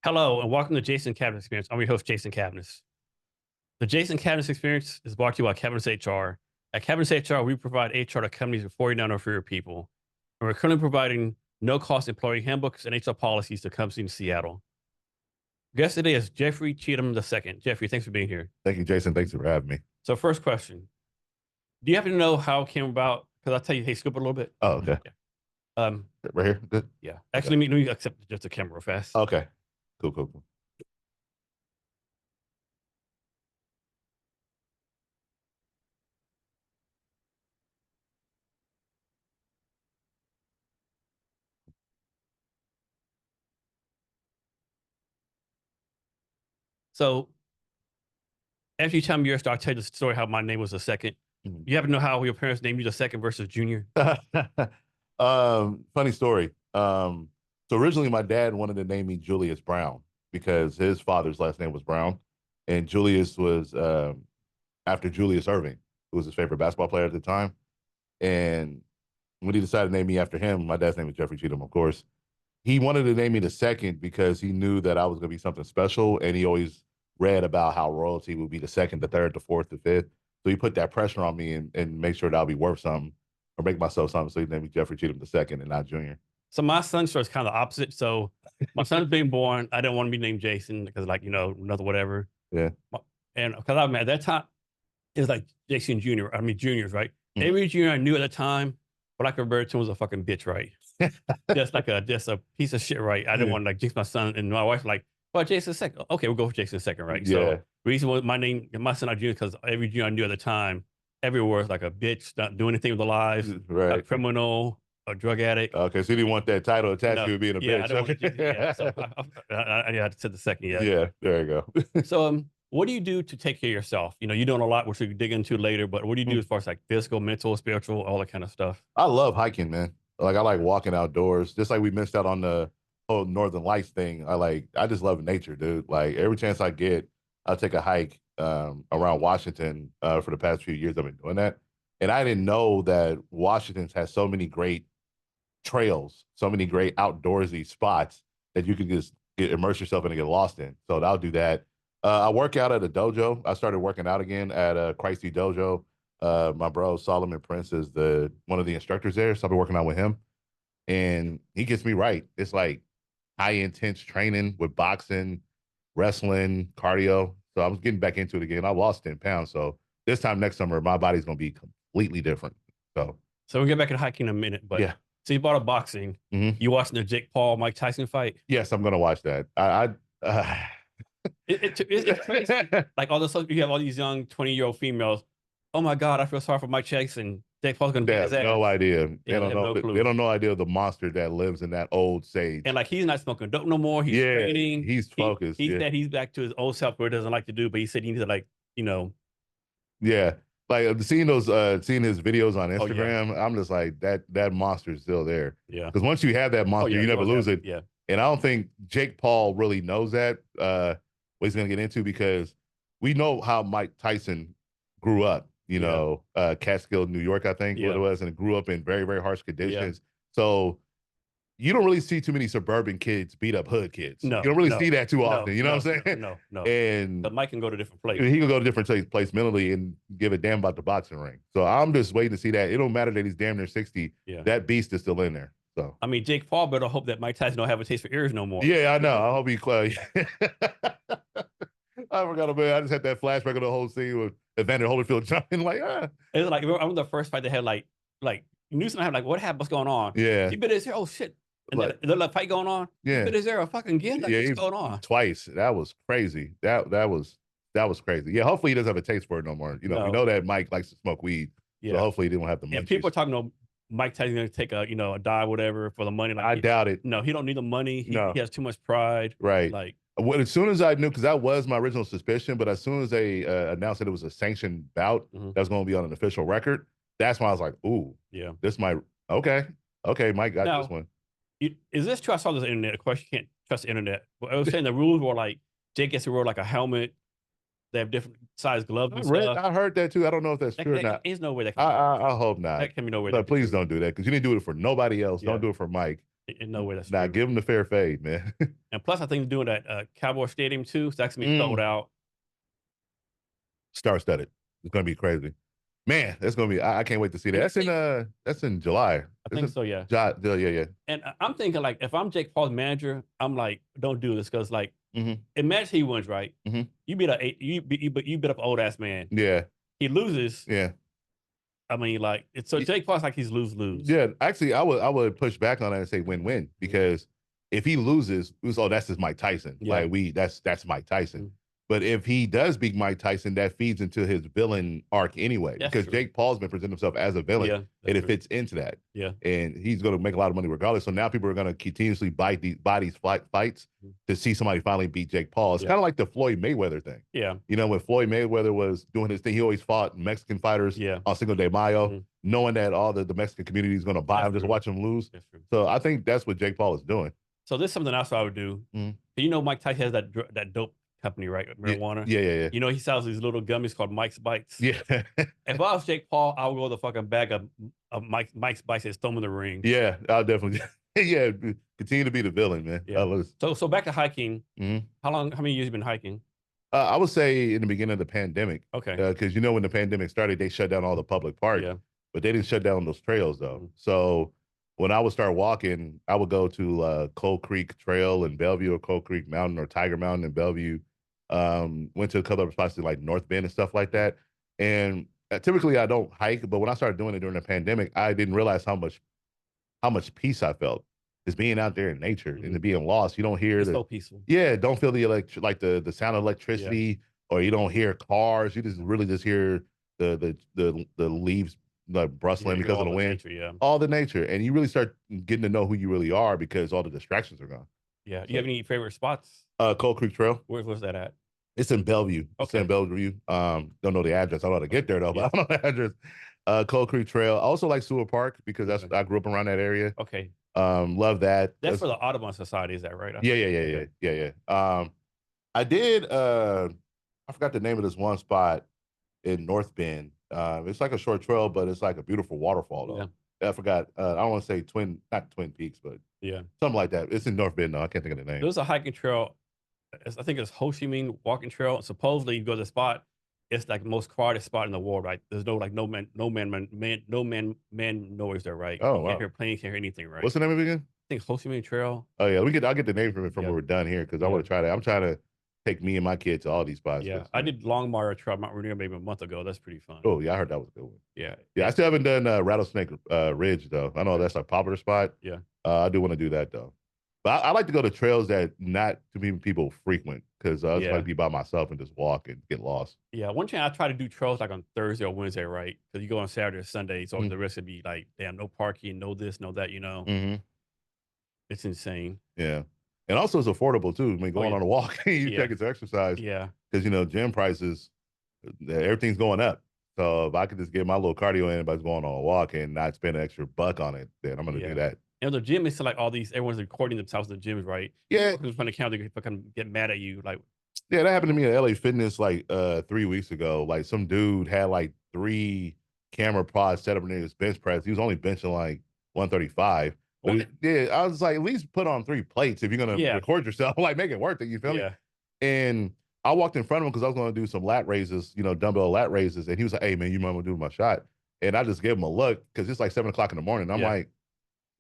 Hello, and welcome to Jason Cavness Experience. I'm your host, Jason Cavness. The Jason Cavness Experience is brought to you by Cavness HR. At Cavness HR, we provide HR to companies of 49 or fewer people. And we're currently providing no-cost employee handbooks and HR policies to companies in Seattle. Guest today is Jeffrey Cheatham II. Jeffrey, thanks for being here. Thank you, Jason. Thanks for having me. So first question, do you happen to know how it came about? Because I'll tell you, hey, scoop it a little bit. Oh, okay. Yeah. Right here? Good? Yeah. Actually, let me accept just the camera real fast. Okay. Cool. So after you tell me your story, I'll tell you the story how my name was the second. Mhm. You happen to know how your parents named you the second versus junior? Funny story. So originally my dad wanted to name me Julius Brown because his father's last name was Brown, and Julius was after Julius Erving, who was his favorite basketball player at the time. And when he decided to name me after him, my dad's name was Jeffrey Cheatham, of course. He wanted to name me the second because he knew that I was going to be something special, and he always read about how royalty would be the second, the third, the fourth, the fifth. So he put that pressure on me and make sure that I'll be worth something or make myself something. So he named me Jeffrey Cheatham the second and not Junior. So my son's story is kind of the opposite. So my son's being born. I didn't want to be named Jason because, like, another whatever. Yeah. And because I mean, at that time, it was like Jason Jr. I mean, juniors, right? Mm. Every junior I knew at the time, what I could refer to was a fucking bitch, right? just a piece of shit, right? I didn't want to like jinx my son, and my wife like, well, Jason second. Okay, we'll go for Jason second, right? Yeah. So the reason why my son not junior because every junior I knew at the time, everywhere was like a bitch, not doing anything with their lives, Right. a criminal, a drug addict. Okay, so you didn't want that title attached to you being a bitch. I don't want to, yeah, so I had to say the second, yeah. Yeah, there you go. So what do you do to take care of yourself? You're doing a lot, which we can dig into later, but what do you do as far as like physical, mental, spiritual, all that kind of stuff? I love hiking, man. Like I like walking outdoors. Just like we missed out on the whole Northern Lights thing. I just love nature, dude. Like every chance I get, I'll take a hike around Washington. For the past few years, I've been doing that. And I didn't know that Washington has so many great trails, so many great outdoorsy spots that you can just immerse yourself in and get lost in. So I'll do that. I work out at a dojo. I started working out again at a Christy Dojo. My bro Solomon Prince is one of the instructors there, so I've been working out with him, and he gets me right. It's like high intense training with boxing, wrestling, cardio. So I'm getting back into it again. I lost 10 pounds, so this time next summer my body's gonna be completely different. So we'll get back to hiking in a minute, but yeah. So you bought a boxing. Mm-hmm. You watching the Jake Paul Mike Tyson fight? Yes, I'm gonna watch that. It's crazy. Like you have all these young 20-year-old females. Oh my God, I feel sorry for Mike Tyson. Jake Paul's gonna beat his ass. No idea. Yeah, they don't know. They don't know idea of the monster that lives in that old sage. And like he's not smoking dope no more. He's training. He's focused. He said he's back to his old self where he doesn't like to do, but he said he needs to Yeah. Like seeing his videos on Instagram, yeah. I'm just like that monster's still there. Yeah. Because once you have that monster, you never lose it. Yeah. And I don't think Jake Paul really knows that what he's gonna get into, because we know how Mike Tyson grew up, Catskill, New York, I think what it was, and it grew up in very, very harsh conditions. Yeah. So you don't really see too many suburban kids beat up hood kids. No, you don't really see that too often. You know what I'm saying? No. And but Mike can go to a different place. He can go to a different place mentally and give a damn about the boxing ring. So I'm just waiting to see that. It don't matter that he's damn near 60. Yeah. That beast is still in there. So I mean, Jake Paul better hope that Mike Tyson don't have a taste for ears no more. Yeah, I know. I hope he I forgot about it. I just had that flashback of the whole scene with Evander Holyfield jumping like, ah. It's like I remember the first fight they had like Newsom had like, what happened? What's going on? Yeah. He bit his hair. Oh shit. And like, there's a fight going on. Yeah. But is there a fucking again? Like, what's going on? Twice. That was crazy. That was crazy. Yeah, hopefully he doesn't have a taste for it no more. We know that Mike likes to smoke weed. Yeah. So hopefully he didn't have the money. And people are talking about Mike Tyson's gonna take a dive, whatever, for the money. Like, I doubt it. No, he don't need the money. He has too much pride. Right. Like as soon as I knew, because that was my original suspicion, but as soon as they announced that it was a sanctioned bout that's going to be on an official record, that's when I was like, ooh, yeah, this might okay, Mike got this one. Is this true? I saw this on the internet. Of course, you can't trust the internet. But I was saying the rules were like Jake gets to wear like a helmet. They have different size gloves and stuff. I heard that too. I don't know if that's true or not. There's no way that can I hope not. That can be no way. No, please don't do that, because you didn't do it for nobody else. Yeah. Don't do it for Mike. In no way that's Nah, true. give him the fair fade, man. And plus, I think they're doing that Cowboy Stadium too. So that's gonna be sold out. Star-studded. It's gonna be crazy. Man, that's gonna be. I can't wait to see that. That's in July. I think so, yeah. Yeah. And I'm thinking like, if I'm Jake Paul's manager, I'm like, don't do this because like, Mm-hmm. imagine he wins, right? Mm-hmm. You beat up an old ass man. Yeah. He loses. Yeah. I mean, like, it's so Jake Paul's like he's lose. Yeah. Actually, I would push back on that and say win-win, because if he loses, that's just Mike Tyson. Yeah. Like that's Mike Tyson. Mm-hmm. But if he does beat Mike Tyson, that feeds into his villain arc anyway. That's because true. Jake Paul's been presenting himself as a villain, Yeah, and it true. fits into that. Yeah. And he's going to make a lot of money regardless. So now people are going to continuously buy these fights to see somebody finally beat Jake Paul. It's kind of like the Floyd Mayweather thing. Yeah. You know, when Floyd Mayweather was doing his thing, he always fought Mexican fighters on Cinco de Mayo, knowing that all the Mexican community is going to buy him, just watch him lose. That's true. So I think that's what Jake Paul is doing. So this is something else I would do. You know, Mike Tyson has that dope company, right? Marijuana. Yeah. You know, he sells these little gummies called Mike's Bites. Yeah. If I was Jake Paul, I would go to the fucking bag of Mike's Bites and throw them in the ring. Yeah, I'll definitely. Yeah, continue to be the villain, man. Yeah. So back to hiking. How many years you been hiking? I would say in the beginning of the pandemic. Okay. Because when the pandemic started, they shut down all the public parks. Yeah. But they didn't shut down those trails though. So when I would start walking, I would go to Coal Creek Trail in Bellevue, or Coal Creek Mountain, or Tiger Mountain in Bellevue. Went to a couple of spots like North Bend and stuff like that. And typically I don't hike, but when I started doing it during the pandemic, I didn't realize how much peace I felt just being out there in nature and being lost. You don't hear it's so peaceful. Yeah, don't feel the sound of electricity, or you don't hear cars. You just hear the leaves like rustling because of the wind. Nature, all the nature, and you really start getting to know who you really are because all the distractions are gone. Yeah. Do you have any favorite spots? Coal Creek Trail. Where's that at? It's in Bellevue. Okay. It's in Bellevue. Don't know the address. I don't know how to get there though, but I don't know the address. Coal Creek Trail. I also like Seward Park because I grew up around that area. Okay. Love that. That's for the Audubon Society, is that right? Yeah. I did. I forgot the name of this one spot in North Bend. It's like a short trail, but it's like a beautiful waterfall though. Yeah. I forgot. I don't want to say not Twin Peaks, but something like that. It's in North Bend though. I can't think of the name. There's a hiking trail. I think it's Ho Chi Minh walking trail. Supposedly, you go to the spot. It's like the most quiet spot in the world, right? There's no man noise there, right? Oh, you wow. can't hear planes, can't hear anything, right? What's the name of it again? I think Ho Chi Minh Trail. Oh yeah, I'll get the name from it when we're done here because I want to try that. I'm trying to take me and my kid to all these spots. Yeah, I did Longmire Trail, Mount Rainier, maybe a month ago. That's pretty fun. Oh yeah, I heard that was a good one. Yeah. I still haven't done Rattlesnake Ridge though. I know that's a popular spot. Yeah. I do want to do that though. But I like to go to trails that not too many people frequent because I just like to be by myself and just walk and get lost. Yeah, one thing I try to do trails like on Thursday or Wednesday, right? Because you go on Saturday or Sunday, so the rest would be like, damn, no parking, no this, no that, you know. It's insane. Yeah. And also it's affordable too. I mean, going on a walk, you take it to exercise. Yeah. Because, gym prices, everything's going up. So if I could just get my little cardio in by going on a walk and not spend an extra $1 on it, then I'm going to do that. And the gym is like all these, everyone's recording themselves in the gyms, right? Yeah. Who's on the counter, they fucking get mad at you. Like, yeah, that happened to me at LA Fitness like 3 weeks ago. Like some dude had like 3 camera pods set up near his bench press. He was only benching like 135. Yeah, I was like, at least put on 3 plates if you're gonna record yourself. Like, make it worth it. You feel me? And I walked in front of him because I was gonna do some lat raises, dumbbell lat raises, and he was like, "Hey man, you might want to do my shot." And I just gave him a look because it's like 7 o'clock in the morning. I'm like,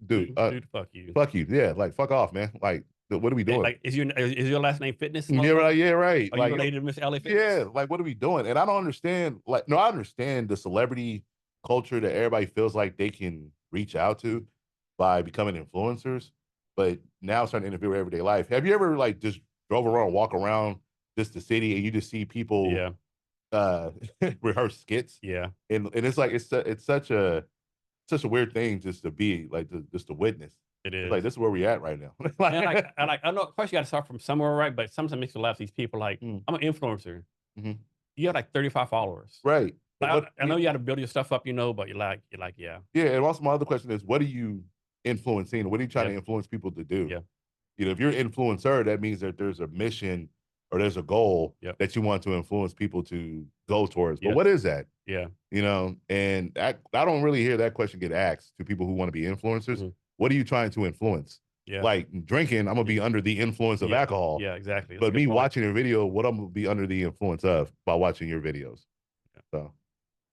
dude, fuck you. Fuck you. Yeah, like fuck off, man. Like, what are we doing? Like, is your last name Fitness? Yeah, right. Yeah, right. Are like, you related to Miss LA Fitness? Yeah, like what are we doing? And I don't understand. Like, no, I understand the celebrity culture that everybody feels like they can reach out to by becoming influencers, but now it's starting to interfere with everyday life. Have you ever like just drove around, walk around just the city, and you just see people rehearse skits? Yeah, and it's like it's such a weird thing just to be like just to witness. It is. It's like this is where we at right now. I know. Of course, you got to start from somewhere, right? But sometimes it makes you laugh. These people, like, I'm an influencer. You have like 35 followers, right? Like, I know you got to build your stuff up, but you're like, yeah. Yeah, and also my other question is, what are you influencing? What are you trying to influence people to do? Yeah. If you're an influencer, that means that there's a mission or there's a goal that you want to influence people to go towards. But what is that? Yeah. And I don't really hear that question get asked to people who want to be influencers. what are you trying to influence? Yeah. Like drinking, I'm gonna be under the influence of Yeah. alcohol. Yeah, exactly. That's a But good me point. watching your video, what I'm gonna be under the influence of by watching your videos. Yeah. So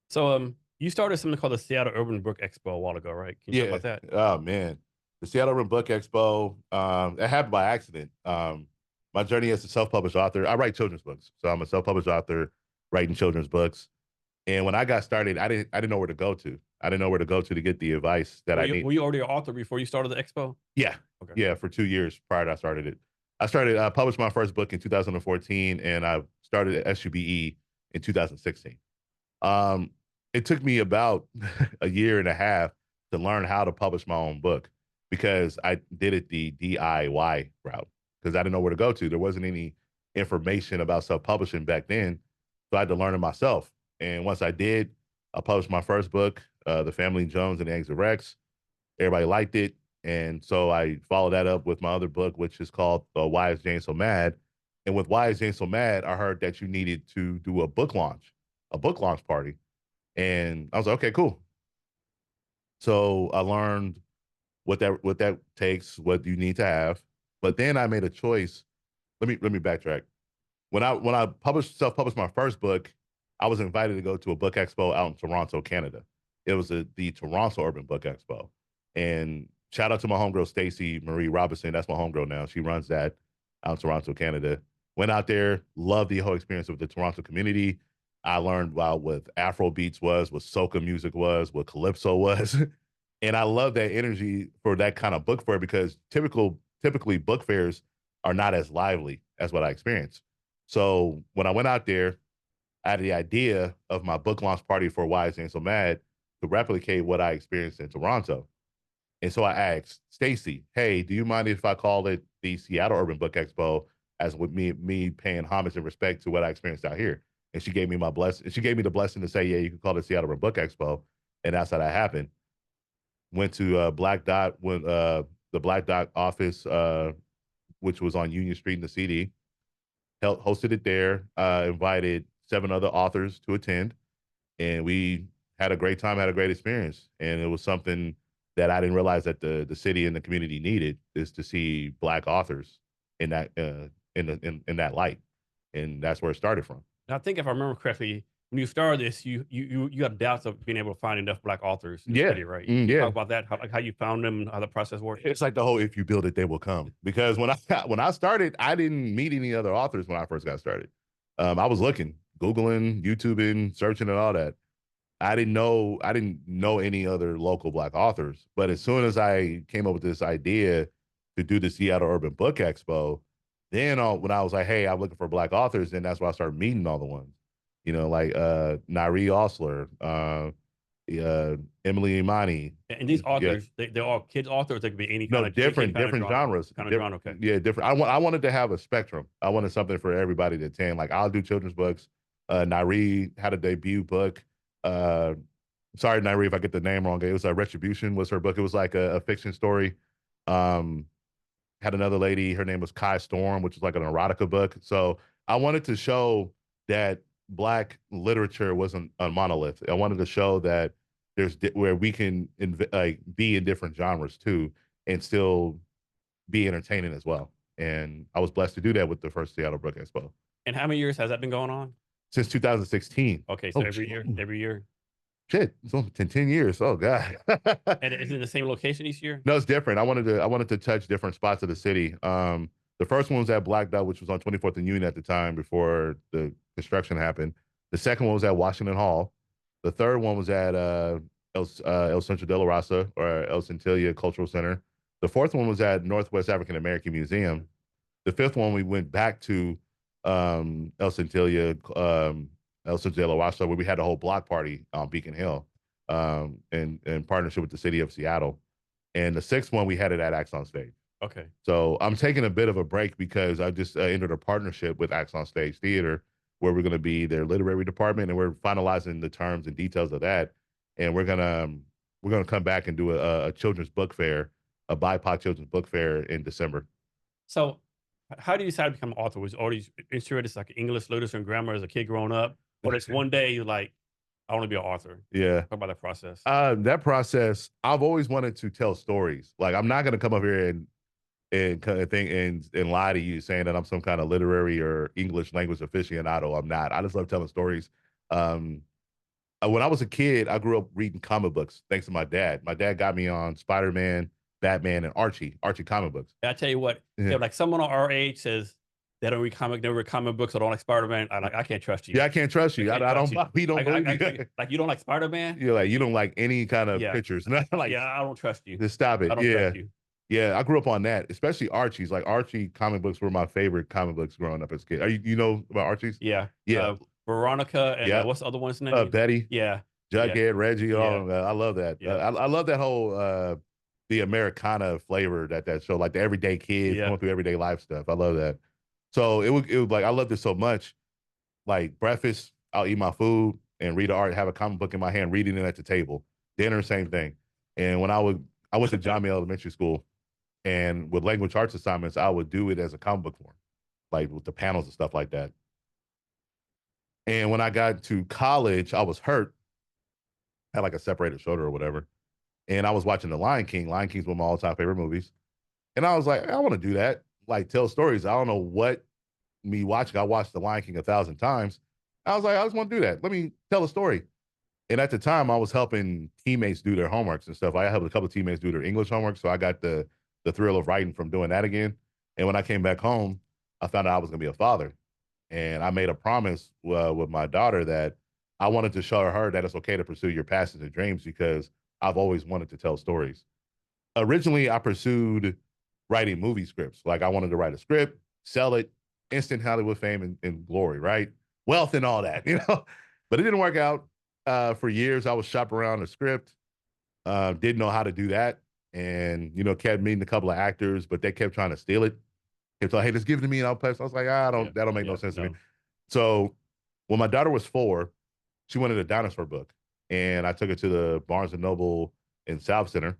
So, you started something called the Seattle Urban Book Expo a while ago, right? Can you talk yeah. about that? Oh man. The Seattle Urban Book Expo, it happened by accident. My journey as a self-published author, I write children's books. So I'm a self-published author writing children's books. And when I got started, I didn't know where to go to. I didn't know where to go to get the advice that Were I you need. were you already an author before you started the expo? Yeah. Okay. Yeah, for 2 years prior to I started it. I published my first book in 2014 and I started at SUBE in 2016. Um, it took me about a year and a half to learn how to publish my own book because I did it the DIY route because I didn't know where to go to. There wasn't any information about self-publishing back then. So I had to learn it myself. And once I did, I published my first book, The Family Jones and the Eggs of Rex. Everybody liked it. And so I followed that up with my other book, which is called Why Is Jane So Mad? And with Why Is Jane So Mad, I heard that you needed to do a book launch party. And I was like, okay, cool. So I learned what that takes, what you need to have. But then I made a choice. Let me backtrack. When I self-published my first book, I was invited to go to a book expo out in Toronto, Canada. It was the Toronto Urban Book Expo. And shout out to my homegirl Stacy Marie Robinson. That's my homegirl now. She runs that out in Toronto, Canada. Went out there, loved the whole experience of the Toronto community. I learned about what Afro beats was, what soca music was, what calypso was. And I love that energy for that kind of book fair because typically book fairs are not as lively as what I experienced. So when I went out there, I had the idea of my book launch party for Why Is Jane So Mad to replicate what I experienced in Toronto. And so I asked Stacy, hey, do you mind if I call it the Seattle Urban Book Expo as with me paying homage and respect to what I experienced out here? And she gave me my blessing. She gave me the blessing to say, yeah, you can call it Seattle Urban Book Expo. And that's how that happened. Went to Black Dot, when the Black Dot office, which was on Union Street in the CD, hosted it there, invited 7 other authors to attend, and we had a great time, had a great experience. And it was something that I didn't realize that the city and the community needed, is to see Black authors in that in that light. And that's where it started from. And I think if I remember correctly, when you started this, you had doubts of being able to find enough Black authors in the Yeah. city, right? Can you Yeah. talk about that, how you found them and how the process worked? It's like the whole "if you build it, they will come." Because when I started, I didn't meet any other authors when I first got started. I was looking, Googling, YouTubing, searching, and all that. I didn't know any other local Black authors. But as soon as I came up with this idea to do the Seattle Urban Book Expo, then when I was like, hey, I'm looking for Black authors, then that's why I started meeting all the ones. You know, like Nairi Osler, Emily Imani. And these Yeah. authors, they're all kids authors. They could be any No, kind of different genres. kind of genre. Okay. Yeah, different. I wanted to have a spectrum. I wanted something for everybody to attend. Like I'll do children's books. Nairi had a debut book. Sorry, Nairi, if I get the name wrong. It was Retribution was her book. It was like a fiction story. Had another lady, her name was Kai Storm, which is like an erotica book. So I wanted to show that Black literature wasn't a monolith. I wanted to show that where we can like be in different genres too, and still be entertaining as well. And I was blessed to do that with the first Seattle Book Expo And how many years has that been going on? since 2016. Okay, so Oh, every year. shit, it's only 10 years. Oh God. And is it the same location each year? No, it's different. I wanted to touch different spots of the city. The first one was at Black Dot, which was on 24th and Union at the time before the construction happened. The second one was at Washington Hall. The third one was at El Centro de la Raza, or El Centilla Cultural Center. The fourth one was at Northwest African American Museum. The fifth one we went back to El Centilla, El Centro de la Raza, where we had a whole block party on Beacon Hill, in partnership with the city of Seattle. And the sixth one we had it at Axon Stage. Okay. So I'm taking a bit of a break because I just entered a partnership with Axon Stage Theater, where we're going to be their literary department, and we're finalizing the terms and details of that. And we're gonna come back and do a children's book fair, a BIPOC children's book fair in December. So, how do you decide to become an author? Was you always interested in like English literature and grammar as a kid growing up, or just one day you're like, I want to be an author. Yeah. Talk about that process. That process, I've always wanted to tell stories. Like, I'm not going to come up here and kind of think and lie to you saying that I'm some kind of literary or English language aficionado. I'm not. I just love telling stories. Um, when I was a kid, I grew up reading comic books thanks to my dad. My dad got me on Spider-Man, Batman, and Archie comic books. And I tell you what, Yeah. if like someone our age says they don't read never read comic books, or don't like Spider-Man, I can't trust you. Yeah, I can't trust you. I don't. We don't believe you. Like, you don't like Spider-Man? You're like, you don't like any kind of Yeah. pictures. Like, Yeah, I don't trust you. just stop it. I don't trust you. Yeah, I grew up on that, especially Archie's. Like, Archie comic books were my favorite comic books growing up as a kid. Are you know about Archie's? Yeah. Yeah. Veronica and Yeah. what's the other one's name? Betty. Yeah. Jughead, Reggie. Oh, I love that. Yeah. I love that whole the Americana flavor that show, like the everyday kids going through everyday life stuff. I love that. So it was like, I loved it so much. Like, breakfast, I'll eat my food and read art, have a comic book in my hand, reading it at the table. Dinner, same thing. And when I went to John May Elementary School, and with language arts assignments, I would do it as a comic book form, like with the panels and stuff like that. And when I got to college, I was hurt, had like a separated shoulder or whatever. And I was watching The Lion King. Lion King's one of my all-time favorite movies. And I was like, I want to do that, like tell stories. I don't know what me watching. I watched The Lion King 1,000 times. I was like, I just want to do that. Let me tell a story. And at the time, I was helping teammates do their homeworks and stuff. I helped a couple of teammates do their English homework, so I got the thrill of writing from doing that again. And when I came back home, I found out I was going to be a father. And I made a promise with my daughter that I wanted to show her that it's okay to pursue your passions and dreams, because I've always wanted to tell stories. Originally, I pursued writing movie scripts. Like, I wanted to write a script, sell it, instant Hollywood fame and glory, right? Wealth and all that, But it didn't work out. For years, I was shopping around a script, didn't know how to do that. And, kept meeting a couple of actors, but they kept trying to steal it. Kept like, hey, just give it to me and I'll play. So I was like, that don't make no sense to me. So when my daughter was 4, she wanted a dinosaur book. And I took her to the Barnes & Noble in South Center.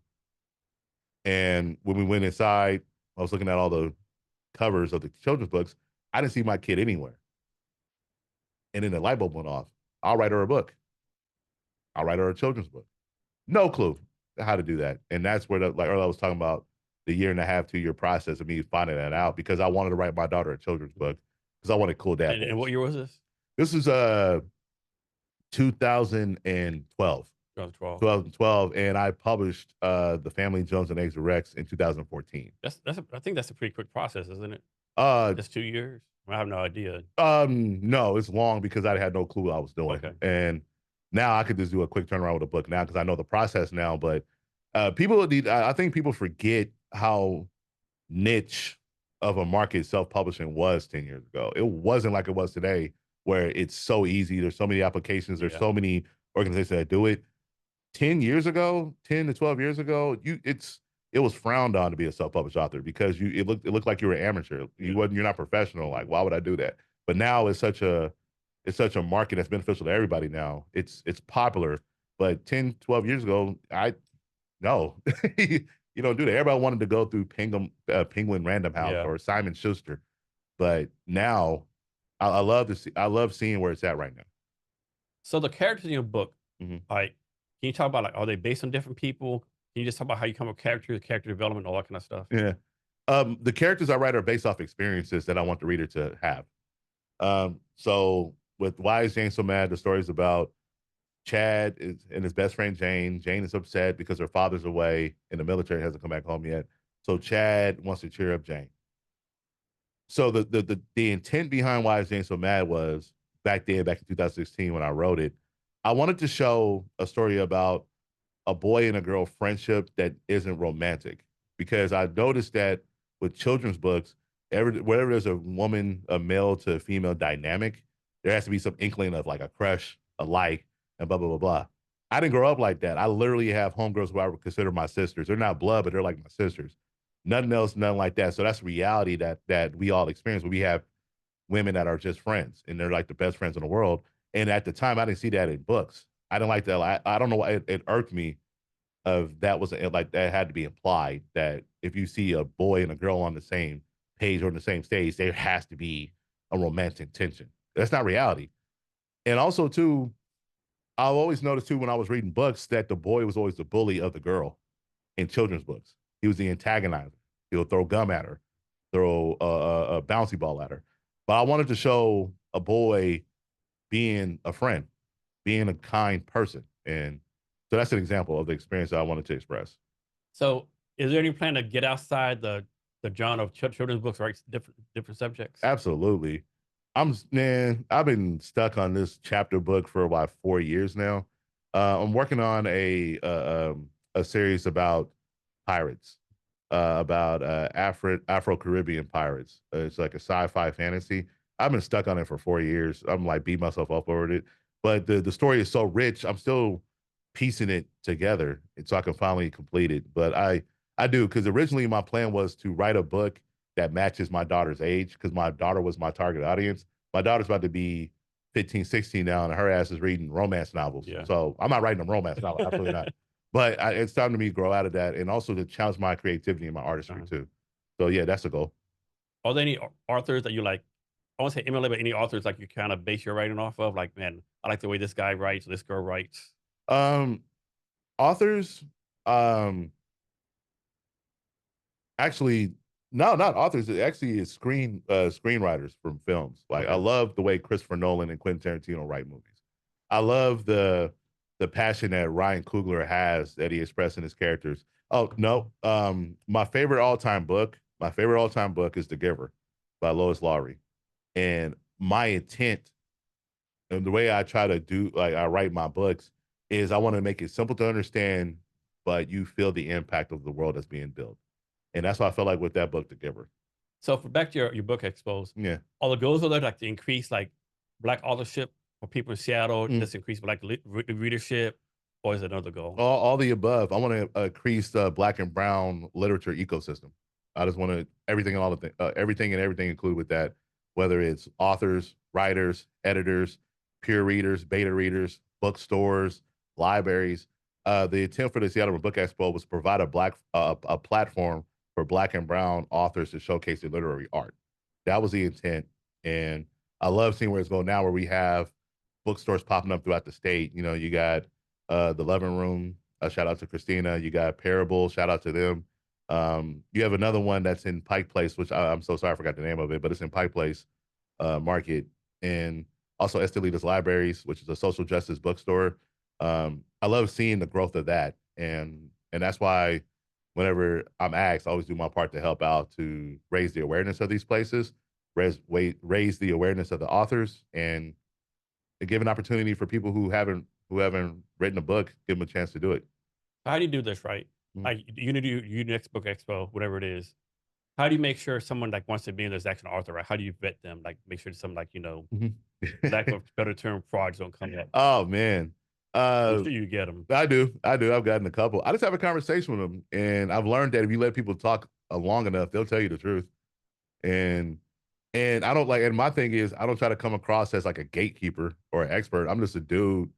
And when we went inside, I was looking at all the covers of the children's books. I didn't see my kid anywhere. And then the light bulb went off. I'll write her a book. I'll write her a children's book. No clue how to do that. And that's where, like earlier I was talking about, the 1.5 to 2 year process of me finding that out, because I wanted to write my daughter a children's book because I wanted cool dad. And what year was this? This is 2012. 2012, and I published The Family Jones and Eggs and Rex in 2014. I think that's a pretty quick process, isn't it? Just 2 years. I have no idea. No, it's long because I had no clue what I was doing. Okay. And now I could just do a quick turnaround with a book now because I know the process now. But I think people forget how niche of a market self-publishing was 10 years ago. It wasn't like it was today, where it's so easy. There's so many applications. There's so many organizations that do it. 10 to 12 years ago, it was frowned on to be a self-published author because it looked like you were an amateur. You're not professional. Like, why would I do that? But now it's such a market that's beneficial to everybody now. It's popular. But 10, 12 years ago, no. You don't do that. Everybody wanted to go through Penguin Random House or Simon Schuster. But now I love seeing where it's at right now. So the characters in your book, Mm-hmm. like, can you talk about, like, are they based on different people? Can you just talk about how you come up with character development, all that kind of stuff? Yeah. The characters I write are based off experiences that I want the reader to have. So with Why Is Jane So Mad? The story is about Chad and his best friend Jane. Jane is upset because her father's away in the military, hasn't come back home yet. So Chad wants to cheer up Jane. So the intent behind Why Is Jane So Mad was back in 2016 when I wrote it. I wanted to show a story about a boy and a girl friendship that isn't romantic, because I noticed that with children's books, whenever there's a male to female dynamic, there has to be some inkling of like a crush, a like, and blah, blah, blah, blah. I didn't grow up like that. I literally have homegirls who I would consider my sisters. They're not blood, but they're like my sisters. Nothing else, nothing like that. So that's reality that we all experience when we have women that are just friends and they're like the best friends in the world. And at the time, I didn't see that in books. I didn't like that. I don't know why it irked me of that like that had to be implied that if you see a boy and a girl on the same page or on the same stage, there has to be a romantic tension. That's not reality. And also too, I've always noticed too when I was reading books that the boy was always the bully of the girl in children's books. He was the antagonizer. He'll throw gum at her, throw a bouncy ball at her. But I wanted to show a boy being a friend, being a kind person. And so that's an example of the experience that I wanted to express. So, is there any plan to get outside the genre of children's books, right? Different subjects. Absolutely. Man, I've been stuck on this chapter book for about 4 years now. I'm working on a series about pirates, about Afro Caribbean pirates. It's like a sci-fi fantasy. I've been stuck on it for 4 years. I'm like beat myself up over it, but the story is so rich. I'm still piecing it together, and so I can finally complete it. But I do, because originally my plan was to write a book that matches my daughter's age, because my daughter was my target audience. My daughter's about to be 15, 16 now, and her ass is reading romance novels. Yeah. So I'm not writing a romance novel, absolutely not. But it's time to me to grow out of that, and also to challenge my creativity and my artistry too. So yeah, that's the goal. Are there any authors that you like? I won't say emulate, but any authors like you kind of base your writing off of? Like, man, I like the way this guy writes, this girl writes. Um, Authors, um, actually, no, not authors. It actually is screenwriters from films. Like I Okay. love the way Christopher Nolan and Quentin Tarantino write movies. I love the passion that Ryan Coogler has that he expressed in his characters. Oh no, my favorite all time book is The Giver by Lois Lowry. And my intent and the way I try to do, like I write my books, is I want to make it simple to understand, but you feel the impact of the world that's being built. And that's what I felt like with that book, The Giver. So for back to your book expos, Yeah. all the goals are there like to increase like black authorship for people in Seattle, Mm. just increase black readership, or is it another goal? All the above. I want to increase the black and brown literature ecosystem. I just want to everything and all the everything and everything included with that, whether it's authors, writers, editors, peer readers, beta readers, bookstores, libraries. The intent for the Seattle Urban Book Expo was to provide a platform for black and brown authors to showcase their literary art. That was the intent, and I love seeing where it's going now, where we have bookstores popping up throughout the state. You know, you got the Loving Room. Shout out to Christina. You got Parable. Shout out to them. You have another one that's in Pike Place, which I'm so sorry I forgot the name of it, but it's in Pike Place Market, and also Estelitas Libraries, which is a social justice bookstore. I love seeing the growth of that, and that's why whenever I'm asked, I always do my part to help out to raise the awareness of these places, raise the awareness of the authors, and give an opportunity for people who haven't written a book, give them a chance to do it. How do you do this, right? Mm. Like you do your next book expo, whatever it is. How do you make sure someone like wants to be in this action author, right? How do you vet them? Like make sure some like, Mhm. lack of better term, frauds don't come up. Oh man, I'm uh, sure you get them. I do, I do. I've gotten a couple. I just have a conversation with them, and I've learned that if you let people talk long enough, they'll tell you the truth. And I don't like. And my thing is, I don't try to come across as like a gatekeeper or an expert. I'm just a dude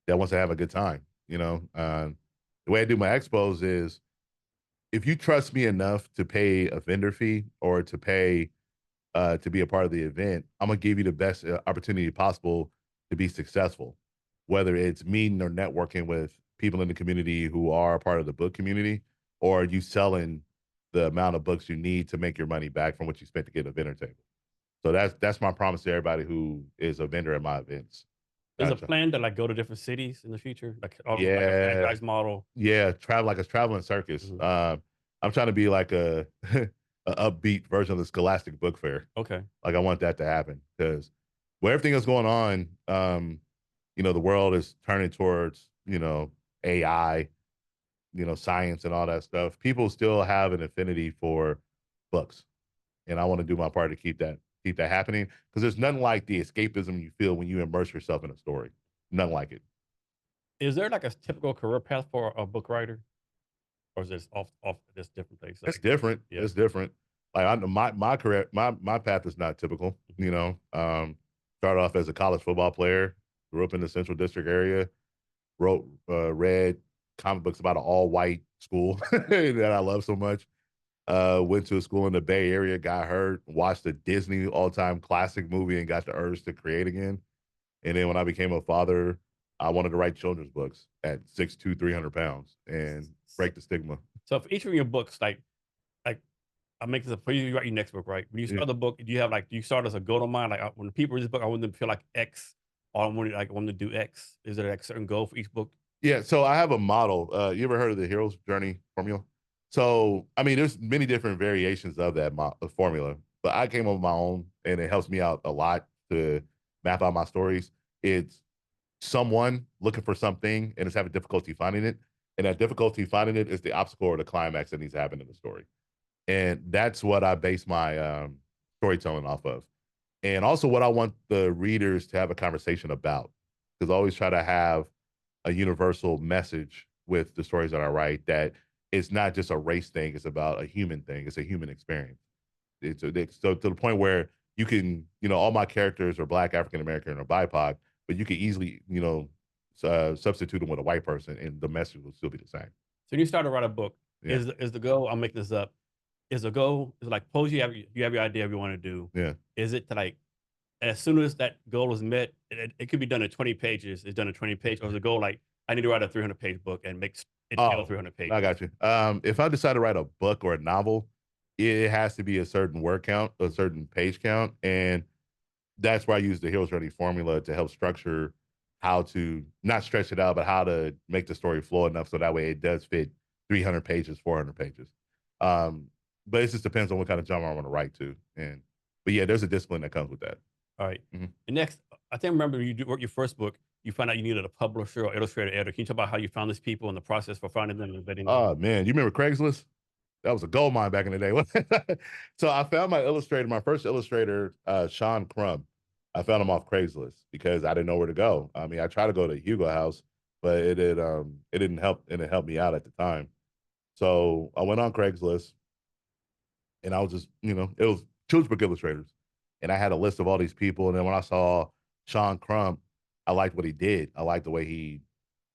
that wants to have a good time. The way I do my expos is, if you trust me enough to pay a vendor fee or to pay to be a part of the event, I'm gonna give you the best opportunity possible to be successful. Whether it's meeting or networking with people in the community who are a part of the book community, or you selling the amount of books you need to make your money back from what you spent to get a vendor table. So that's my promise to everybody who is a vendor at my events. There's a Gotcha. plan to like go to different cities in the future, like almost like a Yeah, franchise model. yeah, travel like a traveling circus. Mhm. I'm trying to be like a, a upbeat version of the Scholastic Book Fair. Okay. Like I want that to happen because where everything is going on, the world is turning towards, AI, science and all that stuff. People still have an affinity for books, and I want to do my part to keep that happening because there's nothing like the escapism you feel when you immerse yourself in a story. Nothing like it. Is there like a typical career path for a book writer, or is this off this different place? It's Like, different. yeah. It's different. Like my career, my path is not typical. Started off as a college football player, grew up in the Central District area, read comic books about an all white school that I love so much. Went to a school in the Bay Area, got hurt, watched a Disney all time classic movie, and got the urge to create again. And then when I became a father, I wanted to write children's books at 6'2", 300 pounds and break the stigma. So for each of your books, like I make this up for you. You write your next book, right? When you start Yeah. the book, do you have like, do you start as a goal of mine? Like when people read this book, I want them to feel like X, or I want to do X. Is there like a certain goal for each book? Yeah, so I have a model. You ever heard of the hero's journey formula? So, I mean, there's many different variations of that formula, but I came up with my own, and it helps me out a lot to map out my stories. It's someone looking for something and is having difficulty finding it, and that difficulty finding it is the obstacle or the climax that needs to happen in the story, and that's what I base my storytelling off of, and also what I want the readers to have a conversation about, because I always try to have a universal message with the stories that I write, that it's not just a race thing, it's about a human thing, it's a human experience. It's so to the point where you can, all my characters are Black, African American, or BIPOC, but you can easily, substitute them with a white person and the message will still be the same. So when you start to write a book, Yeah. is the goal, I'm making this up, is the goal, is like, suppose you have your idea of what you want to do. Yeah. Is it to like, as soon as that goal is met, it could be done in 20 pages, it's done in 20 pages, or is the goal like, I need to write a 300-page book and make it tell 300 pages? I got you. If I decide to write a book or a novel, it has to be a certain word count, a certain page count, and that's where I use the hero's journey formula to help structure how to not stretch it out, but how to make the story flow enough so that way it does fit 300 pages, 400 pages. But it just depends on what kind of genre I want to write to. But yeah, there's a discipline that comes with that. All right. And next, I think, remember you wrote your first book, you found out you needed a publisher or illustrator editor. Can you talk about how you found these people and the process for finding them and vetting them? Oh man, you remember Craigslist? That was a gold mine back in the day. So I found my first illustrator, Sean Crumb. I found him off Craigslist because I didn't know where to go. I mean, I tried to go to Hugo House, but it didn't help, and it helped me out at the time. So I went on Craigslist, and I was just, it was children's book illustrators, and I had a list of all these people. And then when I saw Sean Crumb, I liked what he did. I liked the way he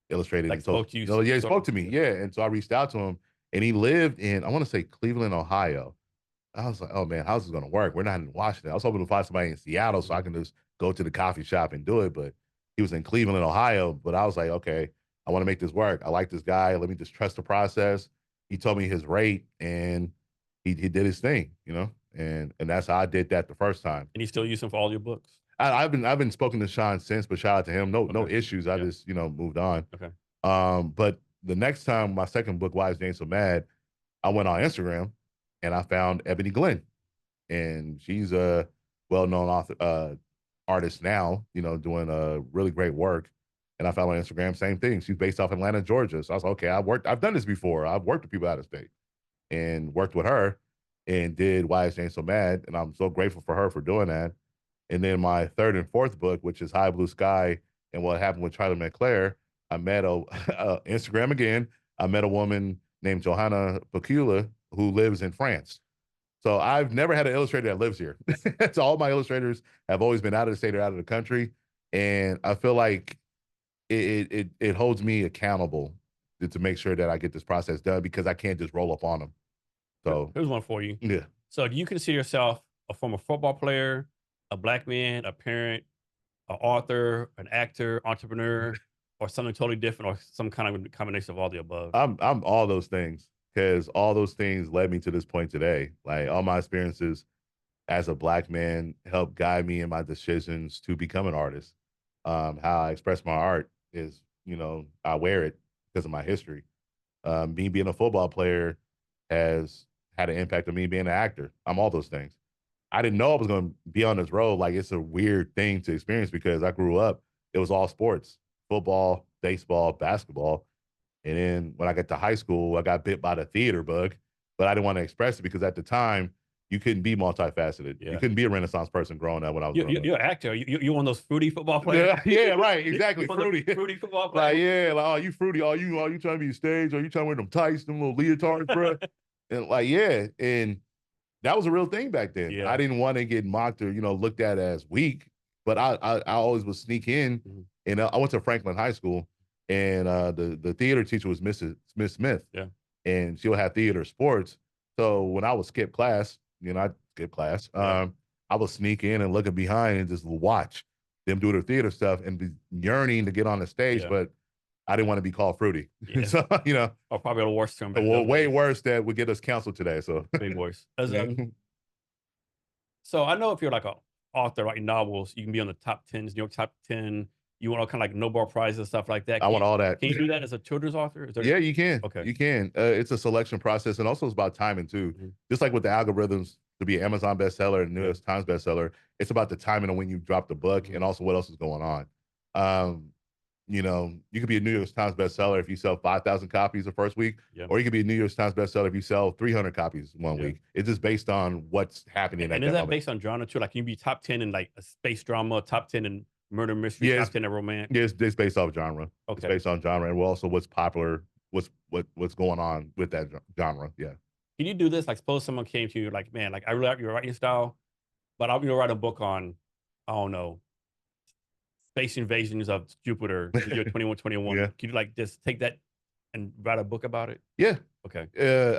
illustrated. Like, so, spoke to you. yeah, he spoke to me. Yeah, and so I reached out to him, and he lived in, I want to say, Cleveland, Ohio. I was like, oh man, how's this going to work? We're not in Washington. I was hoping to find somebody in Seattle so I can just go to the coffee shop and do it. But he was in Cleveland, Ohio. But I was like, okay, I want to make this work. I like this guy. Let me just trust the process. He told me his rate, and he did his thing, and that's how I did that the first time. And you still use him for all your books? I've been spoken to Sean since, but shout out to him. No issues. I just, moved on. Okay. But the next time, my second book, Why Is Jane So Mad, I went on Instagram and I found Ebony Glenn, and she's a well-known author, artist now, doing really great work. And I found on Instagram, same thing. She's based off Atlanta, Georgia. So I was like, okay, I've done this before. I've worked with people out of state, and worked with her and did Why Is Jane So Mad? And I'm so grateful for her for doing that. And then my third and fourth book, which is High Blue Sky and What Happened with Charlie McClare, I met Instagram again. I met a woman named Johanna Pacula who lives in France. So I've never had an illustrator that lives here. So all my illustrators have always been out of the state or out of the country. And I feel like it holds me accountable to make sure that I get this process done, because I can't just roll up on them. So here's one for you. Yeah. So do you consider yourself a former football player, a Black man, a parent, an author, an actor, entrepreneur, or something totally different, or some kind of combination of all the above? I'm all those things, because all those things led me to this point today. Like, all my experiences as a Black man helped guide me in my decisions to become an artist. How I express my art is, I wear it because of my history. Me being a football player has had an impact on me being an actor. I'm all those things. I didn't know I was going to be on this road. Like, it's a weird thing to experience, because I grew up, it was all sports, football, baseball, basketball. And then when I got to high school, I got bit by the theater bug, but I didn't want to express it, because at the time you couldn't be multifaceted. Yeah. You couldn't be a Renaissance person growing up when I was growing up. You're an actor. You're one of those fruity football players. Yeah, right. Exactly. Fruity football players. Like, yeah, like, oh, you fruity. Are you trying to be stage? Are you trying to wear them tights, them little leotards, bro? And like, yeah. And that was a real thing back then. Yeah. I didn't want to get mocked or, looked at as weak, but I always would sneak in. And I went to Franklin High School, and the theater teacher was Miss Smith. Yeah. And she'll have theater sports. So when I would skip class, I skip class. I would sneak in and look behind and just watch. them do their theater stuff and be yearning to get on the stage, Yeah. but I didn't want to be called fruity. Yeah. So, you know, Or probably a worse term back well, those way days. worse that would get us canceled today. So, Way worse. As, yeah. so I know if you're like a author writing novels, you can be on the top 10s, New York top 10. You want all kind of like Nobel Prizes and stuff like that. I want all that. Can you do that as a children's author? Is there, Yeah, you can. okay. You can. It's a selection process, and also it's about timing too. Mhm. Just like with the algorithms to be an Amazon bestseller and New Yeah. York Times bestseller, it's about the timing of when you drop the book Mhm. and also what else is going on. You know, you could be a New York Times bestseller if you sell 5,000 copies the first week, Yeah. or you could be a New York Times bestseller if you sell 300 copies one Yeah. week. It's just based on what's happening at And that is that moment. based on genre too? Like, can you be top 10 in like a space drama, top 10 in murder mystery, Yeah, top 10 in romance? Yeah, it's based off genre. It's Okay. based on genre, and also what's popular, what's going on with that genre. Yeah. Can you do this? Like, suppose someone came to you like, man, like I really like your writing style, but I'm gonna write a book on, I don't know, space invasions of Jupiter, the year 2121. Yeah. Can you like just take that and write a book about it? Yeah. Okay.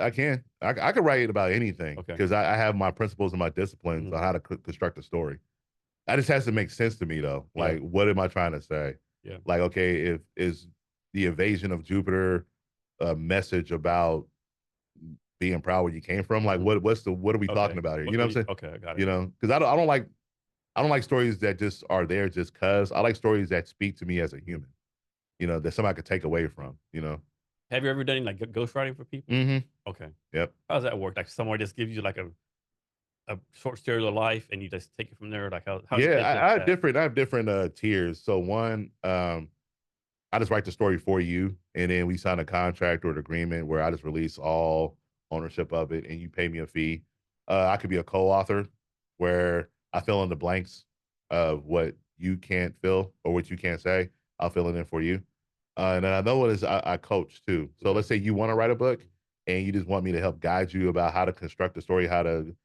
I can. I can write about anything Okay. because I have my principles and my disciplines Mhm. on how to construct a story. That just has to make sense to me though. Yeah. Like, what am I trying to say? Yeah. Like, okay, if is the invasion of Jupiter a message about being proud where you came from? Like, Mhm. what are we Okay. talking about here? You know what I'm saying? Okay, I got it. You know, because I don't like stories that just are there just cause. I like stories that speak to me as a human. You know, that somebody could take away from. You know. Have you ever done like ghostwriting for people? Mm-hmm. Okay. Yep. How does that work? Like someone just gives you like a short story of life and you just take it from there? Like how do you Yeah, take I have that? different tiers. So one, I just write the story for you, and then we sign a contract or an agreement where I just release all ownership of it, and you pay me a fee. I could be a co-author where I fill in the blanks of what you can't fill or what you can't say. I'll fill it in for you. And then I know what is I coach too. So Okay. let's say you want to write a book, and you just want me to help guide you about how to construct the story, how to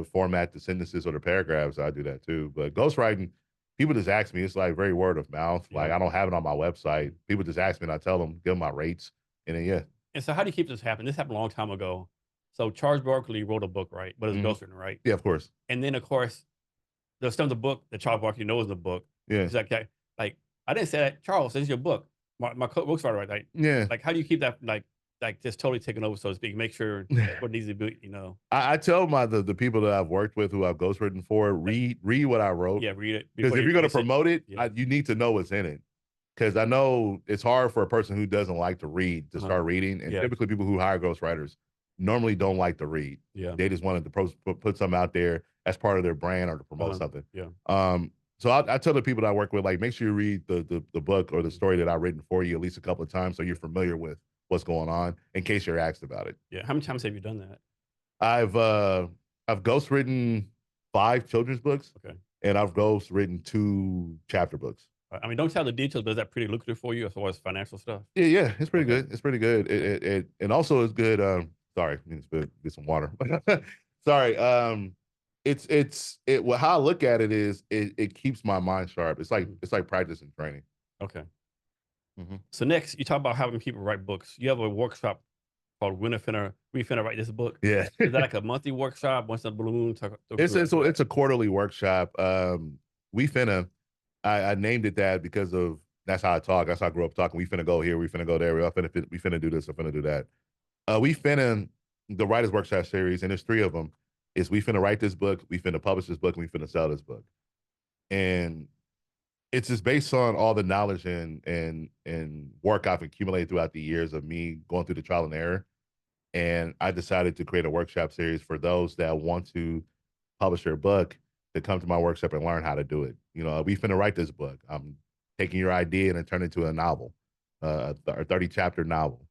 format the sentences or the paragraphs. I do that too. But ghostwriting, people just ask me. It's like very word of mouth. Yeah. Like I don't have it on my website. People just ask me, and I tell them, give them my rates, and then yeah. And so how do you keep this happening? This happened a long time ago. So Charles Barkley wrote a book, right? But it's Mhm. ghostwritten, right? Yeah, of course. And then of course there's some of the book that Charles Barkley knows in the book. Yeah, It's like I didn't say that. Charles, this is your book. My ghostwriter, right? yeah. Like how do you keep that like just totally taken over, so to speak? Make sure what needs to be, you know. I tell the people that I've worked with who I've ghostwritten for, read what I wrote. Yeah, read it Because before if you you're going to release it. promote it, Yeah. you need to know what's in it. Because I know it's hard for a person who doesn't like to read to start reading, and Yeah. typically people who hire ghostwriters normally don't like to read. Yeah. They just wanted to put something out there as part of their brand or to promote something. Yeah. So I tell the people that I work with, like, make sure you read the book or the story that I've written for you at least a couple of times so you're familiar with what's going on in case you're asked about it. Yeah. How many times have you done that? I've ghostwritten 5 children's books. Okay. And I've ghostwritten 2 chapter books. I mean, don't tell the details, but is that pretty lucrative for you as far as financial stuff? Yeah, it's pretty Okay. good. It's pretty good. It and also it's good. Sorry, I need to get some water. Sorry. Well, how I look at it is it keeps my mind sharp. It's like practice and training. Okay. Mhm. So next, you talk about having people write books. You have a workshop called We Finna Write This Book. Yeah. Is that like a monthly workshop? Once a balloon? It's a quarterly workshop. We finna. I named it that because of that's how I talk. That's how I grew up talking. We finna go here. We finna go there. We finna do this. We finna do that. We finna the Writers Workshop series, and there's 3 of them. Is we finna write this book, we finna publish this book, and we finna sell this book. And it's just based on all the knowledge and work I've accumulated throughout the years of me going through the trial and error. And I decided to create a workshop series for those that want to publish their book to come to my workshop and learn how to do it. You know, we finna write this book. I'm taking your idea and turn it into a novel, a 30 chapter novel.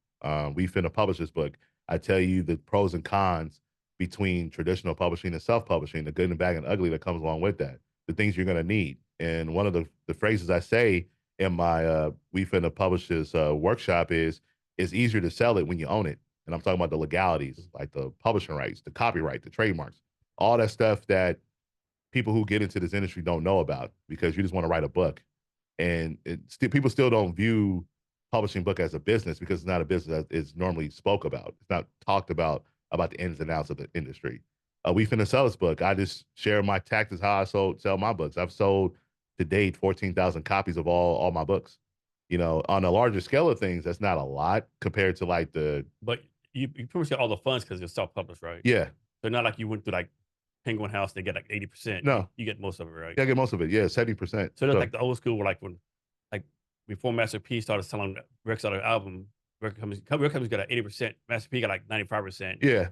We finna publish this book. I tell you the pros and cons between traditional publishing and self-publishing, the good and bad and ugly that comes along with that, the things you're gonna need. And one of the phrases I say in my we finna publish this workshop is it's easier to sell it when you own it. And I'm talking about the legalities, like the publishing rights, the copyright, the trademarks, all that stuff that people who get into this industry don't know about because you just want to write a book. And people still don't view publishing book as a business because it's not a business that is normally spoke about. It's not talked about the ins and outs of the industry. We finna sell this book. I just share my tactics how I sell my books. I've sold to date 14,000 copies of all my books. You know, on a larger scale of things, that's not a lot compared to like the But you pretty much get all the funds because you're self-published, right? yeah. So not like you went through like Penguin House, they get like 80%. No, You get most of it, right? yeah, I get most of it. Yeah, 70%. So that's So like the old school where like when like before Master P started selling records out of the album, record companies got like 80%, Master P got like 95%. yeah,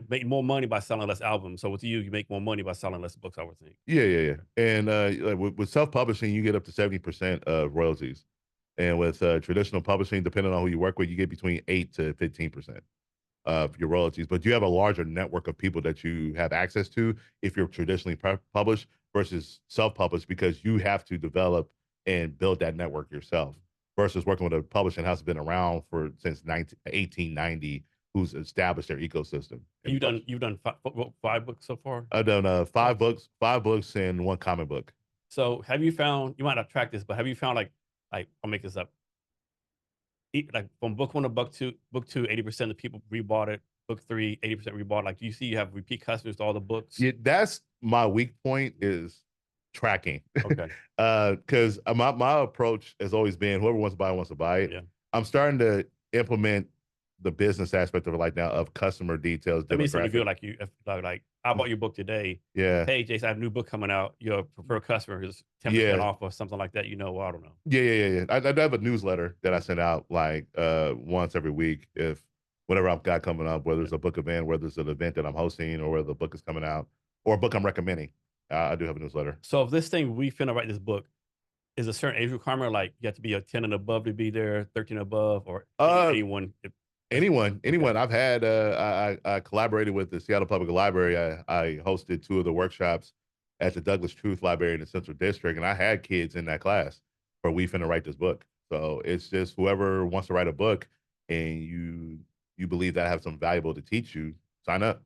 Make more money by selling less albums. So with you, you make more money by selling less books, I would think. yeah. And like with self-publishing, you get up to 70% of royalties. And with traditional publishing, depending on who you work with, you get between 8 to 15% of your royalties. But you have a larger network of people that you have access to if you're traditionally published versus self-published, because you have to develop and build that network yourself versus working with a publishing house that's been around for since 1890, who's established their ecosystem. And you've done five books so far. I've done five books and one comic book. So have you found, you might not track this, but have you found like I'll make this up. Like from book one to book two, 80% of people rebought it. Book three, 80% rebought. Like, do you see you have repeat customers to all the books? Yeah, that's my weak point is tracking. Okay. Because my approach has always been whoever wants to buy it. Yeah. I'm starting to implement the business aspect of it like now of customer details. That means something demographic. good. Like like I bought your book today. Yeah. Hey, Jason, I have a new book coming out. Your preferred customer is 10% Yeah. off or something like that. You know, well, I don't know. Yeah. I have a newsletter that I send out like once every week if whatever I've got coming up, whether it's a book event, whether it's an event that I'm hosting, or whether the book is coming out, or a book I'm recommending. I do have a newsletter. So if this thing we finna write this book, is a certain age requirement? Like you have to be a 10 and above to be there, 13 above, or anyone? Anyone. Okay. I've had I collaborated with the Seattle Public Library. I hosted 2 of the workshops at the Douglas Truth Library in the Central District, and I had kids in that class for we finna write this book. So it's just whoever wants to write a book and you believe that I have some valuable to teach you, sign up.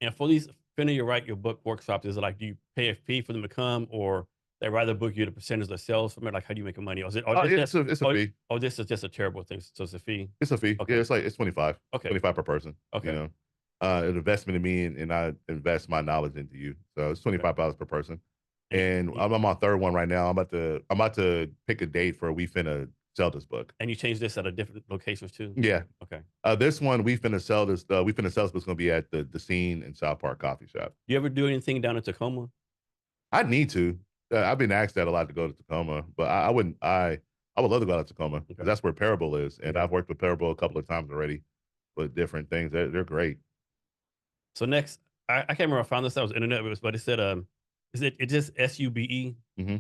And for these finna you write your book workshops, is it like, do you pay a fee for them to come, or they rather book you the percentage of the sales from it? Like, how do you make money? Or is it, It's a fee. Oh, this is just a terrible thing. So it's a fee. It's a fee. Okay. Yeah, it's 25. Okay. 25 per person. Okay. You know, an investment in me, and I invest my knowledge into you. So it's $25 per person. And I'm on my third one right now. I'm about to pick a date for we finna sell this book. And you change this at a different locations too? Yeah. Okay. This one we finna sell this. We finna sell this book's gonna be at the Scene in South Park coffee shop. Do you ever do anything down in Tacoma? I need to. I've been asked that a lot to go to Tacoma, but I wouldn't. I would love to go to Tacoma because that's where Parable is, and I've worked with Parable a couple of times already with different things. They're great. So next, I can't remember. I found this. That was internet, but it said, is it just SUBE? Mm-hmm.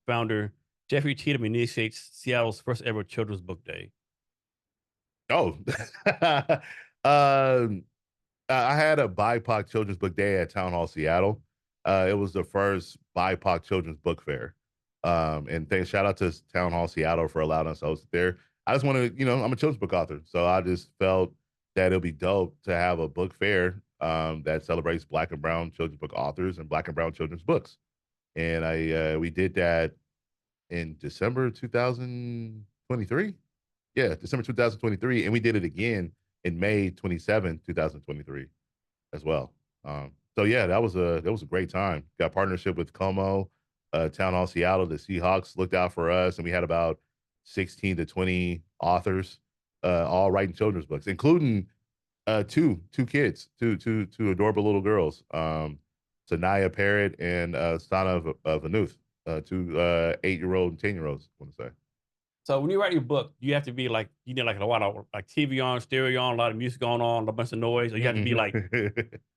Founder Jeffrey Cheatham initiates Seattle's first ever children's book day. Oh, I had a BIPOC Children's Book Day at Town Hall Seattle. It was the first BIPOC Children's Book Fair. And shout out to Town Hall Seattle for allowing us to host it there. I just want to, I'm a children's book author, so I just felt that it'll be dope to have a book fair that celebrates Black and Brown children's book authors and Black and Brown children's books. And we did that in December 2023. Yeah, December 2023, and we did it again in May 27, 2023, as well. So yeah, that was a great time. Got partnership with Como, Town Hall Seattle. The Seahawks looked out for us, and we had about 16 to 20 authors, all writing children's books, including two kids, two adorable little girls, Sanaya Parrott and Sana Vanuth, 2 8-year-old and 10-year-olds, I want to say. So when you write your book, you have to be like, you need like a lot of like TV on, stereo on, a lot of music going on, a bunch of noise, or you have to be like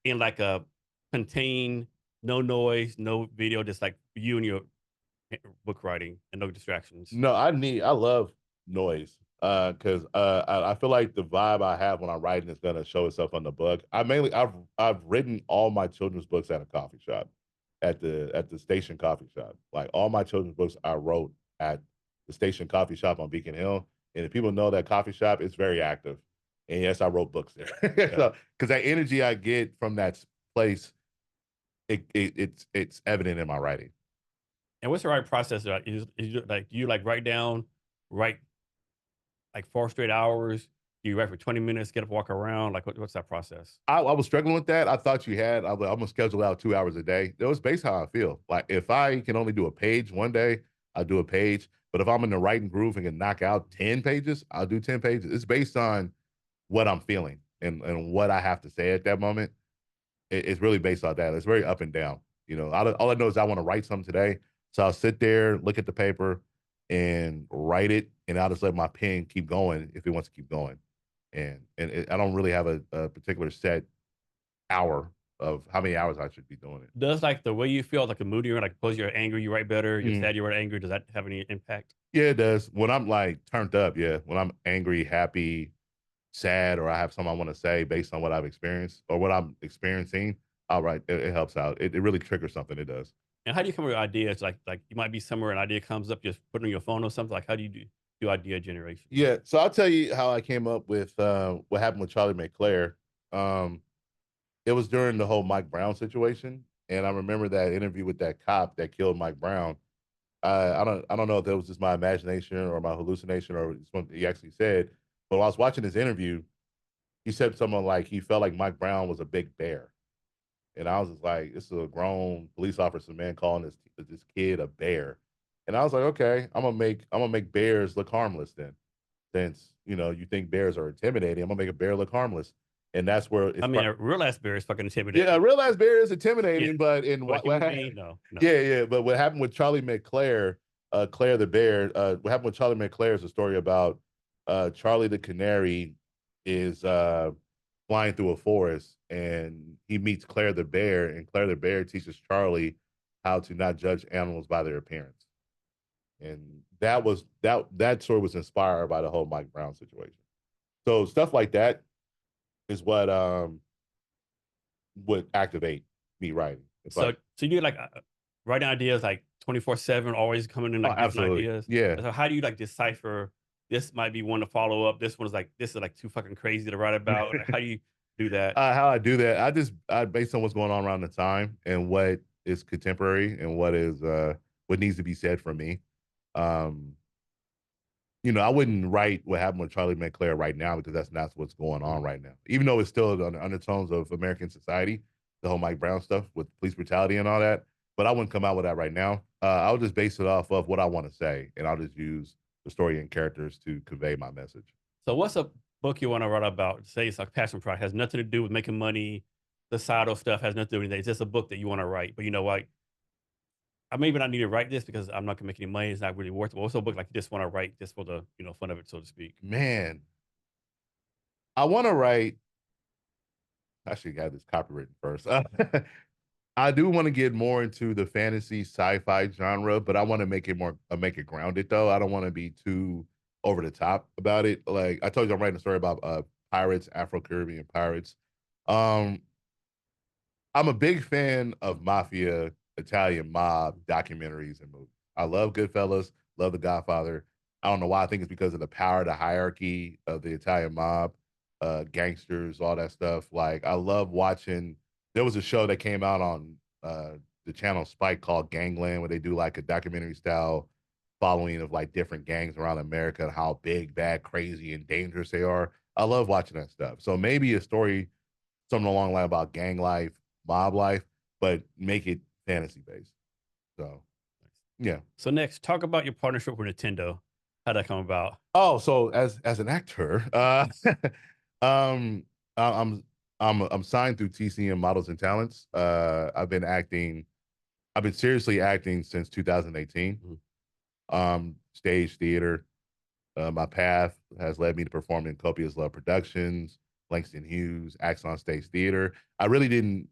in like a contained, no noise, no video, just like you and your book writing and no distractions. No, I love noise because I feel like the vibe I have when I'm writing is gonna show itself on the book. I've written all my children's books at a coffee shop, at the station coffee shop. Like all my children's books I wrote at the station coffee shop on Beacon Hill. And if people know that coffee shop, it's very active. And yes, I wrote books there. So, because that energy I get from that place, it's evident in my writing. And what's the right process? Is like you like write like 4 straight hours? Do you write for 20 minutes, get up, walk around? Like what's that process? I was struggling with that. I thought you had. I'm gonna schedule out 2 hours a day. That was based how I feel. Like if I can only do a page one day, I'll do a page. But if I'm in the writing groove and can knock out 10 pages, I'll do 10 pages. It's based on what I'm feeling and what I have to say at that moment. It's really based on that. It's very up and down. You know, all I know is I want to write something today. So I'll sit there, look at the paper, and write it, and I'll just let my pen keep going if it wants to keep going. I don't really have a particular set hour of how many hours I should be doing it. Does like the way you feel, like the mood you're in, like suppose you're angry, you write better, you're Mm. sad, you write angry, does that have any impact? Yeah, it does. When I'm like turned up, yeah. When I'm angry, happy, sad, or I have something I want to say based on what I've experienced or what I'm experiencing, all right, it helps out. It really triggers something. It does. And how do you come up with ideas? Like you might be somewhere, an idea comes up, just put it on your phone or something. Like how do you do idea generation? Yeah. So I'll tell you how I came up with what happened with Charlie McClare. Um, it was during the whole Mike Brown situation. And I remember that interview with that cop that killed Mike Brown. I don't know if that was just my imagination or my hallucination or it's what he actually said. But while I was watching this interview, he said something like he felt like Mike Brown was a big bear. And I was just like, this is a grown police officer, man, calling this kid a bear. And I was like, okay, I'm gonna make bears look harmless then. Since you think bears are intimidating, I'm gonna make a bear look harmless. And that's where I it's mean, a real ass bear is fucking yeah, intimidating. I realize bear is intimidating, Yeah, but in but a what human happened, being, no, no. yeah, but what happened with Charlie McClare, Claire the bear, what happened with Charlie McClare is a story about Charlie the canary is flying through a forest and he meets Claire the bear, and Claire the bear teaches Charlie how to not judge animals by their appearance. And that story was inspired by the whole Mike Brown situation. So stuff like that is what would activate me writing. It's So like, so you do like writing ideas like 24/7, always coming in oh, like different absolutely, ideas. yeah. So how do you like decipher this might be one to follow up? This is like too fucking crazy to write about. Like, how do you do that? How I do that, I based on what's going on around the time and what is contemporary and what needs to be said for me. Um, I wouldn't write what happened with Charlie McClare right now because that's not what's going on right now. Even though it's still on the undertones of American society, the whole Mike Brown stuff with police brutality and all that. But I wouldn't come out with that right now. I'll just base it off of what I want to say, and I'll just use the story and characters to convey my message. So what's a book you want to write about? Say it's like passion project, has nothing to do with making money. The societal stuff has nothing to do with anything. It's just a book that you want to write. But you know what? I maybe not need to write this because I'm not gonna make any money. It's not really worth it. What's a book like you just want to write just for the fun of it, so to speak? Man, I want to write. I should got this copywritten first. I do want to get more into the fantasy sci-fi genre, but I want to make it grounded though. I don't want to be too over the top about it. Like I told you, I'm writing a story about pirates, Afro-Caribbean pirates. Um, I'm a big fan of mafia, Italian mob documentaries and movies. I love Goodfellas, love The Godfather. I don't know why. I think it's because of the power, the hierarchy of the Italian mob, gangsters, all that stuff. Like I love watching. There was a show that came out on the channel Spike called Gangland, where they do like a documentary style following of like different gangs around America and how big, bad, crazy, and dangerous they are. I love watching that stuff. So maybe a story, something along the line about gang life, mob life, but make it fantasy based. So yeah. So next, talk about your partnership with Nintendo. How'd that come about? Oh, so as an actor, um, I'm I'm signed through TCM Models and Talents. I've been acting. I've been seriously acting since 2018. Stage theater. My path has led me to perform in Copious Love Productions, Langston Hughes, Acts on Stage Theater. I really didn't,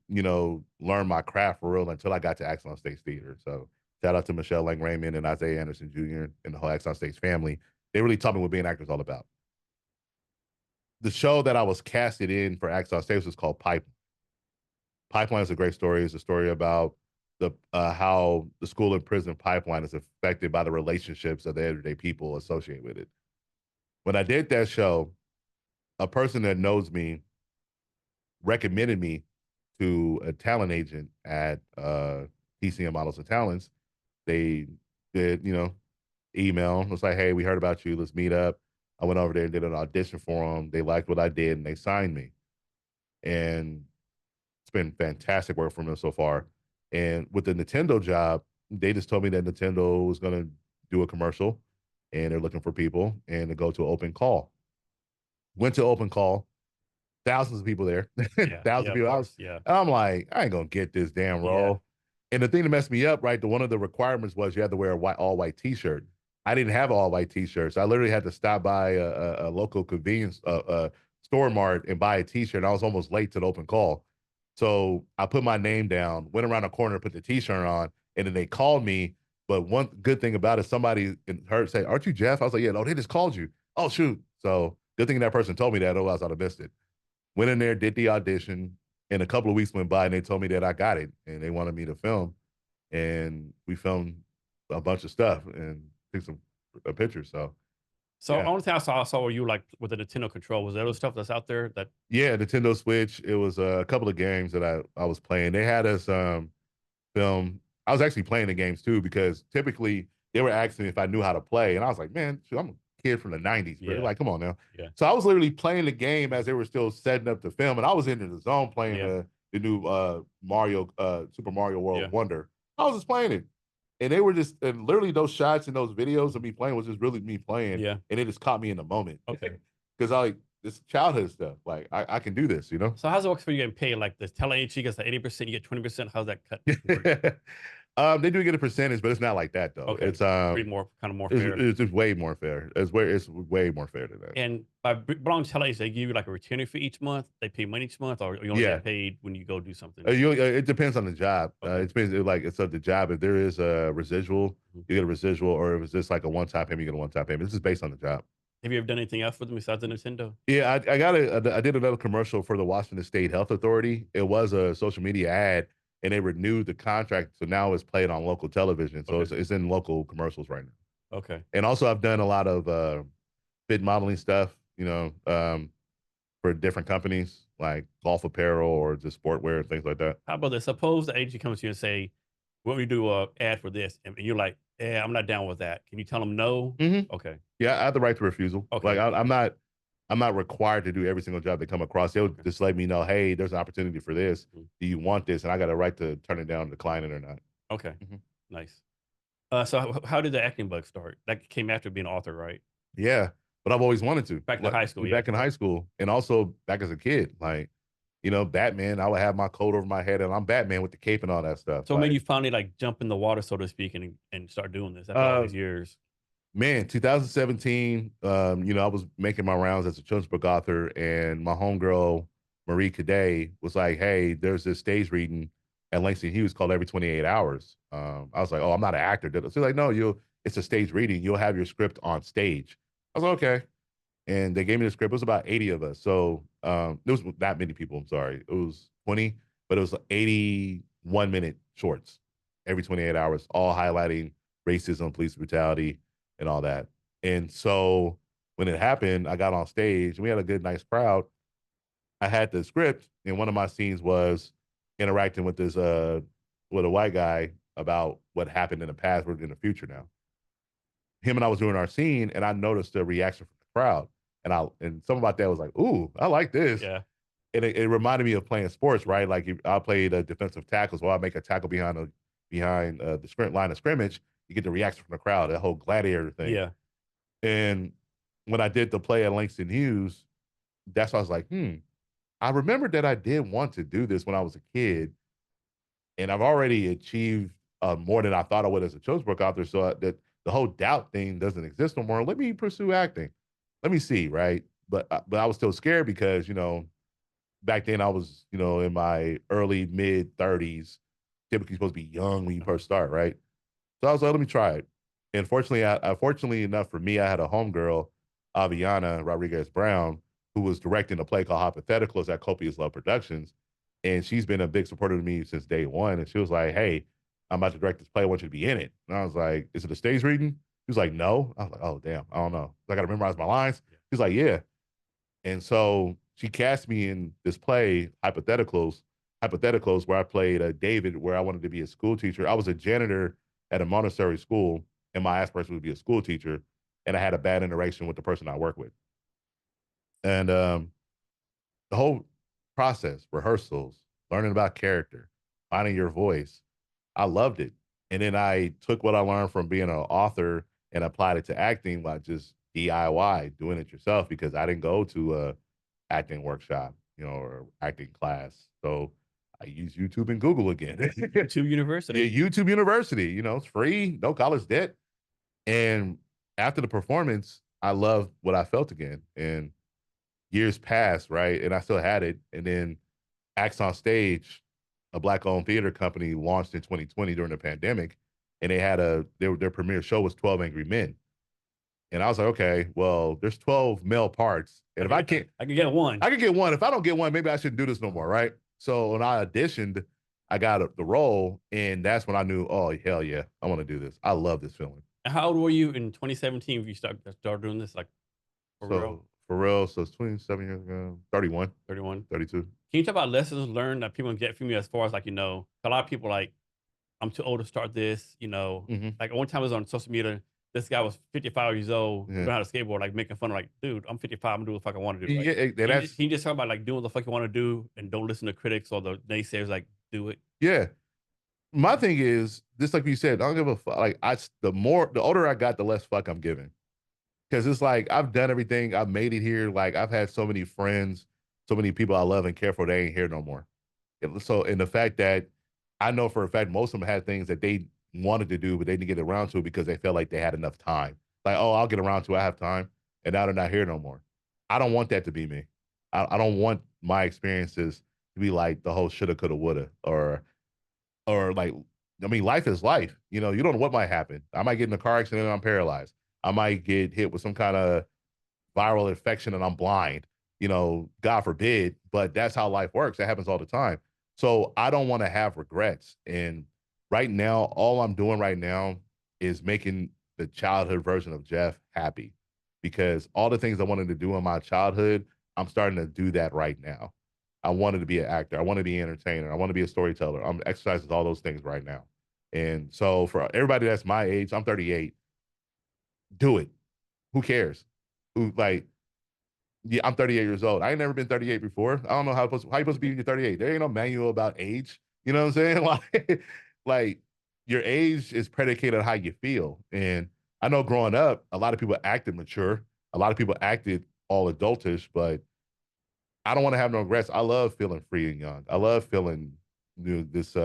learn my craft for real until I got to Acts on Stage Theater. So shout out to Michelle Lang Raymond and Isaiah Anderson Jr. and the whole Acts on Stage family. They really taught me what being an actor is all about. The show that I was casted in for Acts on Stage was called Pipeline. Pipeline is a great story. It's a story about the how the school and prison pipeline is affected by the relationships of the everyday people associated with it. When I did that show, a person that knows me recommended me to a talent agent at PCM Models and Talents. They did, email. It was like, hey, we heard about you. Let's meet up. I went over there and did an audition for them. They liked what I did and they signed me. And it's been fantastic work for them so far. And with the Nintendo job, they just told me that Nintendo was going to do a commercial, and they're looking for people, and to go to an open call. Went to open call, thousands of people there, Yeah. thousands Yeah. of Of people. course. Yeah. I'm like, I ain't gonna get this damn Yeah. role. And the thing that messed me up, right? One of the requirements was you had to wear a all white T-shirt. I didn't have all white T-shirts. I literally had to stop by a local convenience store mart and buy a T-shirt. I was almost late to the open call, so I put my name down, went around the corner, put the T-shirt on, and then they called me. But one good thing about it, somebody heard say, "Aren't you Jeff?" I was like, "Yeah." No, they just called you. Oh shoot! So good thing that person told me that, otherwise I'd have missed it. Went in there, did the audition, and a couple of weeks went by, and they told me that I got it, and they wanted me to film, and we filmed a bunch of stuff and took some pictures. So So yeah, only thing I saw were you like with the Nintendo control. Was there other stuff that's out there that yeah, Nintendo Switch. It was a couple of games that I was playing. They had us film. I was actually playing the games too, because typically they were asking me if I knew how to play, and I was like, man, shoot, I'm a kid from the '90s, bro. yeah. Like, come on now. Yeah. So I was literally playing the game as they were still setting up the film, and I was into the zone playing Yeah. the new Mario Super Mario World Yeah. Wonder. I was just playing it, and they were just, and literally those shots and those videos of me playing was just really me playing, Yeah. and it just caught me in the moment. Okay. Because I like this childhood stuff. Like I can do this, you know. So how's it work for you getting paid? Like the talent agency gets the 80%, you get 20%. How's that cut work? They do get a percentage, but it's not like that though. Okay. It's Pretty more kind of more fair. it's just way more fair. It's way more fair than that. And by belonging to talent agency, they give you like a retainer fee each month. They pay money each month, or you only Yeah. get paid when you go do something. It depends on the job. Okay. It depends, like it's of the job. If there is a residual, Mhm. you get a residual, or if it's just like a one-time payment, you get a one-time payment. This is based on the job. Have you ever done anything else with them besides the Nintendo? Yeah, I did another commercial for the Washington State Health Authority. It was a social media ad, and they renewed the contract, so now it's played on local television. So Okay. it's in local commercials right now. Okay. And also, I've done a lot of fit modeling stuff, you know, for different companies like golf apparel or just sportwear and things like that. How about this? Suppose the agency comes to you and say, "What we do a ad for this," and you're like, "Yeah, I'm not down with that." Can you tell them no? Mhm. Okay. Yeah, I have the right to refusal. Okay. Like I'm not required to do every single job they come across. They'll Okay. just let me know, hey, there's an opportunity for this. Mhm. Do you want this? And I got a right to turn it down, decline it or not. Okay. Mhm. Nice. So how did the acting bug start? That came after being an author, right? Yeah, but I've always wanted to. Back to Like, high school, yeah. back in high school, and also back as a kid. Like, you know, Batman. I would have my coat over my head, and I'm Batman with the cape and all that stuff. So it made Like, you finally like jump in the water, so to speak, and start doing this after all uh, these years. man, 2017. You know, I was making my rounds as a children's book author, and my homegirl Marie Cadet was like, "Hey, there's this stage reading at Langston Hughes called Every 28 Hours." I was like, "Oh, I'm not an actor." She's like, "No, it's a stage reading. You'll have your script on stage." I was like, "Okay." And they gave me the script. It was about 80 of us. So there was that many people. I'm sorry. It was 20, but it was 81-minute shorts every 28 hours, all highlighting racism, police brutality, and all that. And so when it happened, I got on stage and we had a good, nice crowd. I had the script, and one of my scenes was interacting with this with a white guy about what happened in the past, we're in the future now. Him and I was doing our scene, and I noticed the reaction from the crowd. And something about that was like, ooh, I like this. Yeah. And it reminded me of playing sports, right? Like I played a defensive tackle, so I make a tackle behind the line of scrimmage. You get the reaction from the crowd, that whole gladiator thing. Yeah. And when I did the play at Langston Hughes, that's why I was like, I remembered that I did want to do this when I was a kid, and I've already achieved more than I thought I would as a children's book author. So that the whole doubt thing doesn't exist no more. Let me pursue acting. Let me see, right? But I was still scared because, you know, back then I was, you know, in my early mid 30s, typically supposed to be young when you first start, right? So I was like, let me try it. And fortunately enough for me, I had a homegirl, Aviana Rodriguez Brown, who was directing a play called Hypotheticals at Copious Love Productions. And she's been a big supporter of me since day one. And she was like, hey, I'm about to direct this play. I want you to be in it. And I was like, is it a stage reading? She was like, no. I was like, oh, damn. I don't know. I got to memorize my lines. She's like, yeah. And so she cast me in this play, Hypotheticals, where I played David, where I wanted to be a school teacher. I was a janitor at a Montessori school, and my aspiration was to be a school teacher. And I had a bad interaction with the person I work with. And the whole process, rehearsals, learning about character, finding your voice, I loved it. And then I took what I learned from being an author and applied it to acting by just DIY, doing it yourself, because I didn't go to a acting workshop, or acting class. So I use YouTube and Google again. YouTube University. Yeah, YouTube University, it's free, no college debt. And after the performance, I loved what I felt again. And years passed, right? And I still had it. And then Acts on Stage, a Black-owned theater company, launched in 2020 during the pandemic, and they had their premiere show was 12 Angry Men. And I was like, okay, well, there's 12 male parts. And if I can get one. I can get one. If I don't get one, maybe I shouldn't do this no more, right? So when I auditioned, I got the role, and that's when I knew, oh, hell yeah, I want to do this. I love this feeling. And how old were you in 2017 when you started doing this? Like, for real? So it's 27 years ago, 31, 31. 32. Can you talk about lessons learned that people can get from you as far as, like, a lot of people like, I'm too old to start this, Like, one time I was on social media, this guy was 55 years old, learning how to skateboard, like, making fun of, like, dude, I'm 55, I'm gonna do what the fuck I want to do. Like, Yeah, can you just talk about, like, doing what the fuck you want to do and don't listen to critics or the naysayers, like, do it? Yeah. My thing is, just like you said, I don't give a fuck. Like, the older I got, the less fuck I'm giving. Because it's like, I've done everything. I've made it here. Like, I've had so many friends, so many people I love and care for, they ain't here no more. And the fact that I know for a fact most of them had things that they wanted to do, but they didn't get around to it because they felt like they had enough time. Like, oh, I'll get around to it. I have time. And now they're not here no more. I don't want that to be me. I don't want my experiences to be like the whole shoulda, coulda, woulda, or like, I mean, life is life. You don't know what might happen. I might get in a car accident and I'm paralyzed. I might get hit with some kind of viral infection and I'm blind. God forbid, but that's how life works. That happens all the time. So I don't want to have regrets. And right now, all I'm doing right now is making the childhood version of Jeff happy, because all the things I wanted to do in my childhood, I'm starting to do that right now. I wanted to be an actor. I want to be an entertainer. I want to be a storyteller. I'm exercising all those things right now. And so for everybody that's my age, I'm 38, do it. Who cares? Yeah, I'm 38 years old. I ain't never been 38 before. I don't know how you supposed to be when you're 38. There ain't no manual about age. You know what I'm saying? Like your age is predicated on how you feel. And I know growing up, a lot of people acted mature. A lot of people acted all adultish, but I don't want to have no regrets. I love feeling free and young. I love feeling this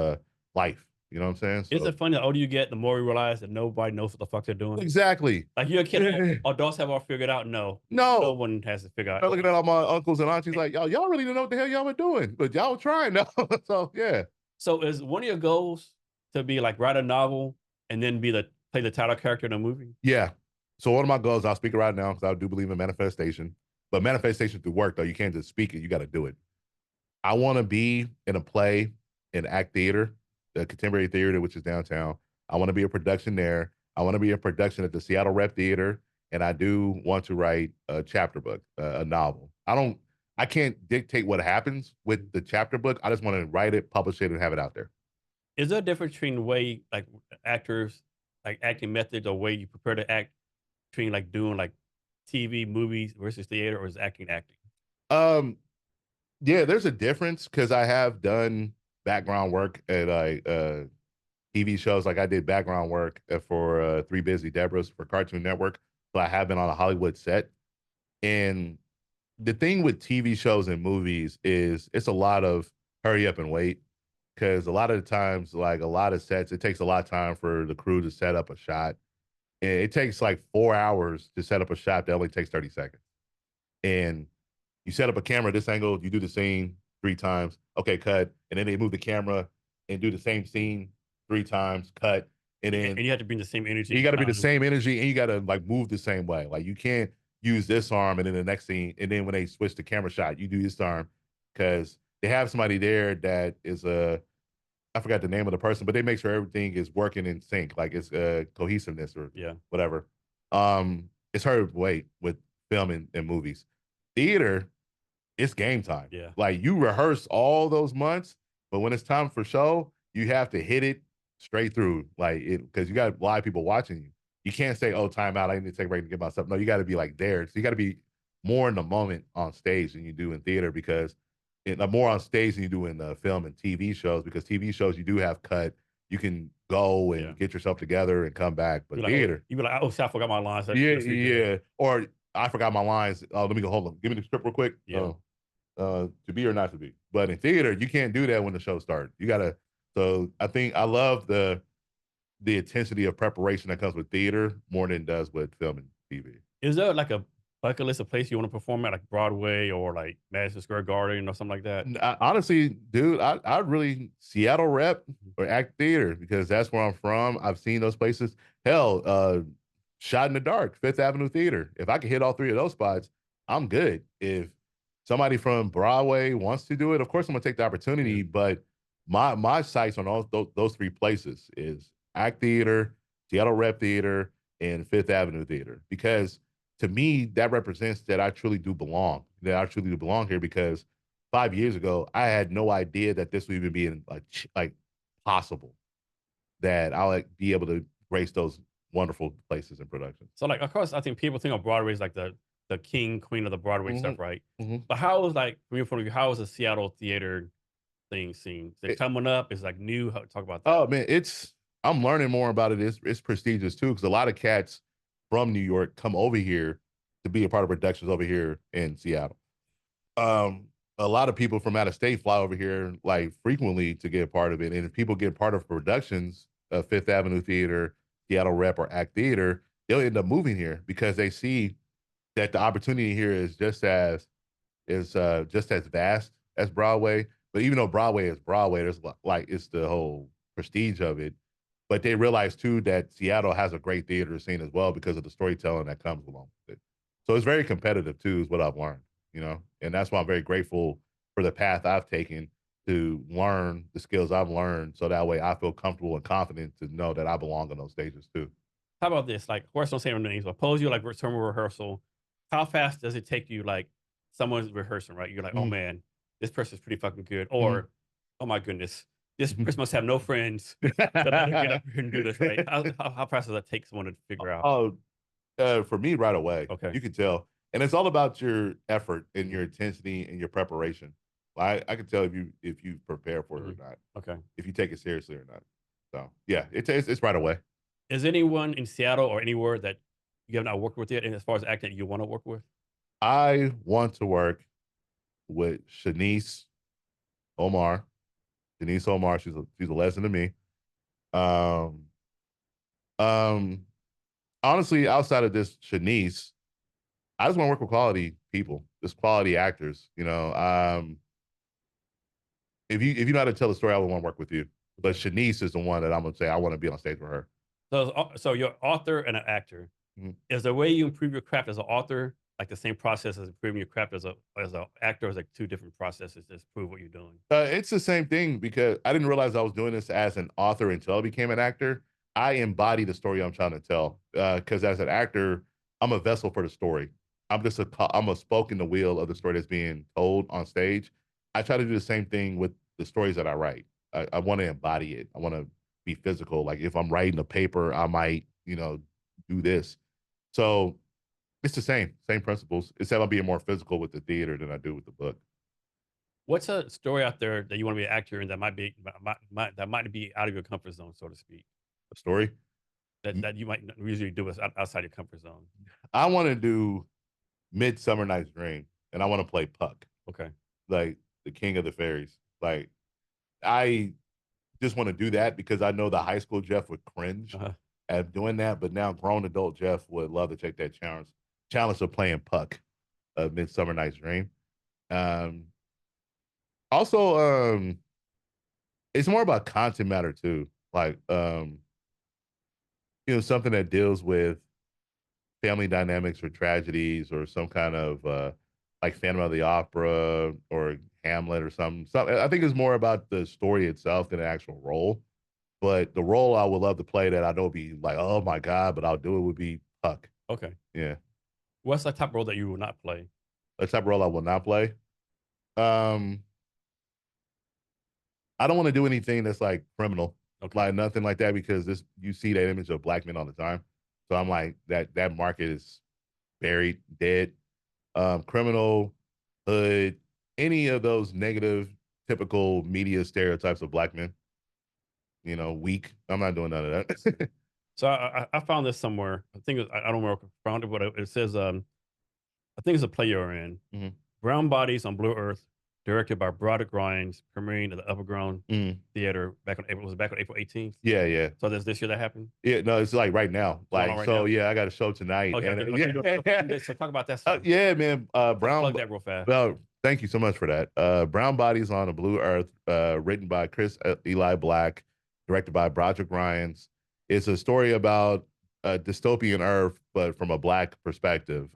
life. You know what I'm saying? Isn't it funny, the older you get, the more you realize that nobody knows what the fuck they're doing? Exactly. Like, you're a kid, adults have all figured out. No one has to figure out. I'm looking at all my uncles and aunties like, y'all really didn't know what the hell y'all were doing, but y'all were trying now. So yeah. So is one of your goals to be like, write a novel and then play the title character in a movie? Yeah. So one of my goals, I'll speak it right now because I do believe in manifestation, but manifestation through work though. You can't just speak it. You got to do it. I want to be in a play in ACT Theater, the Contemporary Theater, which is downtown. I want to be a production there. I want to be a production at the Seattle Rep Theater. And I do want to write a chapter book, a novel. I can't dictate what happens with the chapter book. I just want to write it, publish it, and have it out there. Is there a difference between the way, like, actors, like, acting methods or way you prepare to act, between like doing like TV, movies versus theater, or is acting? Yeah, there's a difference because I have done background work at TV shows. Like I did background work for Three Busy Debras for Cartoon Network, but I have been on a Hollywood set. And the thing with TV shows and movies is it's a lot of hurry up and wait, because a lot of the times, like a lot of sets, it takes a lot of time for the crew to set up a shot. And it takes like 4 hours to set up a shot that only takes 30 seconds. And you set up a camera this angle, you do the scene 3 times, okay, cut. And then they move the camera and do the same scene 3 times, cut. And then you have to bring the same energy. You got to be the same energy, and you got to like move the same way. Like you can't use this arm and then the next scene, and then when they switch the camera shot, you do this arm, because they have somebody there that is I forgot the name of the person, but they make sure everything is working in sync, like it's cohesiveness or whatever. It's her weight with filming and movies. Theater, it's game time. Yeah. Like you rehearse all those months, but when it's time for show, you have to hit it straight through. Like because you got live people watching you. You can't say, oh, time out, I need to take a break to get myself. No, you got to be like there. So you got to be more in the moment on stage than you do in theater, because more on stage than you do in film and TV shows, because TV shows you do have cut, you can go and Yeah. get yourself together and come back. But You're like, oh, theater, you be like, oh, shit, I forgot my lines. yeah, Let's redo it. yeah. Or I forgot my lines. Oh, let me go. Hold on. Give me the script real quick. Yeah. To be or not to be. But in theater, you can't do that when the show starts. You gotta. So I think I love the intensity of preparation that comes with theater more than it does with film and TV. Is there like a bucket list of place you want to perform at, like Broadway or like Madison Square Garden or something like that? Honestly, dude, I really Seattle rep Mhm. or act theater because that's where I'm from. I've seen those places. Hell, Shot in the Dark, Fifth Avenue Theater. If I could hit all three of those spots, I'm good. If somebody from Broadway wants to do it, of course I'm gonna take the opportunity. Yeah. But my sights on those three places is act theater, Seattle rep theater, and Fifth Avenue Theater because to me that represents that I truly do belong. That I truly do belong here because 5 years ago, I had no idea that this would even be like possible that I'll like be able to grace those wonderful places and productions. So like, of course, I think people think of Broadway as like the king, queen of the Broadway Hmm. stuff, right? Hmm. But how is like from your point of view, how is the Seattle theater thing seen? Is it coming up? Is like new? Talk about that. Oh man, I'm learning more about it. It's prestigious too because a lot of cats from New York come over here to be a part of productions over here in Seattle. Um, a lot of people from out of state fly over here like frequently to get a part of it. And if people get part of productions, Fifth Avenue Theater, Seattle Rep, or Act Theater, they'll end up moving here because they see that the opportunity here is just as vast as Broadway. But even though Broadway is Broadway, there's like it's the whole prestige of it. But they realize too that Seattle has a great theater scene as well because of the storytelling that comes along with it. So it's very competitive too, is what I've learned, and that's why I'm very grateful for the path I've taken to learn the skills I've learned, so that way I feel comfortable and confident to know that I belong on those stages too. How about this? Like, of course, don't say no names. But suppose you like return rehearsal. How fast does it take you? Like, someone's rehearsing, right? You're like, oh Mm-hmm. man, this person's pretty fucking good. Mm-hmm. Or, oh my goodness, this person must have no friends that let him get up here and do this, right? How fast does that take someone to figure out? Oh, for me, right away, Okay. you can tell, and it's all about your effort and your intensity and your preparation. I can tell if you prepare for it or Mhm. not, Okay. if you take it seriously or not. So yeah, it's right away. Is anyone in Seattle or anywhere that you have not worked with yet, and as far as acting, you want to work with? I want to work with Omar. Shanice Omar, she's a lesson to me. Um, um, Honestly, outside of this, Shanice, I just want to work with quality people, just quality actors. If you know how to tell a story, I would want to work with you. But Shanice is the one that I'm gonna say I want to be on stage with her. So you're an author and an actor. Mhm. Is the way you improve your craft as an author like the same process as improving your craft as a actor? Or is like two different processes to prove what you're doing? It's the same thing because I didn't realize I was doing this as an author until I became an actor. I embody the story I'm trying to tell because as an actor, I'm a vessel for the story. I'm a spoke in the wheel of the story that's being told on stage. I try to do the same thing with the stories that I write. I want to embody it. I want to be physical. Like if I'm writing a paper, I might, do this. So it's the same principles, except I'm being more physical with the theater than I do with the book. What's a story out there that you want to be an actor in that that might be out of your comfort zone, so to speak? A story. That you might not usually do is outside your comfort zone. I want to do Midsummer Night's Dream, and I want to play Puck, Okay. like the king of the fairies. Like I just want to do that because I know the high school Jeff would cringe Uh-huh. at doing that, but now grown adult Jeff would love to take that challenge of playing Puck of Midsummer Night's Dream. Um, Also, it's more about content matter too. Like, something that deals with family dynamics or tragedies or some kind of like Phantom of the Opera or Hamlet or something. I think it's more about the story itself than the actual role. But the role I would love to play that I know would be like, oh my God, but I'll do it would be Puck. Okay. Yeah. What's the type role that you will not play? The type of role I will not play. Um, I don't want to do anything that's like criminal, Okay. like nothing like that, because you see that image of black men all the time. So I'm like that market is buried, dead. Criminal, hood, any of those negative, typical media stereotypes of black men. weak. I'm not doing none of that. So I found this somewhere. I think I don't remember where I found it, but it says I think it's a play you're in. Mhm. Brown Bodies on Blue Earth, directed by Broderick Rhines, premiering at the Uppergrown Mhm. Theater back on April. Was it back on April 18th? Yeah, yeah. So that's this year that happened. Yeah, no, it's like right now. It's going on Like, right so now. yeah, I got a show tonight. Okay, And okay, yeah. so talk about that stuff. Yeah, man. Plug that real fast. Well, thank you so much for that. Brown Bodies on a Blue Earth, written by Chris Eli Black, directed by Broderick Rhines. It's a story about a dystopian Earth, but from a Black perspective.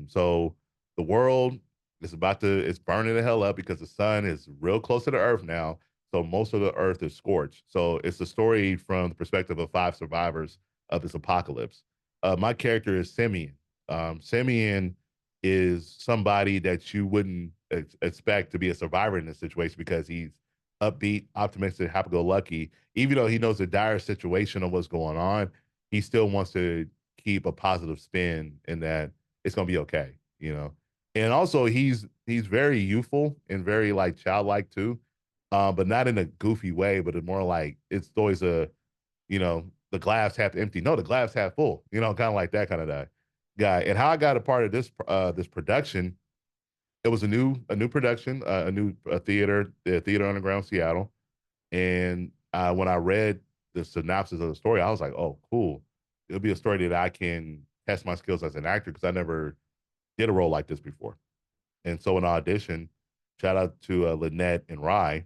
So the world is it's burning the hell up because the sun is real close to the Earth now. So most of the Earth is scorched. So it's a story from the perspective of 5 survivors of this apocalypse. My character is Simeon. Simeon is somebody that you wouldn't expect to be a survivor in this situation because he's upbeat, optimistic, happy-go-lucky. Even though he knows the dire situation of what's going on, he still wants to keep a positive spin in that it's going to be okay. And also, he's very youthful and very like childlike too, but not in a goofy way, but more like it's always the glass half empty. No, the glass half full. Kind of like that kind of guy. And how I got a part of this production, it was a new production, a new theater, the Theater Underground Seattle. And when I read the synopsis of the story, I was like, oh, cool. It'll be a story that I can test my skills as an actor because I never did a role like this before. And so in audition, shout out to Lynette and Rye,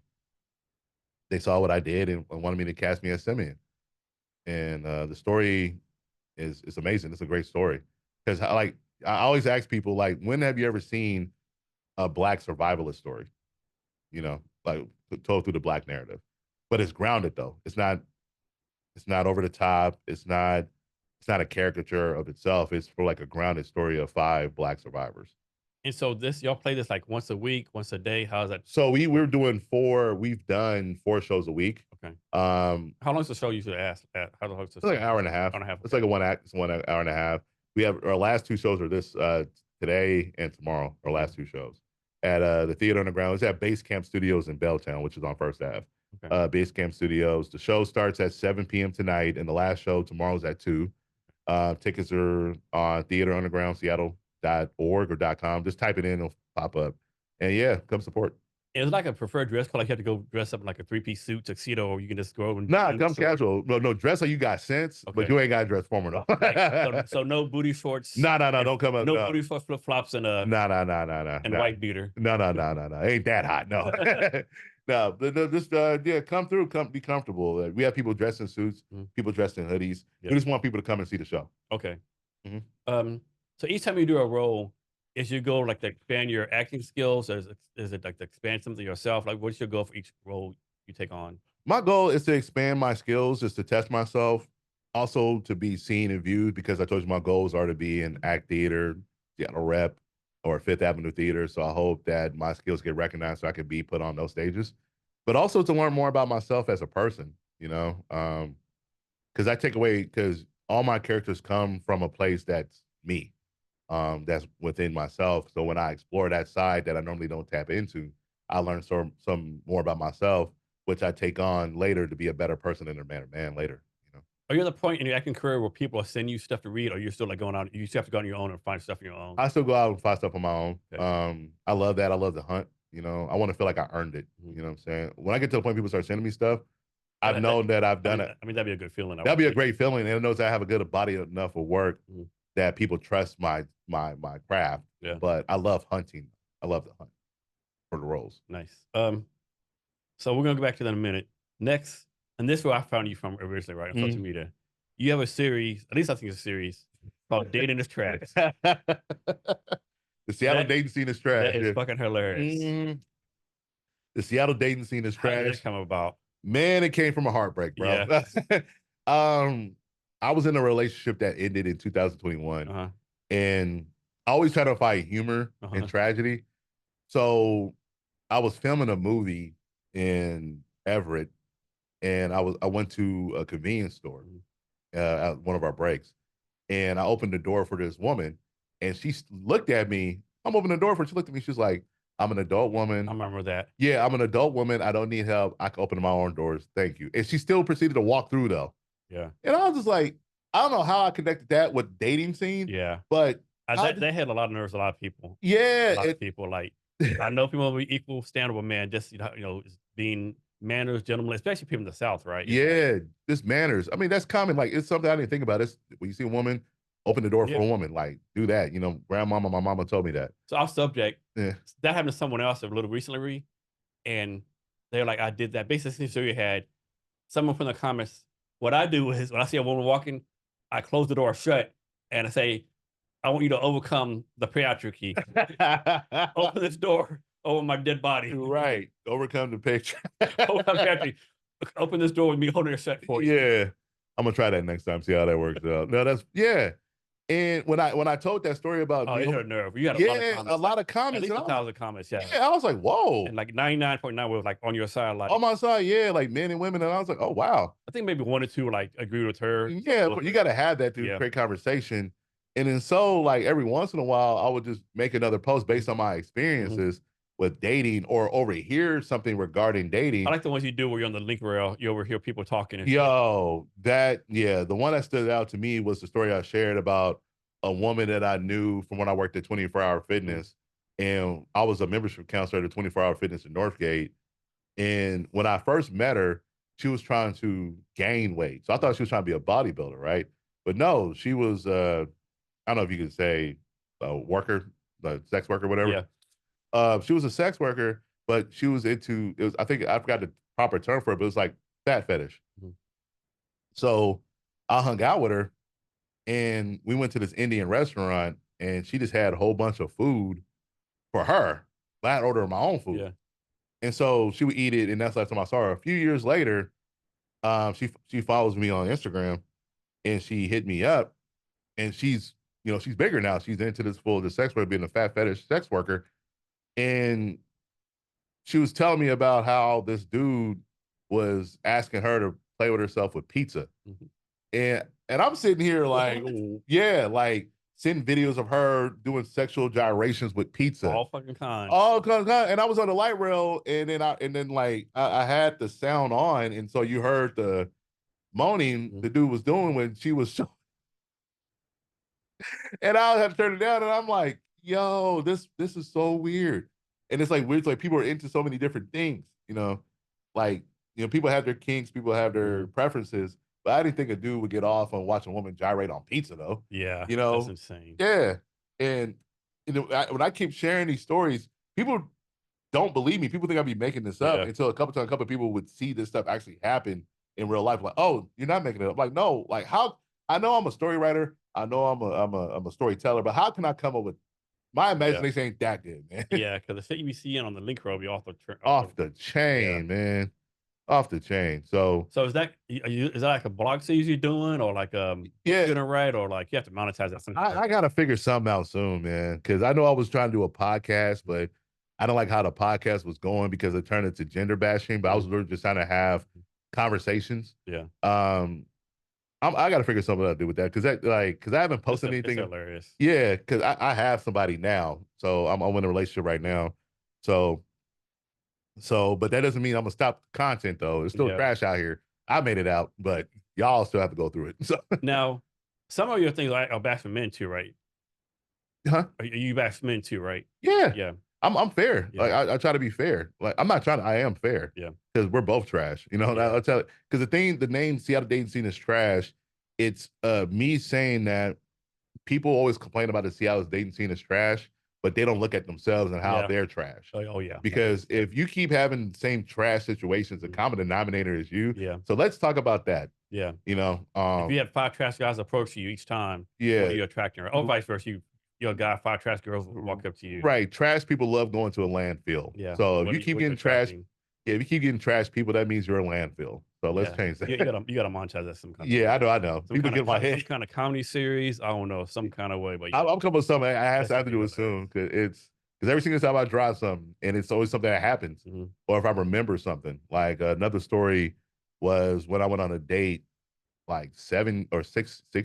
they saw what I did and wanted me to cast me as Simeon. And the story is amazing. It's a great story because I always ask people like, when have you ever seen a Black survivalist story? Like told through the Black narrative, but it's grounded though. It's not over the top. It's not a caricature of itself. It's for like a grounded story of 5 Black survivors. And so y'all play this like once a week, once a day. How's that? So we're doing 4. We've done 4 shows a week. Okay. How long is the show usually last? How long is it's like an hour and a half. Hour and a half. It's like a 1 act. It's 1 hour and a half. We have our last 2 shows are this today and tomorrow. Our last 2 shows at the Theater Underground. It's at Base Camp Studios in Belltown, which is on First Ave. Okay. Base Camp Studios. The show starts at 7 p.m. tonight, and the last show tomorrow's at 2. Tickets are on Theater Underground Seattle.org or .com. Just type it in, it'll pop up. And yeah, come support. Is it like a preferred dress code? Like you have to go dress up in like a 3-piece suit, tuxedo, or you can just go and come casual. No, dress like you got sense, but you ain't got to dress formal though. so no booty shorts. No, don't come up. No booty shorts, flip flops, and no, and white beater. No, ain't that hot. No, no. Just come through, be comfortable. We have people dressed in suits, people dressed in hoodies. Yep. We just want people to come and see the show. Okay. So each time you do a role, is your goal like to expand your acting skills, or is it like to expand something yourself? Like, what's your goal for each role you take on? My goal is to expand my skills, is to test myself, also to be seen and viewed, because I told you my goals are to be in ACT Theater, Seattle Rep, or Fifth Avenue Theater. So I hope that my skills get recognized so I can be put on those stages, but also to learn more about myself as a person, because I take away, because all my characters come from a place that's me. That's within myself. So when I explore that side that I normally don't tap into, I learn some more about myself, which I take on later to be a better person and a better man later. Are you at the point in your acting career where people are sending you stuff to read, or you're still like going out? You still have to go on your own and find stuff on your own. I still go out and find stuff on my own. Okay. I love that. I love the hunt. I want to feel like I earned it. You know what I'm saying? When I get to the point people start sending me stuff, I've known that I've done it. I mean, that'd be a good feeling. That'd be a great feeling, and it knows I have a good body enough of work that people trust my craft. Yeah. But I love hunting. I love the hunt for the roles. Nice. So we're gonna go back to that in a minute. Next, and this is where I found you from originally, right? On social media. You have a series, at least I think it's a series, called Dating is Trash. The Seattle dating scene is trash. That is fucking hilarious. The Seattle dating scene is trash. How did that come about? Man, it came from a heartbreak, bro. Yeah. I was in a relationship that ended in 2021, and I always try to find humor in tragedy. So I was filming a movie in Everett, and I went to a convenience store at one of our breaks, and I opened the door for this woman, and she looked at me. I'm opening the door for her. She looked at me. She was like, I'm an adult I woman. remember that. Yeah, I'm an adult woman. I don't need help. I can open my own doors. Thank you. And she still proceeded to walk through though. Yeah. And I was just like, I don't know how I connected that with dating scene, Yeah. but That had a lot of nerves, a lot of people. A yeah, lot of people, like, I know people will be equal standard with man, just, being manners, gentlemen, especially people in the South, right? It's like, yeah, this manners. I mean, that's common. Like, it's something I didn't think about. It's when you see a woman, open the door for yeah. a woman. Like, do that. You know, grandmama, my mama told me that. So our subject, Yeah. that happened to someone else a little recently, and they're like, I did that. Basically, so you had someone from the comments. What I do is when I see a woman walking, I close the door shut and I say, I want you to overcome the patriarchy. Open this door over my dead body. Right. Overcome the picture. Overcome the patriarchy. Open this door with me holding it shut for you. Yeah. I'm gonna try that next time, see how that works out. No, that's yeah. And when I told that story about Oh, me, it hurt a nerve. You had a lot of yeah, comments. a lot of At comments. least And a I was, 1,000 comments. Yeah. yeah, I was like, whoa. And like 99.9 was like on your side. Like, On my side, yeah, like men and women. And I was like, oh wow. I think maybe one or two like agreed with her. Yeah, but you gotta have that to Yeah. create conversation. And then so like every once in a while, I would just make another post based on my experiences with dating or overhear something regarding dating. I like the ones you do where you're on the link rail, you overhear people talking and Yo, the one that stood out to me was the story I shared about a woman that I knew from when I worked at 24-Hour Fitness. And I was a membership counselor at 24-Hour Fitness in Northgate. And when I first met her, she was trying to gain weight. So I thought she was trying to be a bodybuilder, right? But no, she was, I don't know if you could say a worker, a sex worker, whatever. She was a sex worker, but she was into, it was, I think I forgot the proper term for it, but it was like fat fetish. So I hung out with her and we went to this Indian restaurant and she just had a whole bunch of food for her. But I had ordered my own food. Yeah. And so she would eat it, and that's the last time I saw her. A few years later, she follows me on Instagram, and she hit me up, and she's bigger now. She's into this the sex worker, being a fat fetish sex worker, and she was telling me about how this dude was asking her to play with herself with pizza, and I'm sitting here like, yeah, like sending videos of her doing sexual gyrations with pizza. all fucking kinds. All kinds. And I was on the light rail, and then I had the sound on, and so you heard the moaning the dude was doing when she was showing. And I had to turn it down, and I'm like, yo, this is so weird. And it's like weird, it's like people are into so many different things, like, people have their kinks, people have their preferences. But I didn't think a dude would get off on watching a woman gyrate on pizza, though. Yeah, that's insane. Yeah, and when I keep sharing these stories, people don't believe me. People think I'd be making this up until a couple of people would see this stuff actually happen in real life. Like, oh, you're not making it up. Like, no, like how? I know I'm a story writer. I know I'm a storyteller, but how can I come up with my imagination ain't that good, man? Yeah, because the shit you be seeing on the link row be off the chain, man. Off the chain. So is that like a blog series you're doing, or like gonna write, or like you have to monetize that? I gotta figure something out soon, man. Because I know I was trying to do a podcast, but I don't like how the podcast was going because it turned into gender bashing. But I was really just trying to have conversations. Yeah. I gotta figure something out to do with that because I haven't posted anything. It's hilarious. Yeah, because I have somebody now, so I'm in a relationship right now. So, but that doesn't mean I'm gonna stop content though. It's still trash out here. I made it out, but y'all still have to go through it. So now, some of your things are back for men too, right? Huh? Are you back for men too, right? Yeah. Yeah. I'm fair. Yeah. Like I try to be fair. Like I'm not trying to. I am fair. Yeah. Because we're both trash. I'll tell you. Because the name Seattle dating scene is trash. It's me saying that people always complain about the Seattle dating scene is trash, but they don't look at themselves and how they're trash. Oh yeah. Because if you keep having the same trash situations, the common denominator is you. Yeah. So let's talk about that. Yeah. If you have 5 trash guys approach you each time, you're attracting, or vice versa, you're a guy, 5 trash girls will walk up to you. Right. Trash people love going to a landfill. Yeah. So if you keep getting trash, if you keep getting trash people, that means you're a landfill. So let's change that. You gotta monetize that some kind of way. I know. People get my head. Some kind of comedy series. I don't know, some kind of way. But I'm coming with something. I have to do it soon because every single time I drive something, and it's always something that happens, or if I remember something. Like another story was when I went on a date, like 6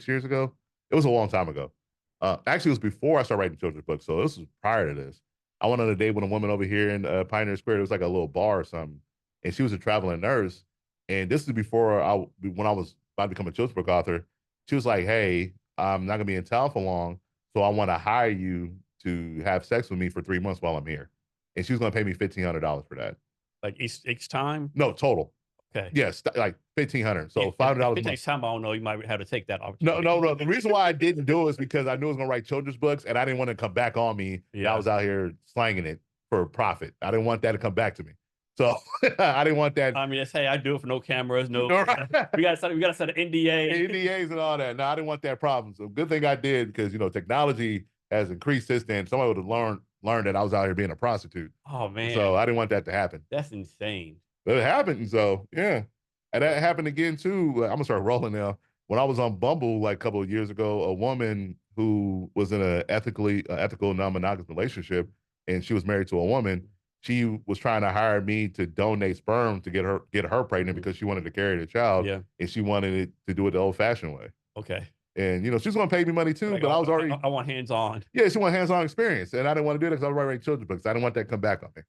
years ago. It was a long time ago. Actually, it was before I started writing children's books, so this was prior to this. I went on a date with a woman over here in Pioneer Square. It was like a little bar or something, and she was a traveling nurse. And this is before when I was about to become a children's book author. She was like, "Hey, I'm not gonna be in town for long, so I want to hire you to have sex with me for 3 months while I'm here." And she was gonna pay me $1,500 for that. Like each time? No, total. Okay. Yes, like 1,500. So If $500 a it month. takes time, I don't know, you might have to take that No, opportunity. no, no. The reason why I didn't do it is because I knew I was gonna write children's books, and I didn't want to come back on me. Yeah. I was out here slanging it for profit. I didn't want that to come back to me. So I didn't want that. I mean, it's, hey, I do it for no cameras, no. Right. we got to set an NDA. NDAs and all that. No, I didn't want that problem. So good thing I did, because technology has increased since then. Somebody would have learned that I was out here being a prostitute. Oh man. So I didn't want that to happen. That's insane. But it happened. And so yeah. And that happened again too. I'm gonna start rolling now. When I was on Bumble like a couple of years ago, a woman who was in an ethical non-monogamous relationship, and she was married to a woman, she was trying to hire me to donate sperm to get her pregnant because she wanted to carry the child. Yeah. And she wanted it to do it the old-fashioned way. Okay. And she's gonna pay me money too, like, but I was already I want hands-on. Yeah, she wanted hands-on experience. And I didn't want to do it because I was writing children's books. I didn't want that to come back on me.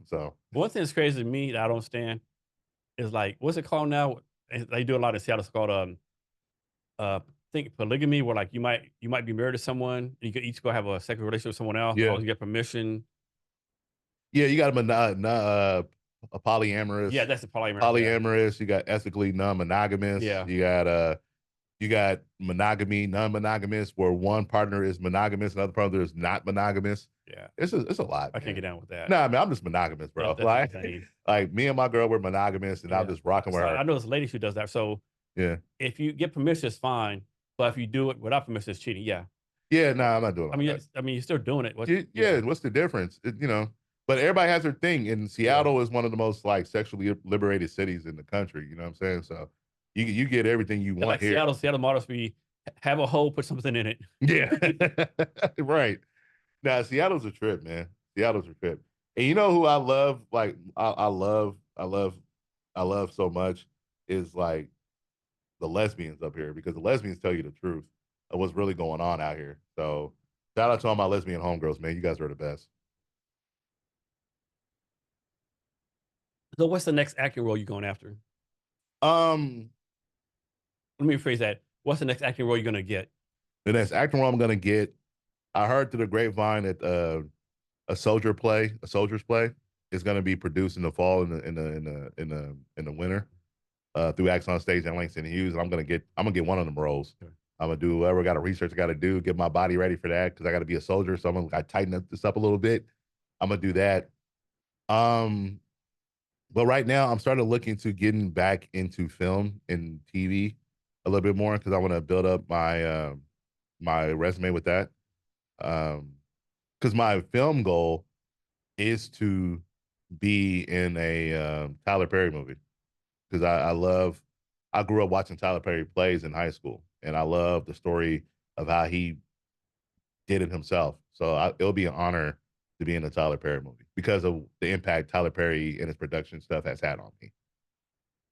So One thing that's crazy to me that I don't understand is like, what's it called now? They do a lot in Seattle. It's called I think polygamy, where like you might be married to someone, you could each go have a sexual relationship with someone else. Yeah. You get permission. yeah, you got a polyamorous. Yeah, that's the polyamorous. Polyamorous. You got ethically non-monogamous. Yeah. You got monogamy, non-monogamous, where one partner is monogamous, another partner is not monogamous. Yeah. It's a lot. I can't get down with that. Nah, man, I'm just monogamous, bro. Like me and my girl, we're monogamous, and I'm just rocking with her. I know there's ladies who does that. So yeah, if you get permission, it's fine. But if you do it without permission, it's cheating. Yeah. Yeah, nah, I'm not doing it. I mean, you're still doing it. What's the difference? But everybody has their thing. And Seattle is one of the most like sexually liberated cities in the country. You know what I'm saying? So you get everything you want like here. Seattle models be have a hole, put something in it. Yeah, right. Now Seattle's a trip, man. Seattle's a trip. And you know who I love? Like I love so much is like the lesbians up here, because the lesbians tell you the truth of what's really going on out here. So shout out to all my lesbian homegirls, man. You guys are the best. So what's the next acting role you're going after? Let me rephrase that. What's the next acting role you're gonna get? The next acting role I'm gonna get, I heard through the grapevine that a soldier's play is gonna be produced in the fall in the winter through Axon Stage and Langston Hughes. And I'm gonna get one of them roles. Okay. I'm gonna do whatever research I gotta do, get my body ready for that, because I gotta be a soldier. So I'm gonna tighten this up a little bit. I'm gonna do that. But right now I'm starting to look into getting back into film and TV a little bit more, because I want to build up my my resume with that. Because my film goal is to be in a Tyler Perry movie, because I grew up watching Tyler Perry plays in high school, and I love the story of how he did it himself. So it'll be an honor to be in a Tyler Perry movie because of the impact Tyler Perry and his production stuff has had on me.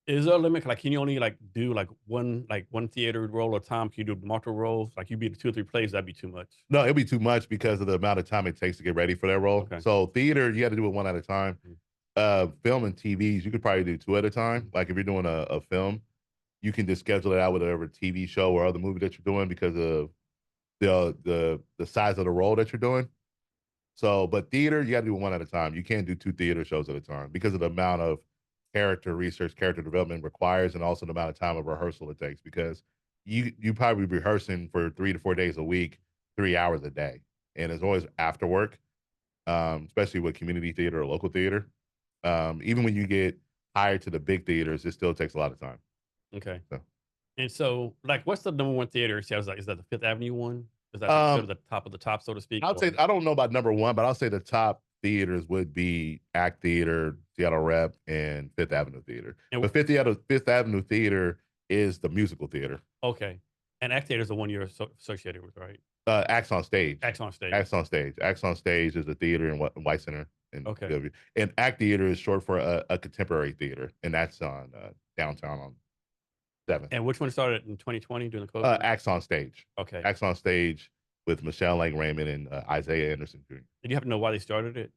Is there a limit? Like, can you only do one theater role at a time? Can you do multiple roles? Like, you be in 2 or 3 plays, that'd be too much. No, it'll be too much because of the amount of time it takes to get ready for that role. Okay. So theater, you got to do it one at a time. Mm-hmm. Film and TVs, you could probably do 2 at a time. Like if you're doing a film, you can just schedule it out with whatever TV show or other movie that you're doing because of the size of the role that you're doing. So, but theater, you got to do 1 at a time. You can't do 2 theater shows at a time because of the amount of character research, character development requires, and also the amount of time of rehearsal it takes, because you probably rehearsing for 3 to 4 days a week, 3 hours a day. And it's always after work, especially with community theater or local theater. Even when you get hired to the big theaters, it still takes a lot of time. Okay. And so, like, what's the number 1 theater? Is that the Fifth Avenue one? Is that sort of the top of the top, so to speak? I'd say, I don't know about number 1, but I'll say the top theaters would be ACT Theater, Seattle Rep, and Fifth Avenue Theater. But Fifth Avenue Theater is the musical theater. Okay. And ACT Theater is the one you're associated with, right? Axon Stage. Axon Stage. Axon Stage. Axon Stage is a theater in White Center. Okay. And ACT Theater is short for a contemporary theater, and that's on downtown on 7th. And which one started in 2020 during the COVID? Axon Stage. Okay. Axon Stage with Michelle Lang Raymond and Isaiah Anderson Jr. Did you have to know why they started it?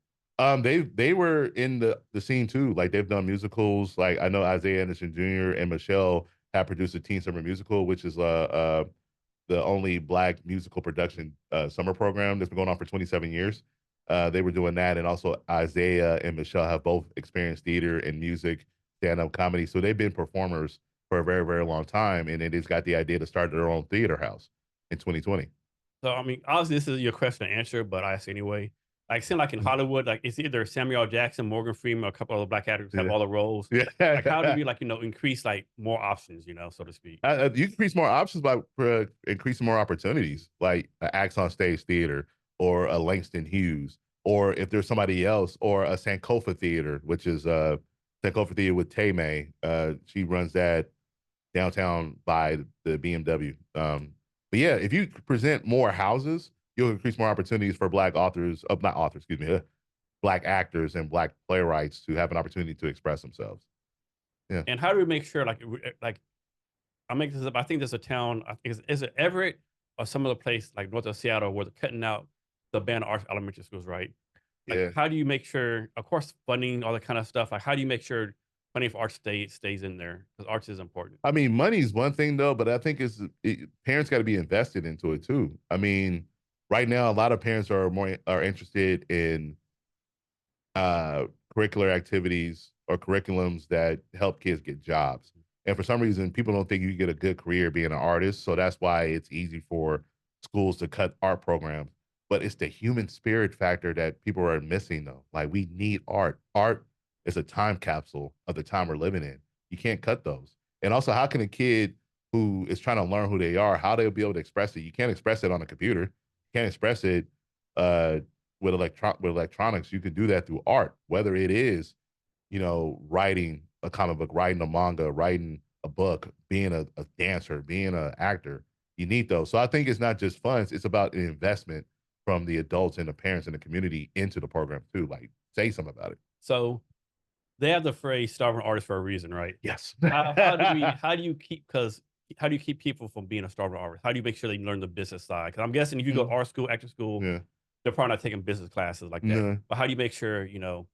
They were in the scene too. Like they've done musicals. Like I know Isaiah Anderson Jr. and Michelle have produced a teen summer musical, which is the only Black musical production summer program that's been going on for 27 years. They were doing that, and also Isaiah and Michelle have both experienced theater and music, stand-up comedy. So they've been performers for a very, very long time, and it has got the idea to start their own theater house in 2020. So, I mean, obviously, this is your question to answer, but I ask anyway. Like, it seems like in Hollywood, like it's either Samuel L. Jackson, Morgan Freeman, or a couple of Black actors have Yeah. all the roles. Like, how do we, Yeah. like, increase like more options, so to speak? You increase more options by increasing more opportunities, like acts on stage theater or a Langston Hughes, or if there's somebody else, or a Sankofa theater, which is Sankofa theater with Tay May. She runs that downtown by the BMW. But yeah, if you present more houses, you'll increase more opportunities for Black authors, not authors, excuse me, Black actors and Black playwrights to have an opportunity to express themselves. Yeah. And how do we make sure, like I'll make this up. I think there's a town. I think is it Everett or some other place like north of Seattle where they're cutting out the band arts elementary schools, right? Like, Yeah. how do you make sure? Of course, funding, all that kind of stuff. Like, how do you make sure funding for arts stays in there? Because arts is important. I mean, money's one thing though, but I think parents got to be invested into it too. I mean, right now a lot of parents are interested in curricular activities or curriculums that help kids get jobs. And for some reason, people don't think you can get a good career being an artist. So that's why it's easy for schools to cut art programs. But it's the human spirit factor that people are missing, though. Like, we need art. Art is a time capsule of the time we're living in. You can't cut those. And also, how can a kid who is trying to learn who they are, how they'll be able to express it? You can't express it on a computer. You can't express it with electronics. You can do that through art, whether it is, writing a comic book, writing a manga, writing a book, being a dancer, being an actor. You need those. So I think it's not just funds, it's about an investment from the adults and the parents and the community into the program too. Like, say something about it. So they have the phrase "starving artist" for a reason, right? Yes. How do you keep people from being a starving artist? How do you make sure they learn the business side? Because I'm guessing if you go art school, acting school, Yeah. they're probably not taking business classes like that. No. But how do you make sure you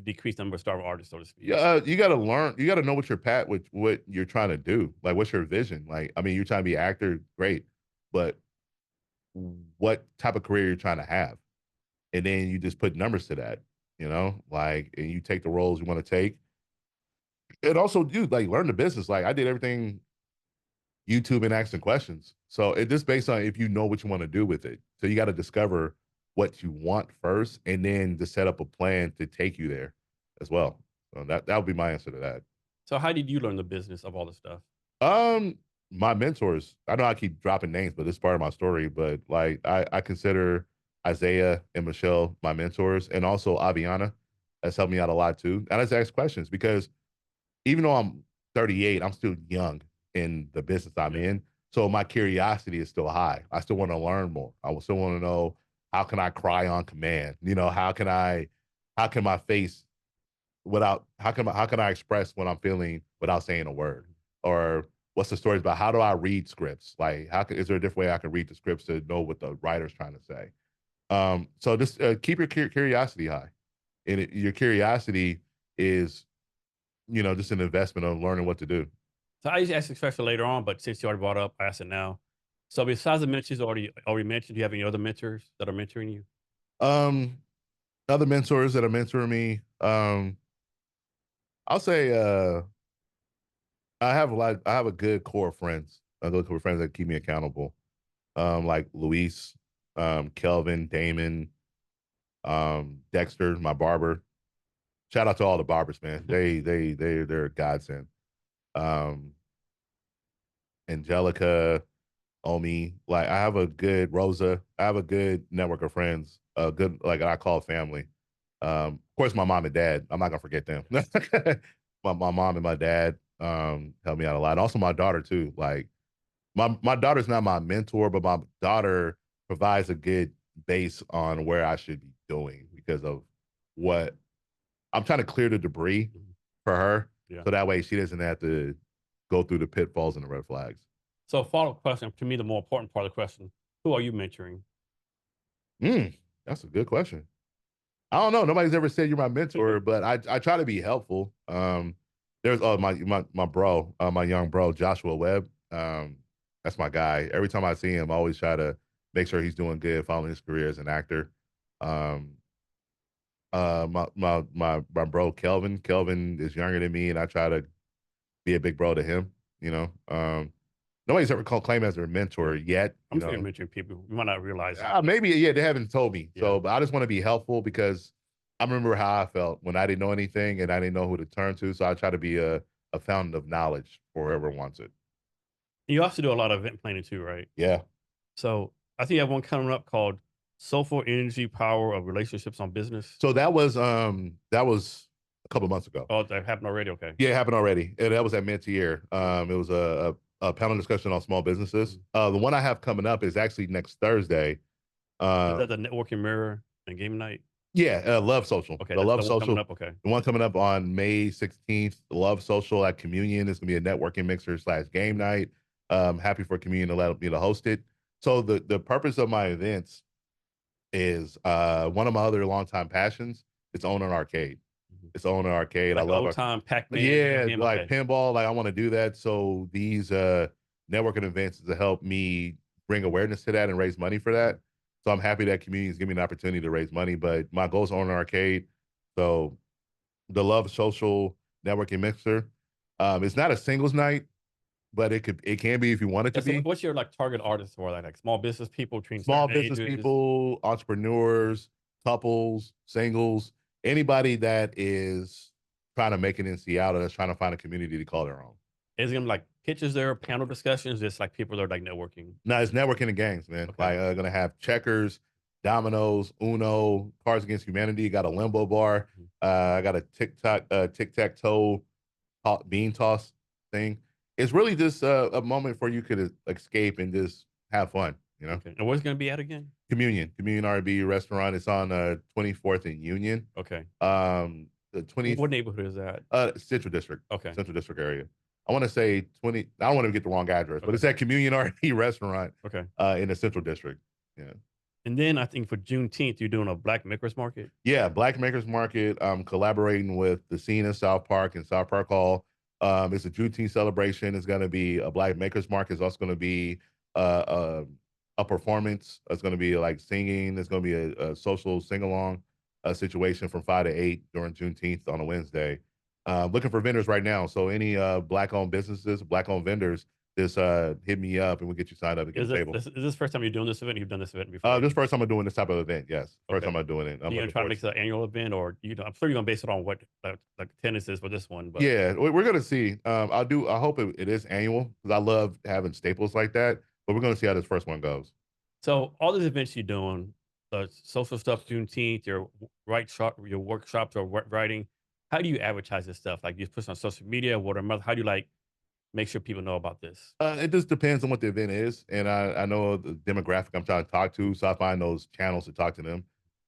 decrease the number of starving artists, so to speak? Yeah, you got to learn. You got to know what your path, what you're trying to do. Like, what's your vision? Like, I mean, you're trying to be an actor, great, but what type of career you're trying to have, and then you just put numbers to that. Like, and you take the roles you want to take, and also, dude, like, learn the business. Like, I did everything YouTube and asking questions. So it just based on if you know what you want to do with it. So you got to discover what you want first, and then to set up a plan to take you there as well. So that would be my answer to that. So how did you learn the business of all this stuff? My mentors. I know I keep dropping names, but it's part of my story. But like, I consider Isaiah and Michelle my mentors, and also Aviana has helped me out a lot too. And I just ask questions because even though I'm 38, I'm still young in the business I'm in. So my curiosity is still high. I still want to learn more. I still want to know, how can I cry on command? How can my face how can I express what I'm feeling without saying a word? Or what's the stories about? How do I read scripts? Like, is there a different way I can read the scripts to know what the writer's trying to say? So just keep your curiosity high. And your curiosity is, just an investment of learning what to do. So I usually ask this question later on, but since you already brought it up, I ask it now. So besides the mentors already mentioned, do you have any other mentors that are mentoring you? Other mentors that are mentoring me. I'll say I have a good core of friends. A good core of friends that keep me accountable. Like Luis, Kelvin, Damon, Dexter, my barber. Shout out to all the barbers, man. They're a godsend. Angelica, Omi. Like, I have a good Rosa. I have a good network of friends. Good, like, I call family. Of course, my mom and dad. I'm not gonna forget them. my mom and my dad helped me out a lot. And also my daughter too. Like, my daughter's not my mentor, but my daughter provides a good base on where I should be doing because of what I'm trying to clear the debris for her. Yeah. So that way she doesn't have to go through the pitfalls and the red flags. So follow-up question, to me, the more important part of the question: Who are you mentoring? That's a good question. I don't know. Nobody's ever said you're my mentor, but I try to be helpful. There's my bro, my young bro, Joshua Webb. That's my guy. Every time I see him, I always try to make sure he's doing good, following his career as an actor. Um, my bro Kelvin. Kelvin is younger than me, and I try to be a big bro to him. You know, nobody's ever claimed as their mentor yet. I'm saying mentoring people. You might not realize it. Maybe, yeah, they haven't told me. Yeah. So, but I just want to be helpful because I remember how I felt when I didn't know anything and I didn't know who to turn to. So I try to be a fountain of knowledge for whoever wants it. You also do a lot of event planning too, right? Yeah. So I think you have one coming up called Soulful Energy Power of Relationships on Business. So that was a couple of months ago. Oh, that happened already. Okay. Yeah, it happened already. And that was at mid-year. It was a panel discussion on small businesses. The one I have coming up is actually next Thursday. Is that the networking mirror and game night? Yeah, Love Social. Okay, the Love the one Social. coming up, okay. The one coming up on May 16th, Love Social at Communion. Is going to be a networking mixer / game night. Happy for Communion to let me to host it. So the purpose of my events is one of my other longtime passions. It's owning an arcade. It's owning an arcade. Like I love old time Pac-Man. Yeah, like pinball. Like I want to do that. So these networking events to help me bring awareness to that and raise money for that. So I'm happy that communities give me an opportunity to raise money. But my goal is to own an arcade. So the Love Social Networking Mixer. It's not a singles night, but it can be if you want it to be. What's your like target audience for that? Like small business people, between small business people, entrepreneurs, couples, singles, anybody that is trying to make it in Seattle, that's trying to find a community to call their own. Is it gonna be like pitches there, panel discussions, just like people that are like networking? No, it's networking and games, man. Okay. Like gonna have checkers, dominoes, Uno, Cards Against Humanity. Got a limbo bar. I got a tic-tac-toe bean toss thing. It's really just a moment where you could escape and just have fun, you know? Okay. And where's it gonna be at again? Communion R&B restaurant. It's on 24th and Union. Okay. The 20th. What neighborhood is that? Central District. Okay. Central District area. I want to say 20. I don't want to get the wrong address, but it's at Communion R&B restaurant. Okay. In the Central District. Yeah. And then I think for Juneteenth, you're doing a Black Makers Market. Yeah, Black Makers Market. I'm collaborating with the scene in South Park and South Park Hall. It's a Juneteenth celebration. It's going to be a Black Makers Market. It's also going to be a performance. It's going to be like singing. There's going to be a social sing-along situation from 5 to 8 during Juneteenth on a Wednesday. Looking for vendors right now. So any Black-owned businesses, Black-owned vendors, just hit me up and we'll get you signed up and get a table. Is this the first time you're doing this event? You've done this event before? This first time I'm doing this type of event, yes. First time I'm doing it. I'm going to try to make it an annual event, or I'm sure you're going to base it on what like attendance is for this one. But yeah, we're going to see. I hope it is annual because I love having staples like that. But we're going to see how this first one goes. So all these events you're doing, the social stuff, Juneteenth, your workshops or writing, how do you advertise this stuff? Like you push on social media, word of mouth? How do you like make sure people know about this? It just depends on what the event is. And I know the demographic I'm trying to talk to. So I find those channels to talk to them.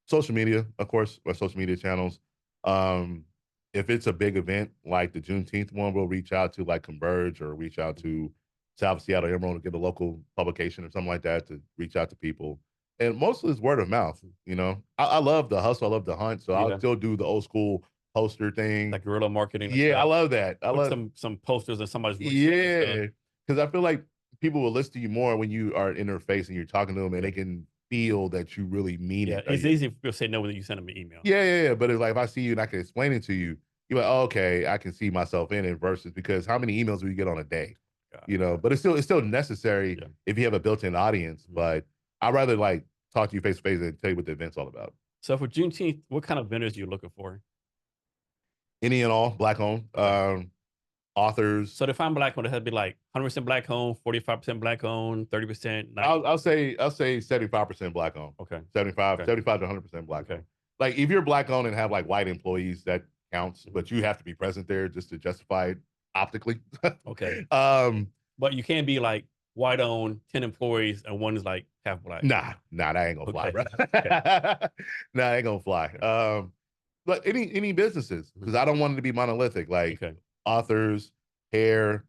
Social media, of course, or social media channels. If it's a big event like the Juneteenth one, we'll reach out to like Converge or reach out to South Seattle Urban to get a local publication or something like that to reach out to people. And mostly it's word of mouth. You know, I love the hustle. I love the hunt. So I'll still do the old school poster thing, like guerrilla marketing. Yeah, I love that. I love some posters and somebody's because I feel like people will listen to you more when you are in their face and you're talking to them and they can feel that you really mean it. It's easy for people to say no when you send them an email. Yeah. But it's like if I see you and I can explain it to you, you're like, oh, okay, I can see myself in it. Versus because how many emails do you get on a day? You know, but it's still necessary if you have a built-in audience. But I'd rather like talk to you face to face and tell you what the event's all about. So for Juneteenth, what kind of vendors are you looking for? Any and all Black-owned authors. So to find Black-owned, it has to be like 100% Black-owned, 45% Black-owned, 30%. I'll say 75% Black-owned. Okay. 75 to 100% Black-owned. Okay. Like if you're Black-owned and have like white employees, that counts, but you have to be present there just to justify it optically. Okay. But you can't be like white-owned, 10 employees, and one is like half Black. Nah, that ain't gonna fly, bro. That ain't gonna fly. But any businesses, because I don't want it to be monolithic, like authors, hair,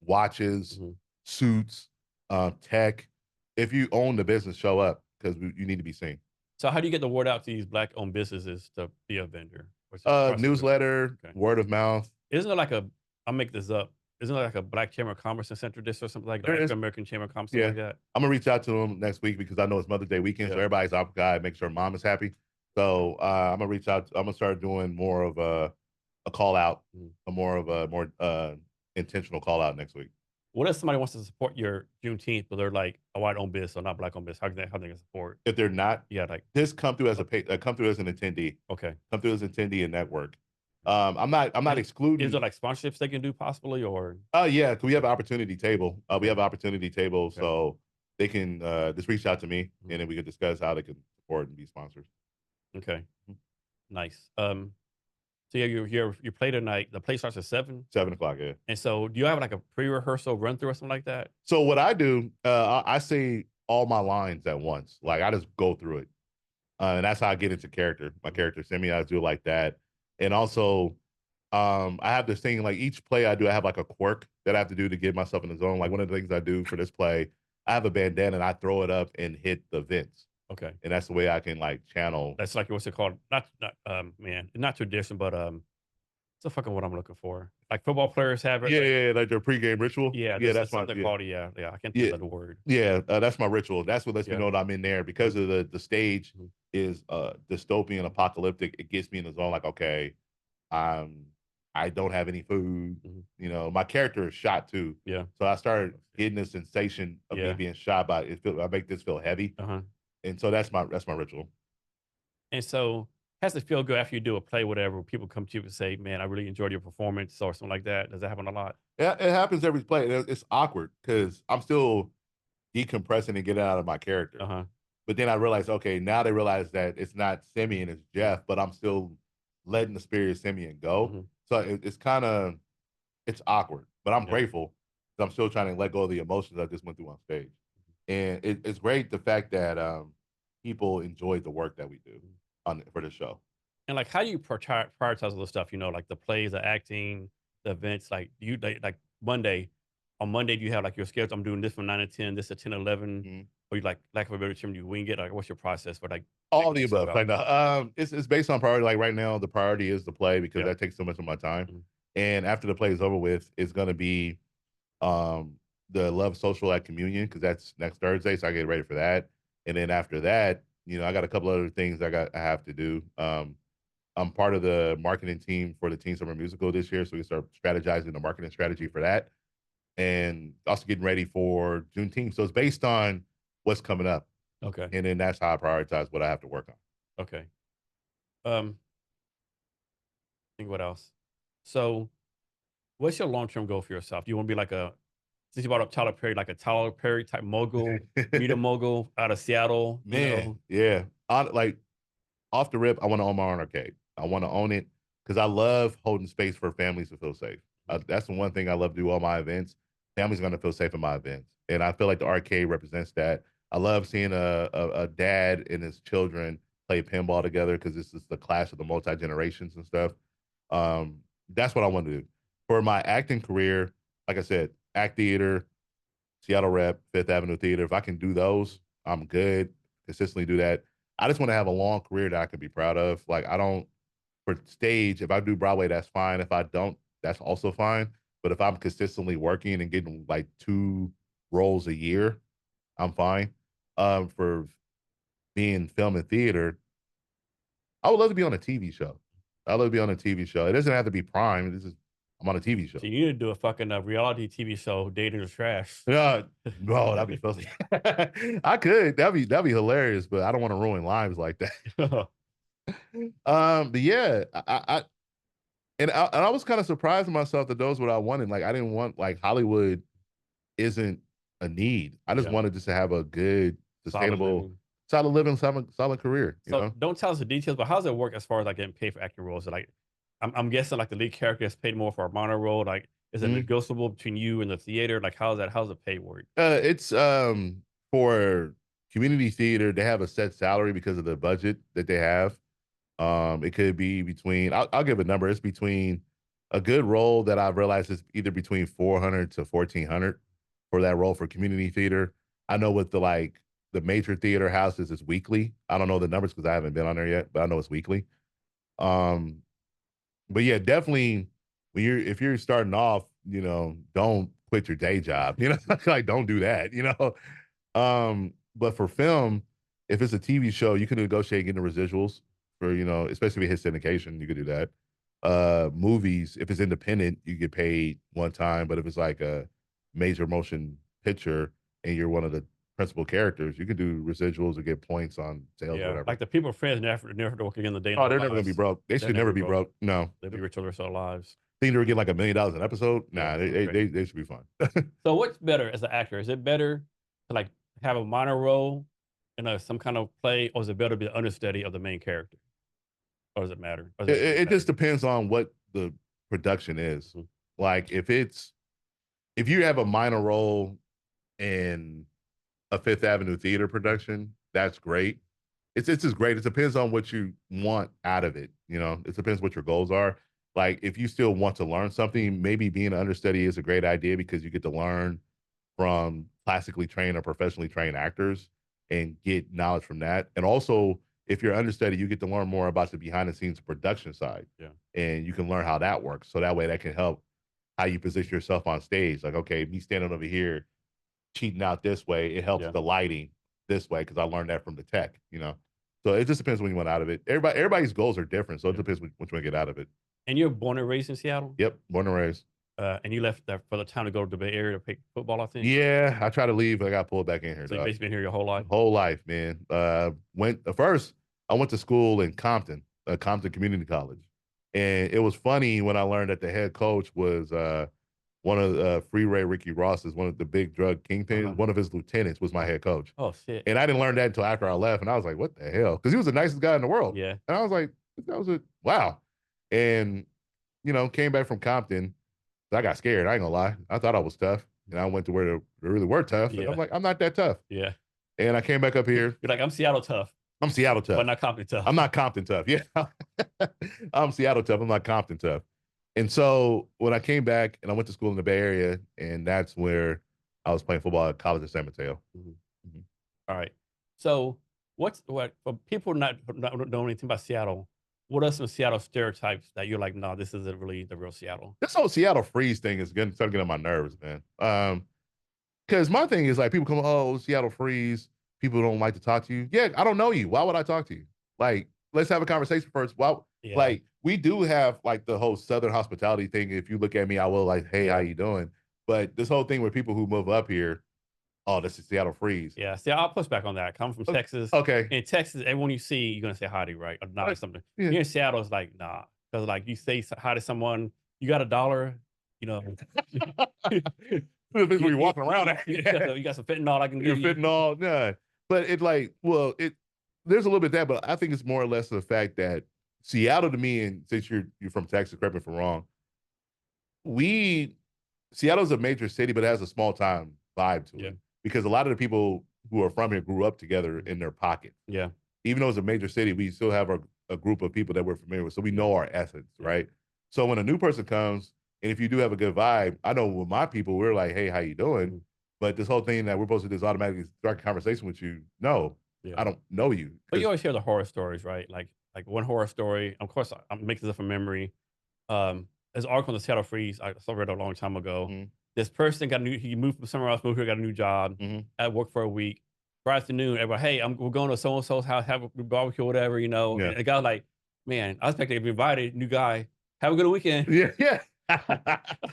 watches, suits, tech, if you own the business, show up because you need to be seen. So how do you get the word out to these Black-owned businesses to be a vendor? Or is it trusted? Newsletter, Okay. word of mouth. Isn't it like a, I'll make this up. Isn't it like a Black Chamber of Commerce in Central District or something like that? There is. African American Chamber of Commerce, something Yeah. like that? I'm gonna reach out to them next week because I know it's Mother's Day weekend, so Yeah. everybody's off guy, make sure mom is happy. So I'm gonna reach out. I'm gonna start doing more of a call out, a more intentional call out next week. What if somebody wants to support your Juneteenth, but they're like a white-owned business or not Black-owned business? How they can support? If they're not, Yeah, like just come through as come through as an attendee. okay. Come through as an attendee and network. I'm not excluding. Is there like sponsorships they can do possibly, or? Oh yeah, we have an opportunity table. We have an opportunity table, Okay. so they can just reach out to me, and then we can discuss how they can support and be sponsors. Okay, nice. So yeah, you play tonight. The play starts at 7. 7 o'clock, yeah. And so, do you have like a pre-rehearsal run through or something like that? So what I do, I say all my lines at once. Like I just go through it, and that's how I get into character. My character send me, I do it like that, and also. I have this thing like each play I do, I have like a quirk that I have to do to get myself in the zone. Like one of the things I do for this play, I have a bandana and I throw it up and hit the vents. Okay, And that's the way I can like channel. that's like what's it called? Not man, not tradition, but it's the fucking what I'm looking for. Like football players have it. Yeah, like their pregame ritual. Yeah, Yeah, that's my something called. Yeah, I can't think of the word. Yeah, that's my ritual. That's what lets me Yeah. know that I'm in there because of the stage Mhm. is dystopian, apocalyptic. It gets me in the zone. Like okay, I don't have any food. You know, my character is shot too. Yeah. So I started getting the sensation of me being shot by it. I make this feel heavy. And so that's my ritual. And so, has it feel good after you do a play, whatever? People come to you and say, "Man, I really enjoyed your performance," or something like that. Does that happen a lot? Yeah, it happens every play. It's awkward because I'm still decompressing and getting out of my character. But then I realized, okay, now they realize that it's not Simeon, it's Jeff, but I'm still letting the spirit of Simeon go. So it's kind of, it's awkward, but I'm grateful because I'm still trying to let go of the emotions I just went through on stage. And it's great the fact that people enjoyed the work that we do for the show. And like, how do you prioritize all the stuff? You know, like the plays, the acting, the events. Like, do you like Monday? On Monday, do you have like your schedule? I'm doing this from 9 to 10, this at 10, 11. Or you like lack of a better term, you wing it? Like, what's your process for like all the above? Right now, it's based on priority. Like right now, the priority is the play because that takes so much of my time. And after the play is over with, it's going to be the Love Social at Communion because that's next Thursday. So I get ready for that. And then after that, you know, I got a couple other things I have to do. I'm part of the marketing team for the Teen Summer Musical this year, so we start strategizing the marketing strategy for that, and also getting ready for Juneteenth. So it's based on what's coming up. Okay. And then that's how I prioritize what I have to work on. Okay. Think what else? So, what's your long-term goal for yourself? Do you want to be like since you brought up Tyler Perry, like a Tyler Perry type mogul, media mogul out of Seattle? Man, yeah. Like off the rip, I want to own my own arcade. I want to own it because I love holding space for families to feel safe. That's the one thing I love to do all my events. Families going to feel safe in my events. And I feel like the arcade represents that. I love seeing a dad and his children play pinball together because this is the clash of the multi-generations and stuff. That's what I want to do. For my acting career, like I said, act theater, Seattle Rep, Fifth Avenue Theater. If I can do those, I'm good. Consistently do that. I just want to have a long career that I can be proud of. Like I don't, for stage, if I do Broadway, that's fine. If I don't, that's also fine. But if I'm consistently working and getting like 2 roles a year, I'm fine. For being film and theater, I would love to be on a TV show. I'd love to be on a TV show. It doesn't have to be prime. I'm on a TV show. So you need to do a fucking reality TV show, Dating the Trash. Yeah, no, that'd be filthy. I could. That'd be hilarious, but I don't want to ruin lives like that. But yeah, I was kind of surprised myself that those what I wanted. Like I didn't want like Hollywood isn't a need. I just wanted just to have a good, sustainable, solid living, solid career. You know? Don't tell us the details, but how does it work as far as like getting paid for acting roles? Like, I'm guessing like the lead character is paid more for a minor role. Like, is it negotiable between you and the theater? Like, how's the pay work? It's for community theater, they have a set salary because of the budget that they have. It could be between, I'll give a number. It's between a good role that I've realized is either between $400 to $1,400 for that role for community theater. I know with the major theater houses is weekly. I don't know the numbers because I haven't been on there yet, but I know it's weekly. Um, but yeah, definitely if you're starting off, don't quit your day job. Like don't do that. But for film, if it's a TV show, you can negotiate getting the residuals for, especially if it hits syndication, you could do that. Movies, if it's independent, you get paid one time, but if it's like a major motion picture and you're one of the principal characters, you can do residuals or get points on sales or Yeah, whatever. like the people friends never work again the day. Oh, they're never gonna be broke. They should never be broke. No, They'll be rich till the rest of their lives. think they were getting like $1 million an episode. Nah, Yeah, they should be fine. So what's better as an actor? Is it better to like have a minor role in some kind of play, or is it better to be the understudy of the main character? Or does it matter? Or does It just depends on what the production is. Mhm. Like if you have a minor role in a Fifth Avenue theater production, that's great. It's just great. It depends on what you want out of it. It depends what your goals are. Like if you still want to learn something, maybe being an understudy is a great idea because you get to learn from classically trained or professionally trained actors and get knowledge from that. And also, if you're understudy, you get to learn more about the behind the scenes production side. Yeah. And you can learn how that works. So that way that can help how you position yourself on stage. Like, okay, me standing over here cheating out this way, it helps the lighting this way because I learned that from the tech. So it just depends what you want out of it. Everybody's goals are different, so it depends what you want to get out of it. And you're born and raised in Seattle? Yep, born and raised. And you left there for the time to go to the Bay Area to play football, I think? Yeah, I try to leave, but I got pulled back in here. So you've basically been here your whole life? Whole life, man. First, I went to school in Compton, Compton Community College. And it was funny when I learned that the head coach was one of Free Ray Ricky Ross's, one of the big drug kingpins. One of his lieutenants was my head coach. Oh, shit. And I didn't learn that until after I left. And I was like, what the hell? Because he was the nicest guy in the world. Yeah. And I was like, wow. And, came back from Compton. So I got scared. I ain't gonna lie. I thought I was tough. And I went to where they really were tough. And I'm like, I'm not that tough. Yeah. And I came back up here. You're like, I'm Seattle tough. I'm Seattle tough. But not Compton tough. I'm not Compton tough. Yeah. I'm Seattle tough. I'm not Compton tough. And so when I came back and I went to school in the Bay Area, and that's where I was playing football at college in San Mateo. Mm-hmm. Mm-hmm. All right. So what for people not know anything about Seattle, what are some Seattle stereotypes that you're like, no, this isn't really the real Seattle? This whole Seattle freeze thing is starting to get on my nerves, man. Because my thing is like people come, oh, Seattle freeze. People don't like to talk to you. Yeah, I don't know you. Why would I talk to you? Like, let's have a conversation first. Like, we do have like the whole Southern hospitality thing. If you look at me, I will like, hey, how you doing? But this whole thing with people who move up here, oh, this is Seattle freeze. Yeah, see, I'll push back on that. Come from Texas. Okay. In Texas, everyone you see, you're gonna say hi to, right? Or not or something. Yeah. Here in Seattle, it's like, nah. Because like you say hi to someone, you got $1, You're walking around at. You got some fentanyl I can give you. Fentanyl, nah. But there's a little bit of that, but I think it's more or less the fact that Seattle to me, and since you're from Texas, correct me if I'm wrong, Seattle's a major city, but it has a small town vibe to it. Because a lot of the people who are from here grew up together in their pockets. Yeah. Even though it's a major city, we still have a group of people that we're familiar with. So we know our essence, right? So when a new person comes, and if you do have a good vibe, I know with my people, we're like, hey, how you doing? Mm-hmm. But this whole thing that we're supposed to just automatically start a conversation with you, no, I don't know you. But you always hear the horror stories, right? Like one horror story, of course, I'm making this up from memory. There's an article on the Seattle Freeze I read a long time ago. Mm-hmm. This person he moved from somewhere else, moved here, got a new job, at work for a week. Friday afternoon, everybody, hey, we're going to so-and-so's house, have a barbecue, whatever, Yeah. And the guy was like, man, I expect to be invited, new guy, have a good weekend. Yeah.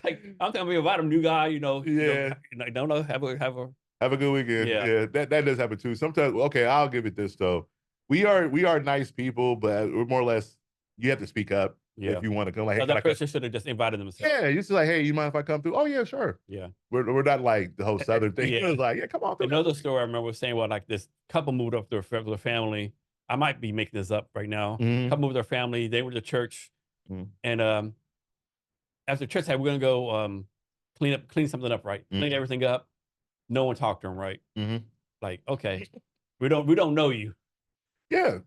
Like, I'm telling you about him, new guy, Yeah. Don't know, have a good weekend. Yeah. That does happen too. Sometimes, okay, I'll give it this though. We are nice people, but we're more or less, you have to speak up if you want to come. Like, hey, that person should have just invited themselves. Yeah, you just like, hey, you mind if I come through? Oh yeah, sure. Yeah. We're not like the whole Southern thing. It was like, yeah, come on through. Another story I remember was saying, well, like this couple moved up to their family. I might be making this up right now. Couple moved their family. They were to church, and after church, hey, we're gonna go clean something up, right? Clean everything up. No one talked to him, right? Like, okay, we don't know you. Yeah.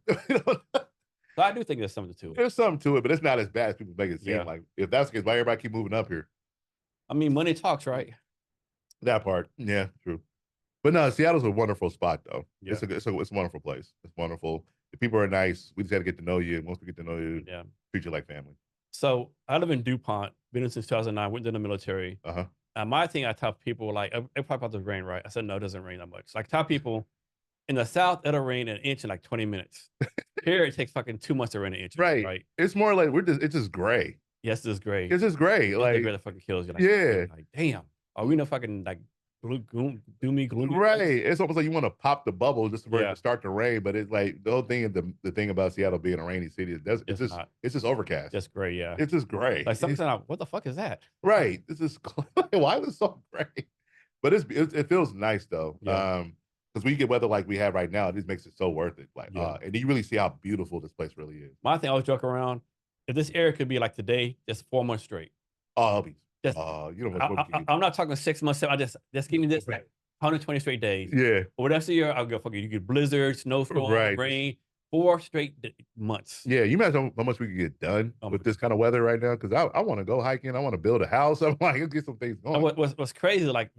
So I do think there's something to it. There's something to it, but it's not as bad as people make it seem. Like, if that's the case, why everybody keep moving up here? I mean, money talks, right? That part. Yeah, true. But no, Seattle's a wonderful spot though. Yeah. It's a wonderful place. It's wonderful. The people are nice. We just got to get to know you. Once we get to know you, Yeah. treat you like family. So I live in DuPont, been in since 2009, went to the military. Uh-huh. My thing, I tell people like, it probably about the rain, right? I said, no, it doesn't rain that much. Like tell people in the South, it'll rain an inch in like 20 minutes. Here, it takes fucking 2 months to rain an inch. Right. Right. It's more like it's just gray. Yes, this is great. It's just gray. It's Like, the gray that fucking kills you. Like, yeah. like, damn. Are we no fucking like gloomy? Right. It's almost like you want to pop the bubble just for it Yeah. to start to rain. But it's like the whole thing, the thing about Seattle being a rainy city, it's just overcast. Just gray, yeah. It's just gray. Like sometimes, what the fuck is that? Right. This is why is it so gray? But it feels nice though. Yeah. Because we get weather like we have right now, it just makes it so worth it. Like, Yeah. and you really see how beautiful this place really is. My thing, I always joke around. If this area could be like today, just 4 months straight. Oh, you know, I'm not talking 6 months. I just give me this 120 straight days. Yeah. Or whatever year, I'll go fuck it. You get blizzard, snowstorm, Right. rain, 4 straight months. Yeah, you imagine how much we could get done with this kind of weather right now? Because I want to go hiking. I want to build a house. I'm like, let's get some things going. What's crazy, like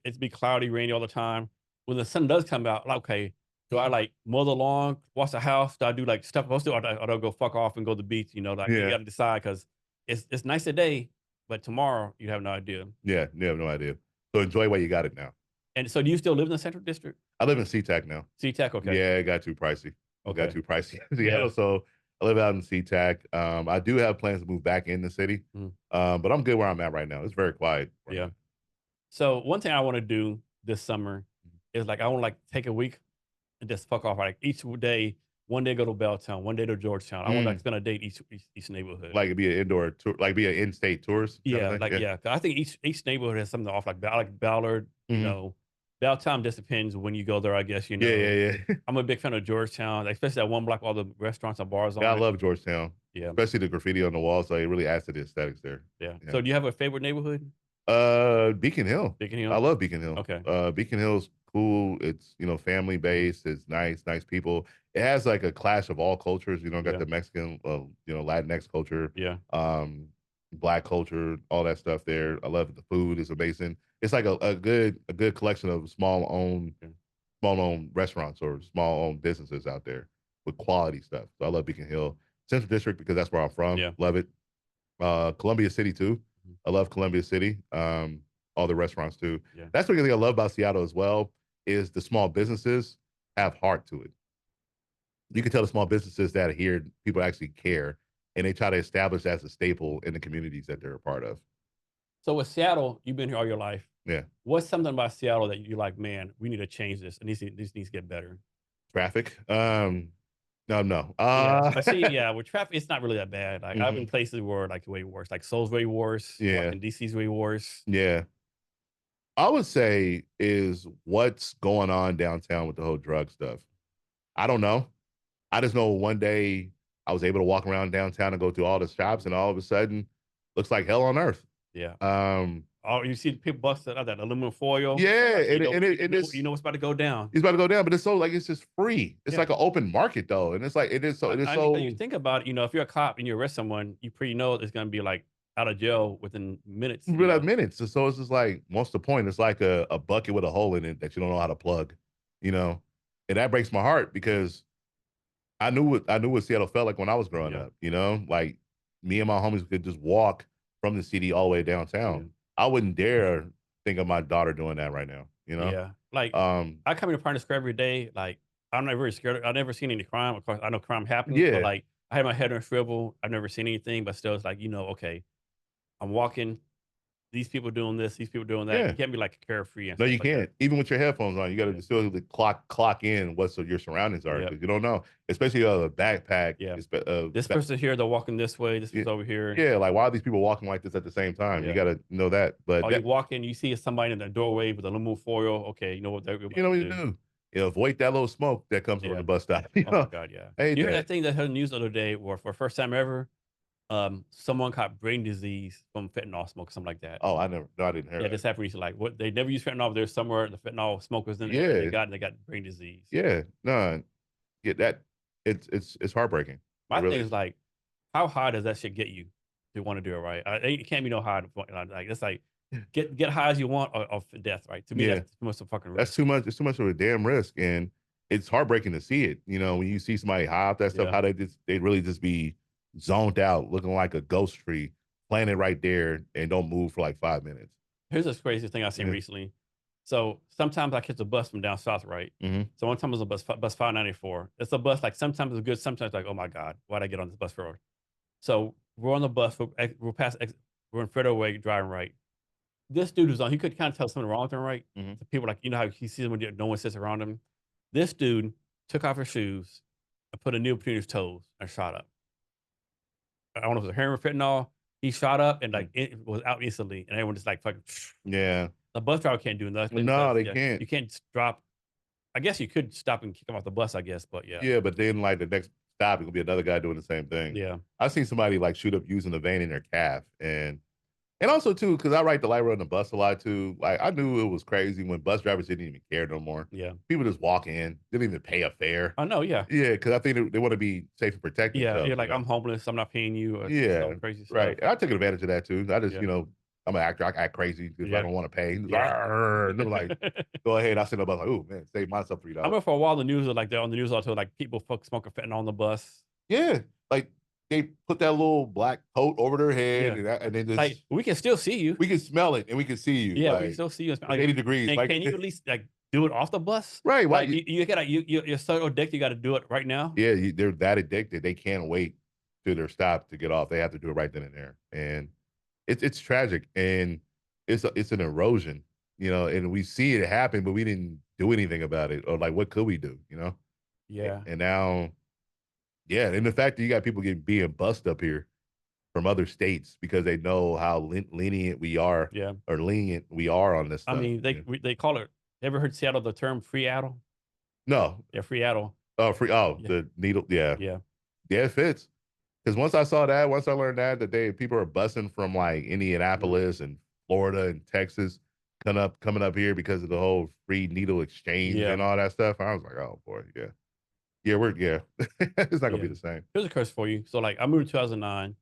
it's be cloudy, rainy all the time. When the sun does come out, like, okay, do I like mow the lawn, wash the house? Do I do like stuff I'm supposed to, or do I go fuck off and go to the beach? You know, like you got to decide because it's nice today, but tomorrow you have no idea. Yeah, you have no idea. So enjoy while you got it now. And so, do you still live in the Central District? I live in SeaTac now. SeaTac, okay. Yeah, it got too pricey. Okay. Got too pricey. Yeah. So I live out in SeaTac. I do have plans to move back in the city, but I'm good where I'm at right now. It's very quiet. Yeah. So one thing I want to do this summer is like I want to like take a week and just fuck off. Like each day, one day go to Belltown, one day to Georgetown. I want to like spend a day each neighborhood. Like it'd be an indoor tour, like be an in-state tourist. Yeah, like yeah. I think each neighborhood has something off. Like I like Ballard, you know. Belltown just depends when you go there, I guess, you know. Yeah. I'm a big fan of Georgetown, especially that one block, all the restaurants and bars on I it. love Georgetown. Yeah. Especially the graffiti on the wall, so it really adds to the aesthetics there. Yeah. So do you have a favorite neighborhood? Beacon Hill. Beacon Hill? I love Beacon Hill. Okay. Beacon Hill's cool. It's, family based. It's nice people. It has like a clash of all cultures. Got the Mexican, Latinx culture. Yeah. Black culture, all that stuff there. I love it. The food is amazing. It's like a good collection of small owned restaurants or small owned businesses out there with quality stuff. So I love Beacon Hill. Central District because that's where I'm from. Yeah. Love it. Columbia City too. I love Columbia City. All the restaurants too. Yeah. That's one thing I love about Seattle as well is the small businesses have heart to it. You can tell the small businesses that here people actually care and they try to establish as a staple in the communities that they're a part of. So with Seattle, you've been here all your life. Yeah. What's something about Seattle that you're like, man, we need to change this and this needs to get better? Traffic. No. I see. Yeah, with traffic, it's not really that bad. Like I've been places where like way worse. Like Seoul's way worse. Yeah. And DC's way worse. Yeah. I would say is what's going on downtown with the whole drug stuff. I don't know. I just know one day I was able to walk around downtown and go to all the shops, and all of a sudden, looks like hell on earth. Yeah. Oh, you see people busting out that aluminum foil. Yeah, you know what's about to go down. It's about to go down, but it's so like it's just free. It's like an open market though, and it's like it is so. It is so. You think about it, if you're a cop and you arrest someone, you pretty know it's going to be like out of jail within minutes. Within minutes. So it's just like, what's the point? It's like a bucket with a hole in it that you don't know how to plug, and that breaks my heart because I knew what Seattle felt like when I was growing up. Like me and my homies could just walk from the city all the way downtown. Yeah. I wouldn't dare think of my daughter doing that right now. Yeah. Like I come into Pioneer Square every day. Like I'm not very scared. I've never seen any crime. Of course, I know crime happens. Yeah. But like I had my head on a swivel. I've never seen anything, but still, it's like okay, I'm walking. These people doing this, these people doing that. Yeah. You can't be like carefree. No, you can't. Even with your headphones on, you got to still clock in what your surroundings are because you don't know. Especially a backpack. Yeah. This person here, they're walking this way. This person's over here. Yeah, like why are these people walking like this at the same time? Yeah. You got to know that. But you walk in, you see somebody in the doorway with a aluminum foil. Okay, you know what they're you know what you do. Avoid that little smoke that comes from the bus stop. Oh my God, yeah. You heard that thing that heard the news the other day where for the first time ever, someone caught brain disease from fentanyl smoke, something like that. Oh, I didn't hear. Yeah, this happened recently. Like what they never used fentanyl, but there's somewhere the fentanyl smoke was in there. Yeah, they got brain disease. Yeah, no, get that. It's heartbreaking. My thing is like, how high does that shit get you to want to do it right? It can't be no high. Like it's like get high as you want of death, right? To me, Yeah, that's too much of a fucking that's risk. too much. It's too much of a damn risk, and it's heartbreaking to see it. You know, when you see somebody high off that stuff, Yeah. how they really just be zoned out, looking like a ghost tree, planted right there, and don't move for like 5 minutes. Here's this crazy thing I seen Yeah. recently. So sometimes I catch a bus from down south, right? Mm-hmm. So one time it was a bus 594. It's a bus like sometimes it's good, sometimes like, oh my God, why'd I get on this bus road? So we're on the bus, we're past, we're in Federal Way driving right. This dude was on, he could kind of tell something wrong with him, right? Mm-hmm. So people like, you know how he sees them when no one sits around him? This dude took off his shoes and put a needle between his toes and shot up. I don't know if it was heroin or fentanyl. He shot up and like it was out instantly, and everyone just like fucking. Yeah. The bus driver can't do nothing. No, Because, they yeah, can't. you can't drop. I guess you could stop and kick him off the bus, I guess, but yeah. Yeah, but then like the next stop, it could be another guy doing the same thing. Yeah. I've seen somebody like shoot up using the vein in their calf, and also too, because I ride the light road on the bus a lot too. Like I knew it was crazy when bus drivers didn't even care no more. Yeah. People just walk in, didn't even pay a fare. I know, yeah. Yeah, because I think they want to be safe and protect Yeah. themselves. You're like, you know? I'm homeless. I'm not paying you. Yeah, All crazy stuff. right. And I took advantage of that too. I just, Yeah. I'm an actor. I act crazy because I Yeah. don't want to pay. Yeah. And they're like, go ahead. I sit up. I was like, oh man, save myself $3. I remember for a while the news was like they're on the news also like people smoking fentanyl on the bus. Yeah, like they put that little black coat over their head, Yeah. and then just Like we can still see you. we can smell it and we can see you. Yeah, we like, can still see you. it's 80 degrees. And Like, can you at least like do it off the bus? right? Why? Like you gotta you're so addicted, you got to do it right now. Yeah, they're that addicted. They can't wait till they're stopped to get off. They have to do it right then and there, and it's tragic, and it's an erosion, and we see it happen, but we didn't do anything about it, or like what could we do, Yeah. And now, yeah, and the fact that you got people being bussed up here from other states because they know how lenient we are, Yeah. or lenient we are on this I stuff. mean, they call it. Ever heard Seattle the term free Adel? No, Yeah, free Adel. oh, free, oh, Yeah. the needle, yeah, Yeah. it fits. Because once I learned that people are busing from like Indianapolis and Florida and Texas coming up here because of the whole free needle exchange Yeah. and all that stuff. I was like, oh boy, yeah. It's not gonna be the same. Here's a curse for you. So like I moved in 2009,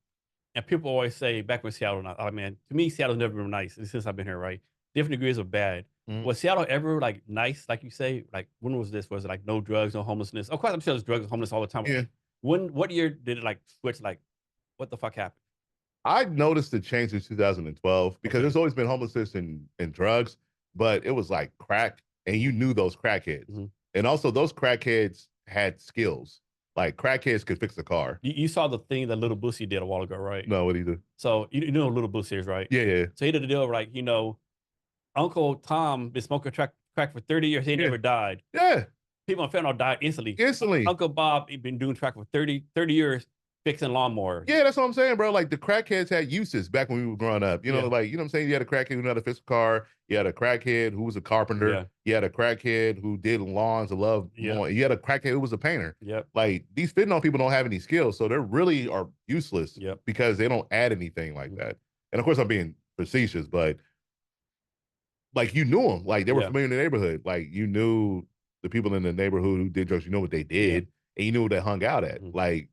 and people always say back when Seattle, oh man, to me Seattle's never been nice since I've been here. Right, different degrees of bad. Was Seattle ever like nice, like you say? Like when was this? Was it like no drugs, no homelessness? Of course, I'm sure there's drugs and homeless all the time. Yeah. What year did it like switch? Like, what the fuck happened? I noticed the change in 2012 because Okay. there's always been homelessness and drugs, but it was like crack, and you knew those crackheads. Mhm. And also those crackheads had skills. Like crackheads could fix a car. You saw the thing that Little Boosie did a while ago, right? No, what do you do? So you know who Little Boosie is, right? Yeah, yeah. So he did a deal like, Uncle Tom been smoking crack for 30 years. He never died. Yeah. People on fentanyl died instantly. Instantly. Uncle Bob, he been doing crack for 30 years, fixing lawnmowers. Yeah, that's what I'm saying, bro. Like the crackheads had uses back when we were growing up. Yeah. Like, what I'm saying? You had a crackhead who knew how to fix a car. You had a crackhead who was a carpenter. Yeah. You had a crackhead who did lawns and loved lawn. You had a crackhead who was a painter. Yep. Like these fentanyl people don't have any skills, so they really are useless. Yep. Because they don't add anything like that. And of course, I'm being facetious, but like you knew them, like they were familiar in the neighborhood. Like you knew the people in the neighborhood who did drugs. You know what they did, and you knew where they hung out at. Like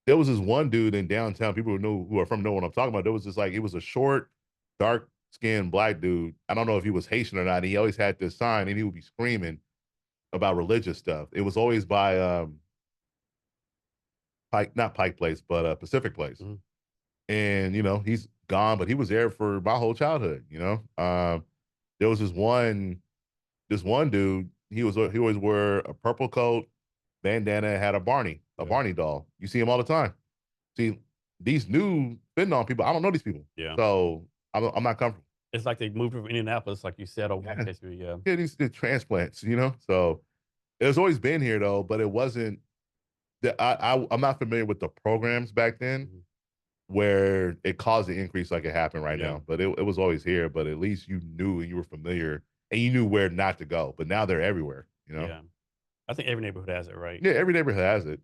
there was this one dude in downtown. People who are from know what I'm talking about. There was this it was a short, dark skinned black dude. I don't know if he was Haitian or not. He always had this sign, and he would be screaming about religious stuff. It was always by not Pike Place, but Pacific Place. And he's gone, but he was there for my whole childhood. There was this one dude. He always wore a purple coat, bandana, had a Barney doll. You see him all the time. See, these new fentanyl people, I don't know these people. Yeah. So I'm not comfortable. It's like they moved from Indianapolis, like you said. Yeah, these transplants, So it's always been here though, but it wasn't that I'm not familiar with the programs back then where it caused the increase like it happened right now. But it was always here, but at least you knew and you were familiar and you knew where not to go. But now they're everywhere, Yeah. I think every neighborhood has it, right? Yeah, every neighborhood has it.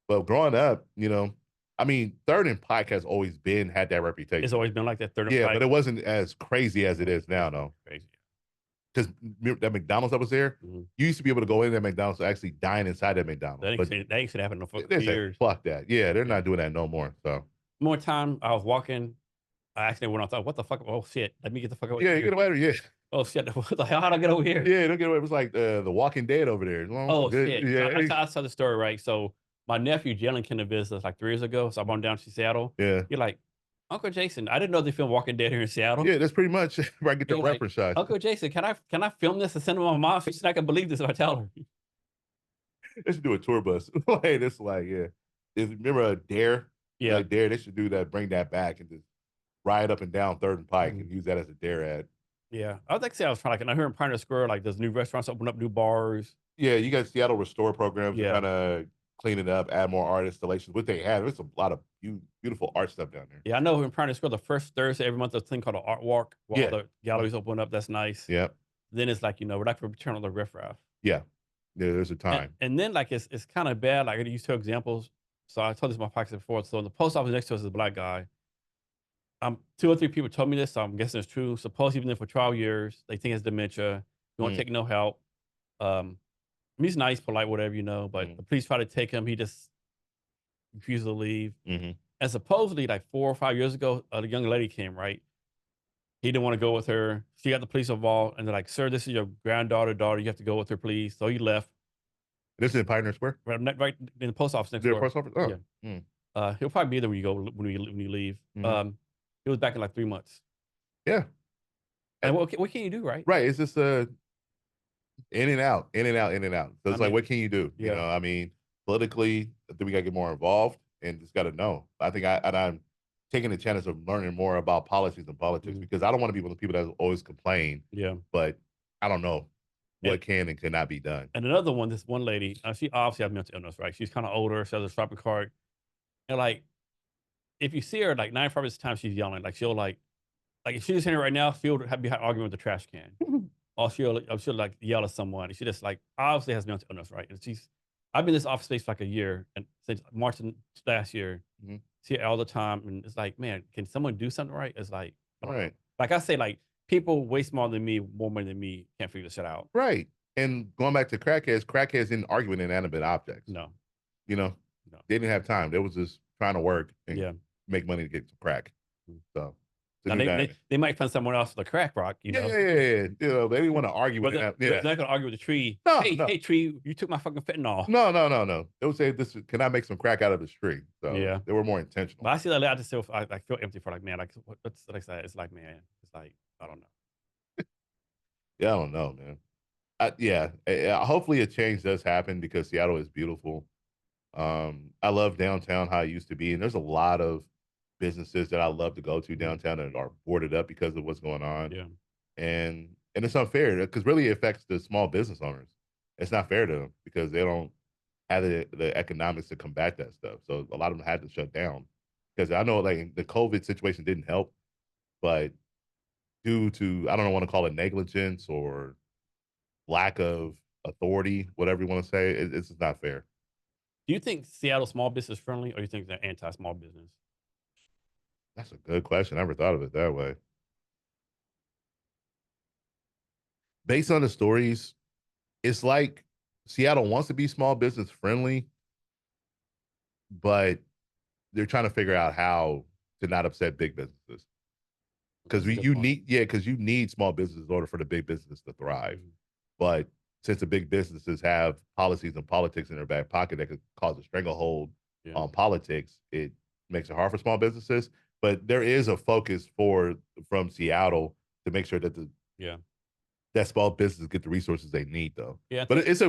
But growing up, I mean, Third and Pike has always had that reputation. It's always been like that. Third and Pike. But it wasn't as crazy as it is now, though. Crazy. Because that McDonald's that was there, you used to be able to go in that McDonald's to actually dine inside that McDonald's. That ain't happen in no fucking years. Fuck that. Yeah, they're not doing that no more. So one time I was walking I actually went on, thought, what the fuck? Oh shit, let me get the fuck over Yeah, you here. get away. Yeah, Oh shit, what the hell? How'd I get over here? yeah. Don't get away. It was like the Walking Dead over there. Oh, Oh good. shit. So Yeah, I saw the story, right? So my nephew Jalen came to visit us like 3 years ago. So I went down to Seattle. yeah, You're like, Uncle Jason, I didn't know they filmed Walking Dead here in Seattle. yeah. That's pretty much where I get the You're like, reference shots. Uncle Jason, can I film this and send it to my mom? She said I can believe this if I tell her. They should do a tour bus. Like it's like yeah. Remember a Dare? Yeah. Like Dare, they should do that. Bring that back and just ride up and down Third and Pike Mhm. and use that as a Dare ad. Yeah. I was like, say I was trying like, and I hear in Pioneer Square, like there's new restaurants open up, new bars. Yeah, you got Seattle Restore programs. They're Yeah. trying to clean it up, add more art installations. What they have, there's a lot of beautiful art stuff down there. Yeah. I know in Pioneer Square, the first Thursday every month, there's a thing called an art walk where all Yeah, the galleries open up. That's nice. yeah, Then it's like, we're like for return on the riffraff. yeah. Yeah, there's a And, time. and then like it's kind of bad. Like I use two examples. So I told this in my podcast before. So in the post office next to us is a black guy. 2 or 3 people told me this, so I'm guessing it's true. Supposedly he's been there for 12 years. They think it's dementia. He won't Mm, take no help. He's nice, polite, whatever, but mm, the police try to take him. He just refused to leave. mhm. And supposedly, like 4 or 5 years ago, a young lady came, right? He didn't want to go with her. She got the police involved, and they're like, "Sir, this is your granddaughter, daughter. You have to go with her, please." So he left. This is in Pioneer Square. Right in the post office Is next there a door. post office? Oh, Yeah. mm, He'll probably be there when you go when you leave. mhm. He was back in like 3 months. Yeah, And what can you do, right? right. It's just in and out, in and out, in and out. So I it's like, mean, what can you do? yeah. I mean, politically, I think we got to get more involved and just got to know. I think I'm taking the chance of learning more about policies and politics Mhm. because I don't want to be one of the people that always complain, Yeah. but I don't know And, what can and cannot be done. and another one, this one lady, she obviously has mental illness, right? She's kind of older. She has a shopping cart. And like, if you see her, like 95% of the time she's yelling. Like like if she's in here right now, she'll be arguing with the trash can. Or she'll like yell at someone. And she just like obviously has mental illness, right? And I've been in this office space for like a year and since March last year, Mhm. see it all the time. And it's like, man, can someone do something right? It's like, I don't know. Right, Like I say, like people waste more money than me, can't figure this shit out. right. And going back to crackheads didn't argue with inanimate objects. No, You know, no. they didn't have time. They was just trying to work and Yeah. make money to get some crack. Mm. So it's a Now new dynamic. they might find someone else with a crack rock, Yeah, yeah, yeah, yeah. They didn't want to argue But with they're, that. they're Yeah. not gonna argue with the tree. No, Hey, no. hey, tree, you took my fucking fentanyl. No, no, no, no. They would say, can I make some crack out of this tree?" So Yeah. they were more intentional. But I see that, I just feel empty for like, man, like what's like that? It's like, man, it's like I don't know. Yeah, I don't know, man. Yeah, hopefully a change does happen because Seattle is beautiful. I love downtown how it used to be, and there's a lot of businesses that I love to go to downtown that are boarded up because of what's going on. Yeah, And it's unfair because really it affects the small business owners. It's not fair to them because they don't have the economics to combat that stuff. So a lot of them had to shut down because I know like the COVID situation didn't help, but due to I don't want to call it negligence or lack of authority, whatever you want to say, it's just not fair. do you think Seattle small business friendly, or you think they're anti small business? That's a good question. I never thought of it that way. Based on the stories, it's like Seattle wants to be small business friendly, but they're trying to figure out how to not upset big businesses. Because That's a good you point. need, yeah, because you need small businesses in order for the big business to thrive. Mhm. But since the big businesses have policies and politics in their back pocket that could cause a stranglehold Yeah, on politics, it makes it hard for small businesses. But there is a focus from Seattle to make sure that yeah, that small businesses get the resources they need, though. yeah. But that's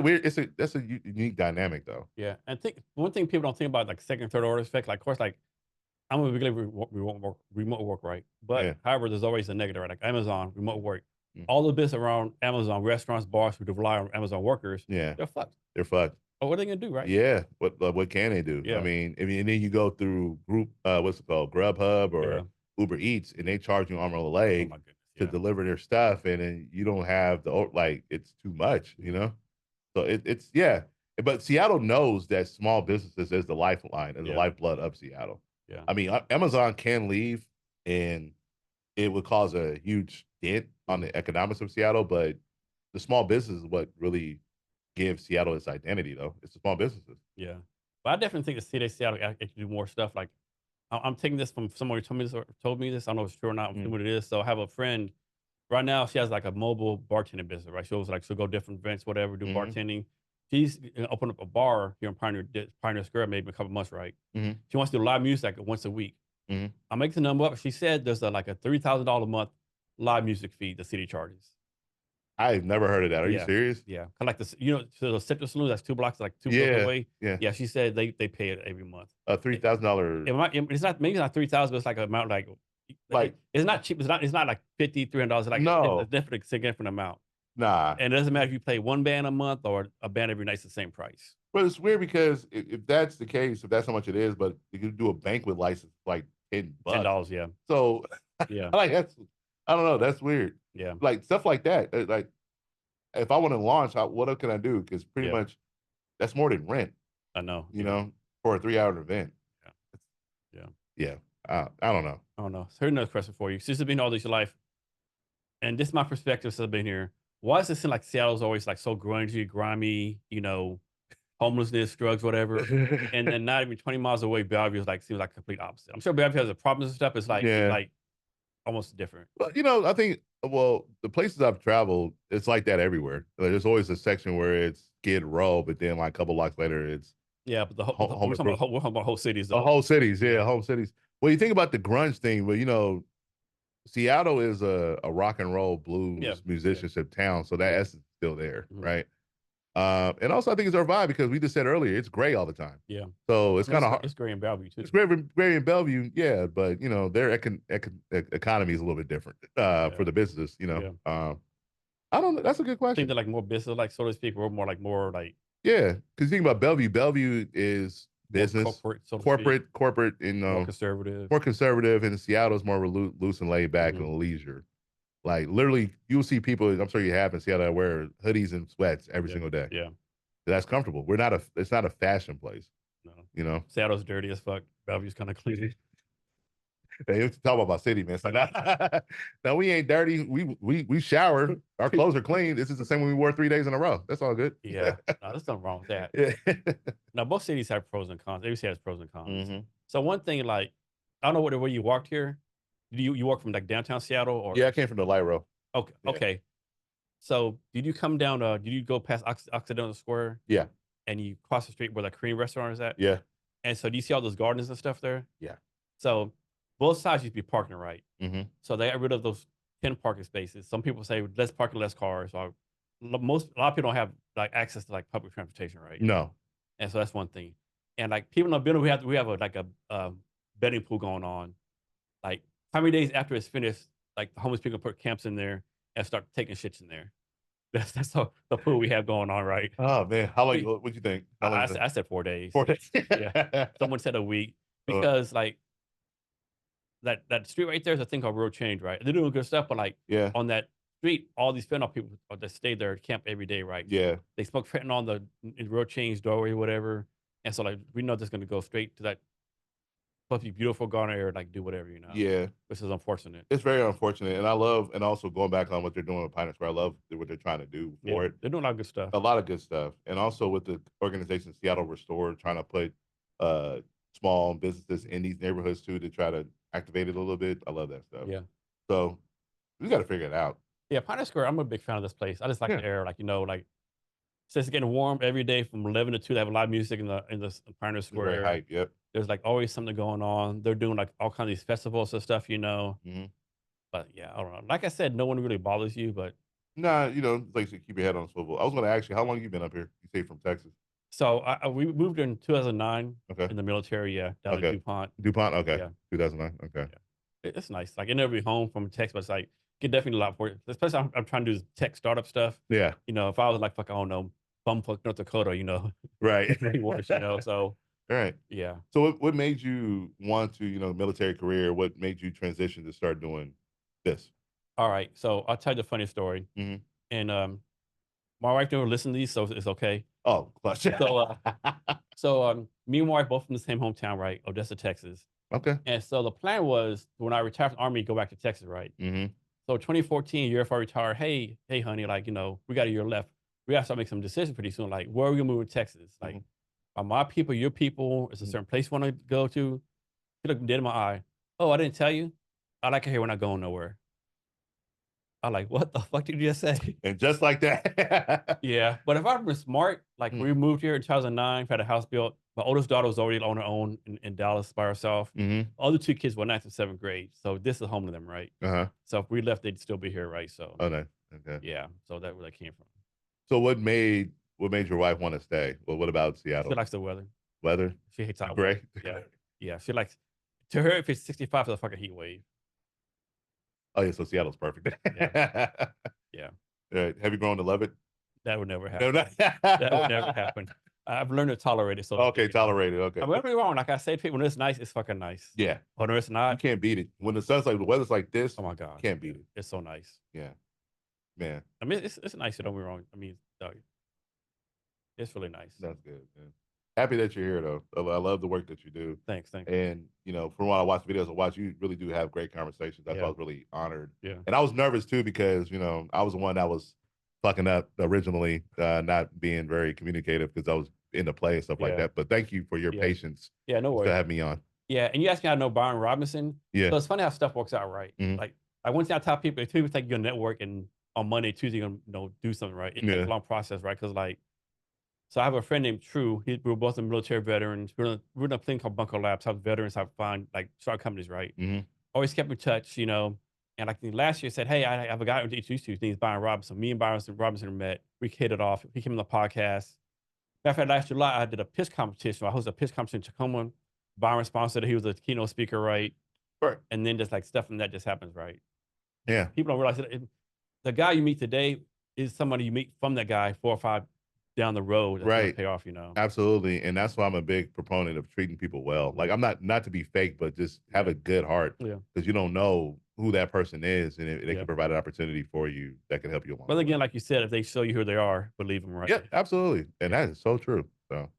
a unique dynamic, though. Yeah, and think one thing people don't think about, like second, third order effect. Like, of course, like I'm a big believer in remote work, right? But Yeah. however, there's always a negative, right? Like Amazon, remote work, Mm. all the business around Amazon, restaurants, bars who rely on Amazon workers, Yeah, they're fucked. they're fucked. But what are they gonna do, right? Yeah, what can they do? Yeah, I mean, and then you go through what's it called, Grubhub yeah. or Uber Eats, and they charge you arm and a Oh leg my goodness. to Yeah, deliver their stuff, and then you don't have like it's too much, So it's yeah, but Seattle knows that small businesses is the lifeline and the yeah, lifeblood of Seattle. yeah, I mean, Amazon can leave, and it would cause a huge dent on the economics of Seattle, but the small business is what really gives Seattle its identity, though. It's the small businesses. yeah. But I definitely think the city of Seattle actually do more stuff. Like I'm taking this from someone who told me this. I don't know if it's true or not. I'm Mm, seeing what it is. So I have a friend right now. She has like a mobile bartending business, right? She'll go different events, whatever, do mhm, bartending. She's gonna open up a bar here in Pioneer Square, maybe in a couple months, right? mhm, She wants to do live music like once a week. mhm. I make the number up. She said there's like a $3,000 a month live music fee the city charges. I've never heard of that. Are you Yeah, serious? yeah. Kind of like this, so the Central Saloon that's 2 blocks, like 2 blocks Yeah, away. yeah. Yeah, she said they pay it every month. A $3,000, It's not, maybe not 3,000, but it's like an amount like like, it's not cheap. It's not like $50, $300. Like it's a no, definitely significant amount. nah. And it doesn't matter if you play one band a month or a band every night. It's the same price. But it's weird because if that's the case, if that's how much it is, but you could do a banquet license for like $10. $10, yeah, So yeah, like I don't know, that's weird. yeah, Like stuff like that. Like if I want to launch, what else can I do? Because pretty yeah. much that's more than rent, I know. you Yeah, know, for a 3 hour event. yeah, yeah. Yeah. I don't know. I don't know. So here's another question for you. Since you've been here all this your life, and this is my perspective since I've been here. Why does it seem like Seattle's always like so grungy, grimy, homelessness, drugs, whatever? And then not even 20 miles away, Bellevue is like seems like complete opposite. I'm sure Bellevue has a problems and stuff. It's Yeah. like almost different. But I think the places I've traveled, it's like that everywhere. Like, there's always a section where it's Skid Row, but then like a couple blocks later, it's Yeah, but home improvement. we're talking about whole cities The though. whole cities, yeah, Yeah, home cities. Well, you think about the grunge thing, but Seattle is a rock and roll yeah, blues yeah, musicianship town, so that yeah. essence is still there, Mhm. right? And also I think it's our vibe because we just said earlier it's gray all the time, Yeah. so it's I mean, kind of hard. it's great in Bellevue too. It's gray in Bellevue, yeah, but their economy is a little bit different Yeah, for the business. yeah. I don't know. That's a good I think question. they're like more business, like so to speak, or more like Yeah, because think about Bellevue. Bellevue is more business, corporate, so to speak, corporate, more conservative. more conservative, and Seattle is more loose and laid back Hmm. and leisure. Like literally, you'll see people. I'm sure you have in Seattle that wear hoodies and sweats every Yeah, single day. yeah. That's comfortable. It's not a fashion place. No, You know, Seattle's dirty as fuck. Bellevue's kind of clean. they used to talk about my city, man. It's like, no, we ain't dirty. We shower. Our clothes are clean. This is the same one we wore 3 days in a row. That's all good. Yeah, no, there's nothing wrong with that. Yeah. Now, both cities have pros and cons. Every city has pros and cons. Hmm. So one thing, like, I don't know where you walked here. You walk from like downtown Seattle or Yeah, I came from the light row. okay, Yeah. okay. So did you come down? Did you go past Occidental Square Yeah, and you cross the street where the Korean restaurant is at? yeah, And so do you see all those gardens and stuff there? yeah. So both sides used to be parking right. Hmm. So they got rid of those 10 parking spaces. Some people say less parking, less cars. Or a lot of people don't have like access to like public transportation, right? No. And so that's one thing. And like people in the building, we have a betting pool going on. Like how many days after it's finished, like the homeless people put camps in there and start taking shits in there. That's the pool we have going on, right? Oh man, how long? Wait, What'd you think? How long? I said 4 days. 4 days. Yeah. Someone said a week Uh, because like that street right there is a thing called road change, right? They're doing good stuff, but like yeah, on that street, all these fentanyl people that stay there camp every day, right? yeah, They smoke fentanyl on the road change doorway, whatever. And so like we know that's going to go straight to that supposed to be beautiful garden area, like do whatever, yeah. which is unfortunate. It's very unfortunate, and I love, and also going back on what they're doing with Pioneer Square, I love what they're trying to do for Yeah, it. they're doing a lot of good stuff. A lot of good stuff, and also with the organization Seattle Restore, trying to put uh small businesses in these neighborhoods too to try to activate it a little bit. I love that stuff. Yeah. So we got to figure it out. Yeah, Pioneer Square, I'm a big fan of this place. I just like Yeah, the air, like like since it's getting warm every day from 11 to 2, they have live music in the Pioneer it's Square very area. hype. Yep. There's like always something going on. They're doing like all kinds of these festivals and stuff. Hmm. But yeah, I don't know. Like I said, no one really bothers you, but Nah, it's like you keep your head on a swivel. I was going to ask you, how long you been up here? You say from Texas. so we moved in 2009 Okay. in the military, yeah, down Okay. to DuPont. DuPont. Okay. Yeah. 2009. Okay. Yeah. It's nice. Like, it never be home from Texas, but it's like, get definitely a lot for it. Especially I'm trying to do tech startup stuff. Yeah. If I was like, fuck, I don't know, bumfuck North Dakota, Right. it's maybe worse, so All right. yeah. So what made you want to, military career? What made you transition to start doing this? All right. So I'll tell you the funny story. Hmm. And my wife never listened to these, so it's okay. Oh, clutch. So me and my wife both from the same hometown, right? Odessa, Texas. Okay. And so the plan was when I retired from the Army, go back to Texas, right? Hmm. So 2014, year before I retired, hey, honey, like, we got a year left. We got to start making some decisions pretty soon. Like, where are we going to move to Texas? Like, are my people, your people? Is a certain place you want to go to? She looked dead in my eye. Oh, I didn't tell you. I like her hair when not going nowhere. I like, what the fuck did you just say? And just like that. Yeah, but if I've been smart, like Mm, we moved here in 2009, had a house built. My oldest daughter was already on her own in Dallas by herself. mhm, Other two kids were ninth and seventh grade, so this is home to them, right? uh-huh. So if we left, they'd still be here, right? So Oh, nice. Okay. yeah, so that where that came from. So what made your wife want to stay? Well, what about She Seattle? likes the weather. Weather? She hates hot weather. Great. Yeah, yeah. She likes to her if it's 65 it's a fucking heat wave. Oh yeah, so Seattle's perfect. Yeah, Right. Have you grown to love it? that would never No, happen. no. That would never happen. I've learned to tolerate it. So to Okay, speak, you know? tolerated. Okay. I mean, don't get me wrong. Like I say to people, when it's nice, it's fucking nice. Yeah. When it's You not, can't beat it. When the weather's like this, oh my god, can't beat it. it's so nice. Yeah. Man, I mean, it's nice. Don't get me wrong. I mean, it's really nice. that's good, man. Happy that you're here though. I love the work that you do. Thanks. And from what I watch videos I watch, you really do have great conversations. That's why I was really honored. Yeah. And I was nervous too because, I was the one that was fucking up originally, not being very communicative because I was in the play and stuff like Yeah. that. But thank you for your Yeah. patience Yeah, no to worries. have me on. Yeah, and you asked me how I know Byron Robinson. Yeah. So it's funny how stuff works out, right? Mhm. Like one thing I tell people, if people think you're gonna network and on Monday, Tuesday, you're gonna do something, right? It takes Yeah. a long process, right? Because so I have a friend named True. We were both military veterans. We're in a thing called Bunker Labs, help veterans help find start companies, right? Mhm. Always kept in touch, And like last year said, hey, I have a guy who introduced you. His name is Byron Robinson. Me and Byron Robinson met. We hit it off. He came on the podcast. Matter of fact, last July, I did a pitch competition. I hosted a pitch competition in Tacoma. Byron sponsored it. He was a keynote speaker, right? Right. And then just like stuff from that just happens, right? Yeah. People don't realize that the guy you meet today is somebody you meet from that guy 4 or 5 down the road. That's gonna Right. pay off, Absolutely. And that's why I'm a big proponent of treating people well. Like I'm not to be fake, but just have a good heart. Yeah. Because you don't know who that person is, and they Yeah. can provide an opportunity for you that can help you along. But the again, way. like you said, if they show you who they are, believe them, right? Yeah, absolutely. And that is so true. So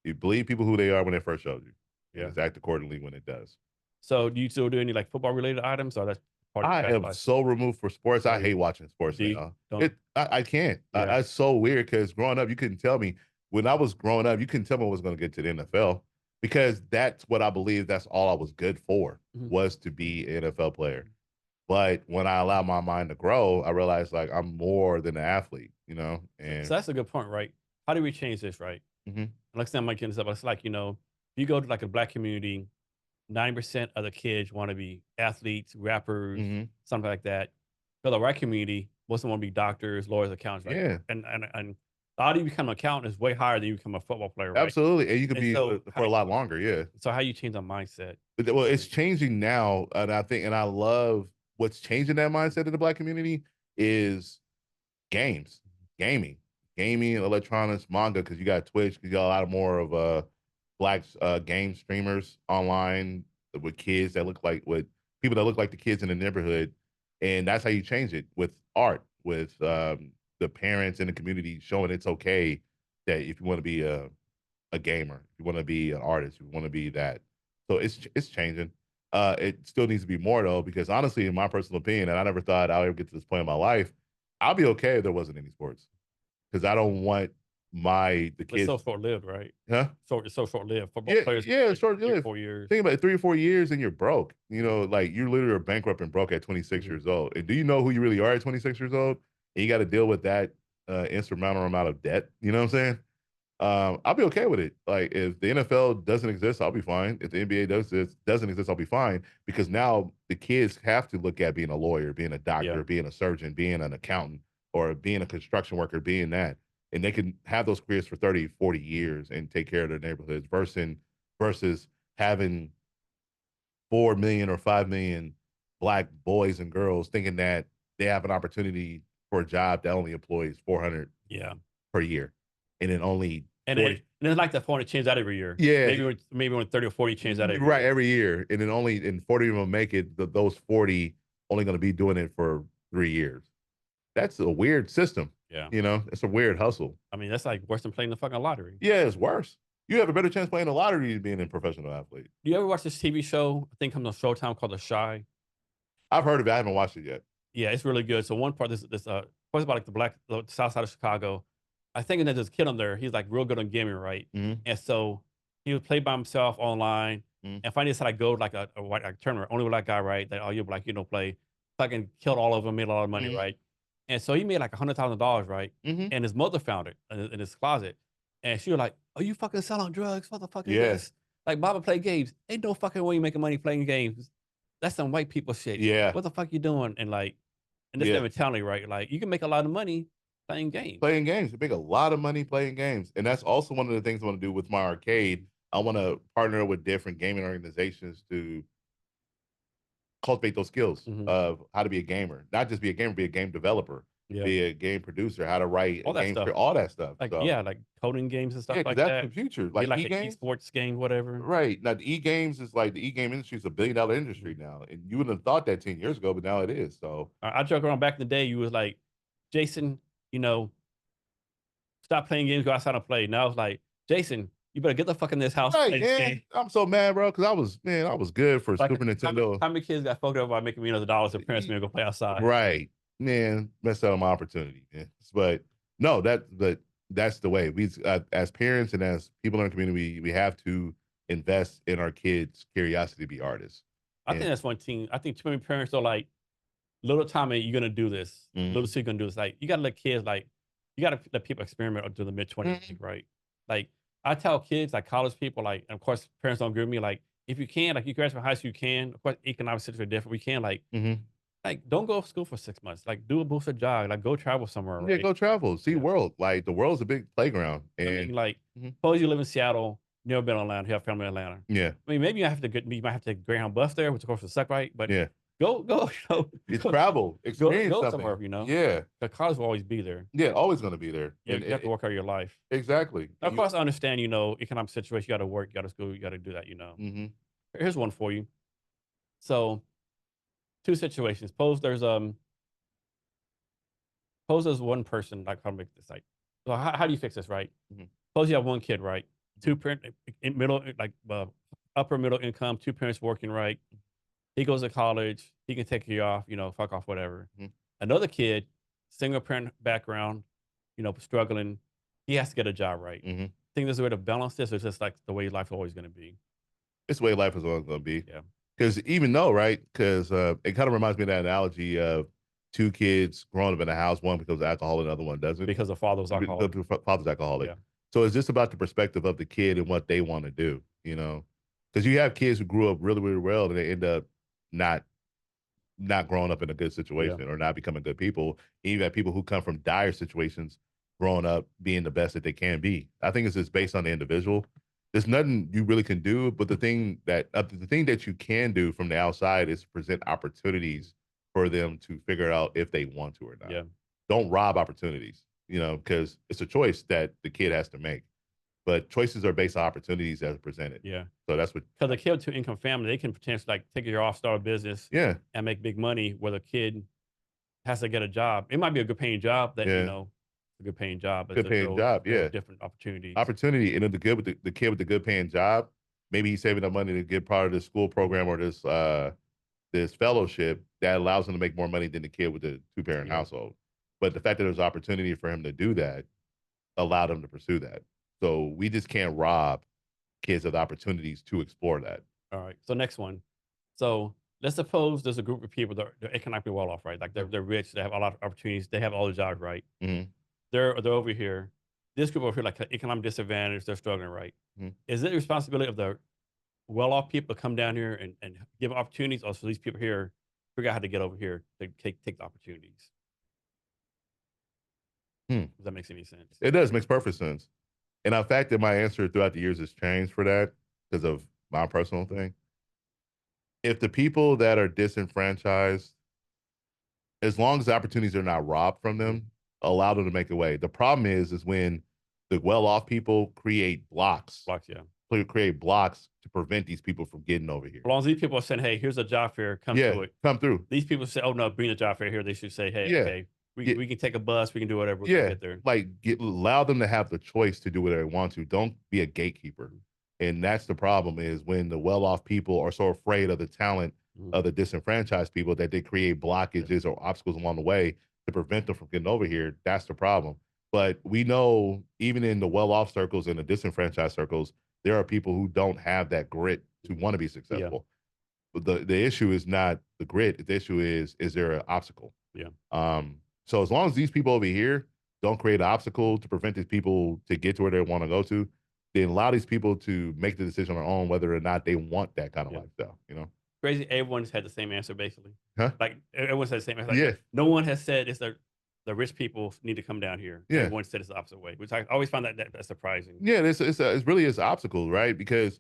you believe people who they are when they first showed you. And Yeah. just act accordingly when it does. So do you still do any like football related items, or that's part of I your am life? so removed for sports. I Really? hate watching sports Do you? now. Don't- I can't. Yeah. It's so weird because growing up, you couldn't tell me. When I was growing up, you couldn't tell me I was going to get to the NFL because that's what I believe. That's all I was good for Mhm. was to be an NFL player. But when I allow my mind to grow, I realized like I'm more than an athlete, and So that's a good point, right? How do we change this, right? Mhm. Like I might get this up, but it's like, if you go to like a black community, 90% of the kids want to be athletes, rappers, Mhm. something like that. For the white community, most of them want to be doctors, lawyers, accountants, right? Yeah. And how do you become an accountant is way higher than you become a football player, right? Absolutely. And you could And be so for a lot longer. Yeah. So how you change that mindset? Well, it's changing now, and I love what's changing that mindset in the black community is games, gaming, electronics, manga. Because you got Twitch, because you got a lot more of black game streamers online with kids that look like with people that look like the kids in the neighborhood, and that's how you change it with art, with the parents in the community showing it's okay that if you want to be a gamer, if you want to be an artist, you want to be that. So it's changing. It still needs to be more though, because honestly, in my personal opinion, and I never thought I'll ever get to this point in my life, I'll be okay if there wasn't any sports, because I don't want the It's kids. so short lived, right? Huh? So it's so short lived. Football Yeah, players, yeah, like, short 3 or lived. 4 years. Think about it, 3 or 4 years and you're broke. Like you literally are bankrupt and broke at 26 Mhm. years old. And do you know who you really are at 26 years old? And you got to deal with that insurmountable amount of debt. You know what I'm saying? I'll be okay with it. Like if the NFL doesn't exist, I'll be fine. If the NBA doesn't exist, I'll be fine. Because now the kids have to look at being a lawyer, being a doctor, Yeah. being a surgeon, being an accountant, or being a construction worker, being that. And they can have those careers for 30, 40 years and take care of their neighborhoods versus having 4 million or 5 million black boys and girls thinking that they have an opportunity for a job that only employs 400 Yeah. per year. And then only And 40, and it's like the phone to change that every year. Yeah. Maybe when 30 or 40 change that every right year. every year. And then only in 40 of them make it, those 40 only going to be doing it for 3 years. That's a weird system. Yeah. It's a weird hustle. I mean, that's like worse than playing the fucking lottery. Yeah, it's worse. You have a better chance playing the lottery than being a professional athlete. Do you ever watch this TV show? I think comes on Showtime called The Shy. I've heard of it. I haven't watched it yet. Yeah, it's really good. So one part, this part about like the South Side of Chicago. I think that there's a kid on there. He's like real good on gaming, right? Mhm. And so he would play by himself online. Mhm. And finally decided to go like a white like tournament, only with that guy, right? That all you like, play. Fucking killed all of them, made a lot of money, Mhm. right? And so he made like $100,000, right? Mhm. And his mother found it in his closet. And she was like, "Are you fucking selling drugs? What the fuck is Yeah. this? Like Baba play games. Ain't no fucking way you making money playing games. That's some white people shit. Yeah. What the fuck you doing?" And like, and this is Yeah. their mentality, right? Like you can make a lot of money playing games. Playing games. You make a lot of money playing games. And that's also one of the things I want to do with my arcade. I want to partner with different gaming organizations to cultivate those skills Mhm. of how to be a gamer, not just be a gamer, be a game developer, Yeah. be a game producer, how to write a All that game stuff. script, all that stuff. Like, So yeah, like coding games and stuff yeah, because like that's the that. future. Be Like like e an games, esports game, whatever. right? Now the e games is like the e game industry is $1 billion industry Mhm. now, and you wouldn't have thought that 10 years ago, but now it is. So I joke around back in the day, you was like, Jason, stop playing games, go outside and play. Now it's like, Jason, you better get the fuck in this house, right, play this man, game. I'm so mad, bro, because I was good for Like, Super Nintendo. how many kids got fucked up by making millions of dollars? Their parents made them go play outside. Right, man, messed out on my opportunity, man. But no, that's the way we as parents and as people in our community, we have to invest in our kids' curiosity to be artists. I think And that's one thing. I think too many parents are like, little Tommy, you're gonna do this. Little mhm, C, you're gonna do this. Like, you gotta let kids like, you gotta let people experiment up to the mid 20s, mhm, right? Like, I tell kids, like college people, like, and of course, parents don't agree with me. Like, if you can, like, you graduate from high school, you can. Of course, economic situation are different. We can, mhm. like, don't go to school for 6 months. Like, do a booster job. Like, go travel somewhere, Yeah, right? go travel, see the Yeah. world. Like the world's a big playground, I mean, and like, mhm, suppose you live in Seattle, never been to Atlanta, you have family in Atlanta. yeah, I mean, maybe you might have to take a Greyhound bus there, which of course will suck, right? But yeah. go, It's travel, experience go something. somewhere, Yeah, The college will always be there. yeah, always going to be there, You have to work out your life. exactly. Now, And of course, I understand, economic situation. You got to work, you got to school, you got to do that. mhm, Here's one for you. So, two situations. Suppose there's one person, like, how to make this like, so how do you fix this, right? mhm, Suppose you have one kid, right? mhm, Two parent, in middle, like, upper middle income, two parents working, right? He goes to college. He can take a year off, fuck off, whatever. mhm, Another kid, single parent background, struggling. He has to get a job, right? mhm. Think there's a way to balance this, or it's just like the way life's always going to be? It's the way life is always going to be. Yeah. Because even though, right? Because it kind of reminds me of that analogy of two kids growing up in a house, one becomes alcoholic, and the other one doesn't. Because the father was The alcoholic. father's alcoholic. Yeah. So it's just about the perspective of the kid and what they want to do, you know? Because you have kids who grew up really, really well and they end up not not growing up in a good Yeah. situation or not becoming good people. You have people who come from dire situations growing up being the best that they can be. I think it's just based on the individual. There's nothing you really can do, but the thing that you can do from the outside is present opportunities for them to figure out if they want to or not. Yeah. Don't rob opportunities, because it's a choice that the kid has to make. But choices are based on opportunities as presented. Yeah. So that's what. Because a kid with two income family, they can potentially like take a year off, start a business, Yeah, and make big money. Where the kid has to get a job. It might be a good paying job yeah, a good paying job, but good paying job. there are Yeah, different opportunities. opportunity, and then the kid with the good paying job, maybe he's saving up money to get part of this school program or this fellowship that allows him to make more money than the kid with the two parent Yeah. household. But the fact that there's opportunity for him to do that allowed him to pursue that. So we just can't rob kids of the opportunities to explore that. All right. So next one. So let's suppose there's a group of people that they're economically well off, right? Like they're rich, they have a lot of opportunities, they have all the jobs, right? Mhm, They're over here. This group over here, like economic disadvantage, they're struggling, right? mhm. Is it the responsibility of the well off people to come down here and give opportunities, or so these people here figure out how to get over here to take the opportunities? Hmm. If that makes any sense. It does, makes perfect sense. And the fact that my answer throughout the years has changed for that because of my personal thing. If the people that are disenfranchised, as long as the opportunities are not robbed from Mhm. them, allow them to make a way. The problem is when the well-off people create blocks, Blocks, yeah. create blocks to prevent these people from getting over here. As long as these people are saying, "Hey, here's a job fair, come Yeah, to it." come through. These people say, "Oh no, bring the job fair here." They should say, "Hey, Yeah, okay, we yeah, we can take a bus, we can do whatever, we're gonna yeah. get there." Like allow them to have the choice to do whatever they want to. Don't be a gatekeeper. And that's the problem is when the well-off people are so afraid of the talent Mhm. of the disenfranchised people that they create Yeah. blockages or obstacles along the way to prevent them from getting over here. That's the problem. But we know even in the well-off circles and the disenfranchised circles, there are people who don't have that grit who want to be Yeah. successful. But the issue is not the grit. The issue is there an obstacle? Yeah. So as long as these people over here don't create an obstacle to prevent these people to get to where they want to go to, then allow these people to make the decision on their own whether or not they want that kind of Yeah. lifestyle, you know? Crazy. Everyone's had the same answer, basically. Huh? Like everyone said the same answer. Like, Yeah. no one has said it's the rich people need to come down here. Yeah. Everyone said it's the opposite way, which I always find that's surprising. Yeah, it's really an obstacle, right? Because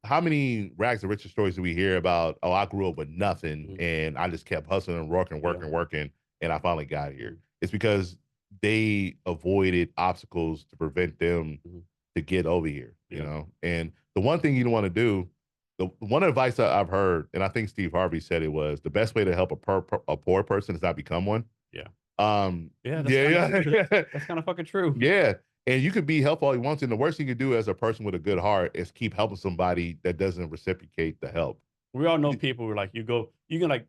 how many rags to riches stories do we hear about, oh, I grew up with nothing and I just kept hustling and working, and I finally got here. It's because they avoided obstacles to prevent them to get over here, you know? And the one thing you don't want to do, the one advice that I've heard, and I think Steve Harvey said it was, the best way to help a poor person is not become one. Yeah. Yeah, That's kind of fucking true. Yeah. And you could be helpful all you want to. And the worst thing you could do as a person with a good heart is keep helping somebody that doesn't reciprocate the help. We all know people who are like, you can like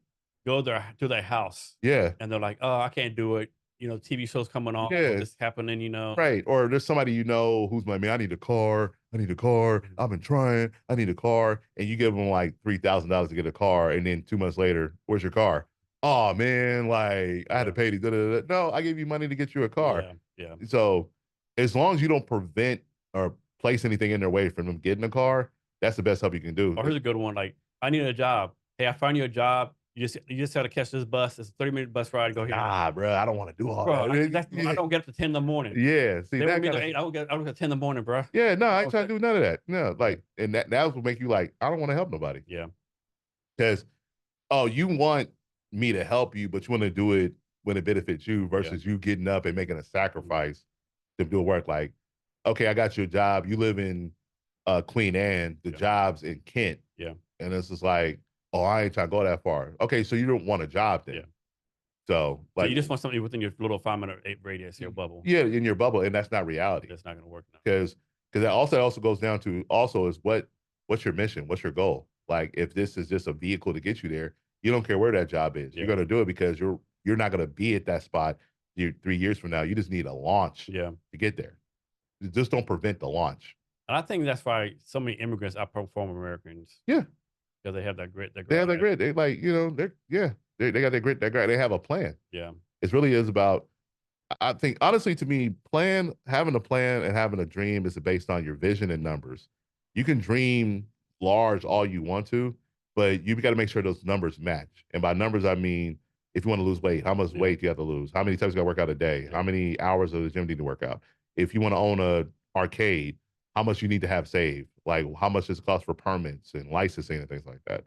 go there to their house. Yeah. And they're like, oh, I can't do it. You know, TV shows coming on. Yeah. This happening, you know. Right. Or there's somebody you know who's like, man, I need a car. I've been trying. I need a car. And you give them like $3,000 to get a car. And then 2 months later, where's your car? Oh, man, like I had to pay these. No, I gave you money to get you a car. Yeah. So as long as you don't prevent or place anything in their way from them getting a car, that's the best help you can do. Or here's a good one. Like, I need a job. Hey, I found you a job. You just got to catch this bus. It's a 30-minute bus ride. Go here. Nah, bro, I don't want to do all that. I don't get up to 10 in the morning. Yeah, see, they that want me to 8. I don't get up to 10 in the morning, bro. Yeah, no, I ain't trying to do none of that. No, like, and that will make you like, I don't want to help nobody. Yeah. Because, oh, you want me to help you, but you want to do it when it benefits you versus you getting up and making a sacrifice to do work. Like, okay, I got you a job. You live in Queen Anne. The job's in Kent. Yeah. And it's just like, oh, I ain't trying to go that far. Okay, so you don't want a job then. Yeah. So, like, you just want something within your little 5-minute radius, your bubble. Yeah, in your bubble, and that's not reality. That's not going to work now. Because that also goes down to is what's your mission? What's your goal? Like, if this is just a vehicle to get you there, you don't care where that job is. You're going to do it because you're not going to be at that spot 3 years from now. You just need a launch to get there. You just don't prevent the launch. And I think that's why so many immigrants outperform Americans. Yeah. Because they have that grit. They have that grit. They like, you know, they got that grit, they have a plan. Yeah. It really is about, I think, honestly, to me, having a plan and having a dream is based on your vision and numbers. You can dream large all you want to, but you got to make sure those numbers match. And by numbers, I mean, if you want to lose weight, how much weight do you have to lose? How many times you got to work out a day? How many hours of the gym do you need to work out? If you want to own a arcade, how much you need to have saved? Like, how much does it cost for permits and licensing and things like that?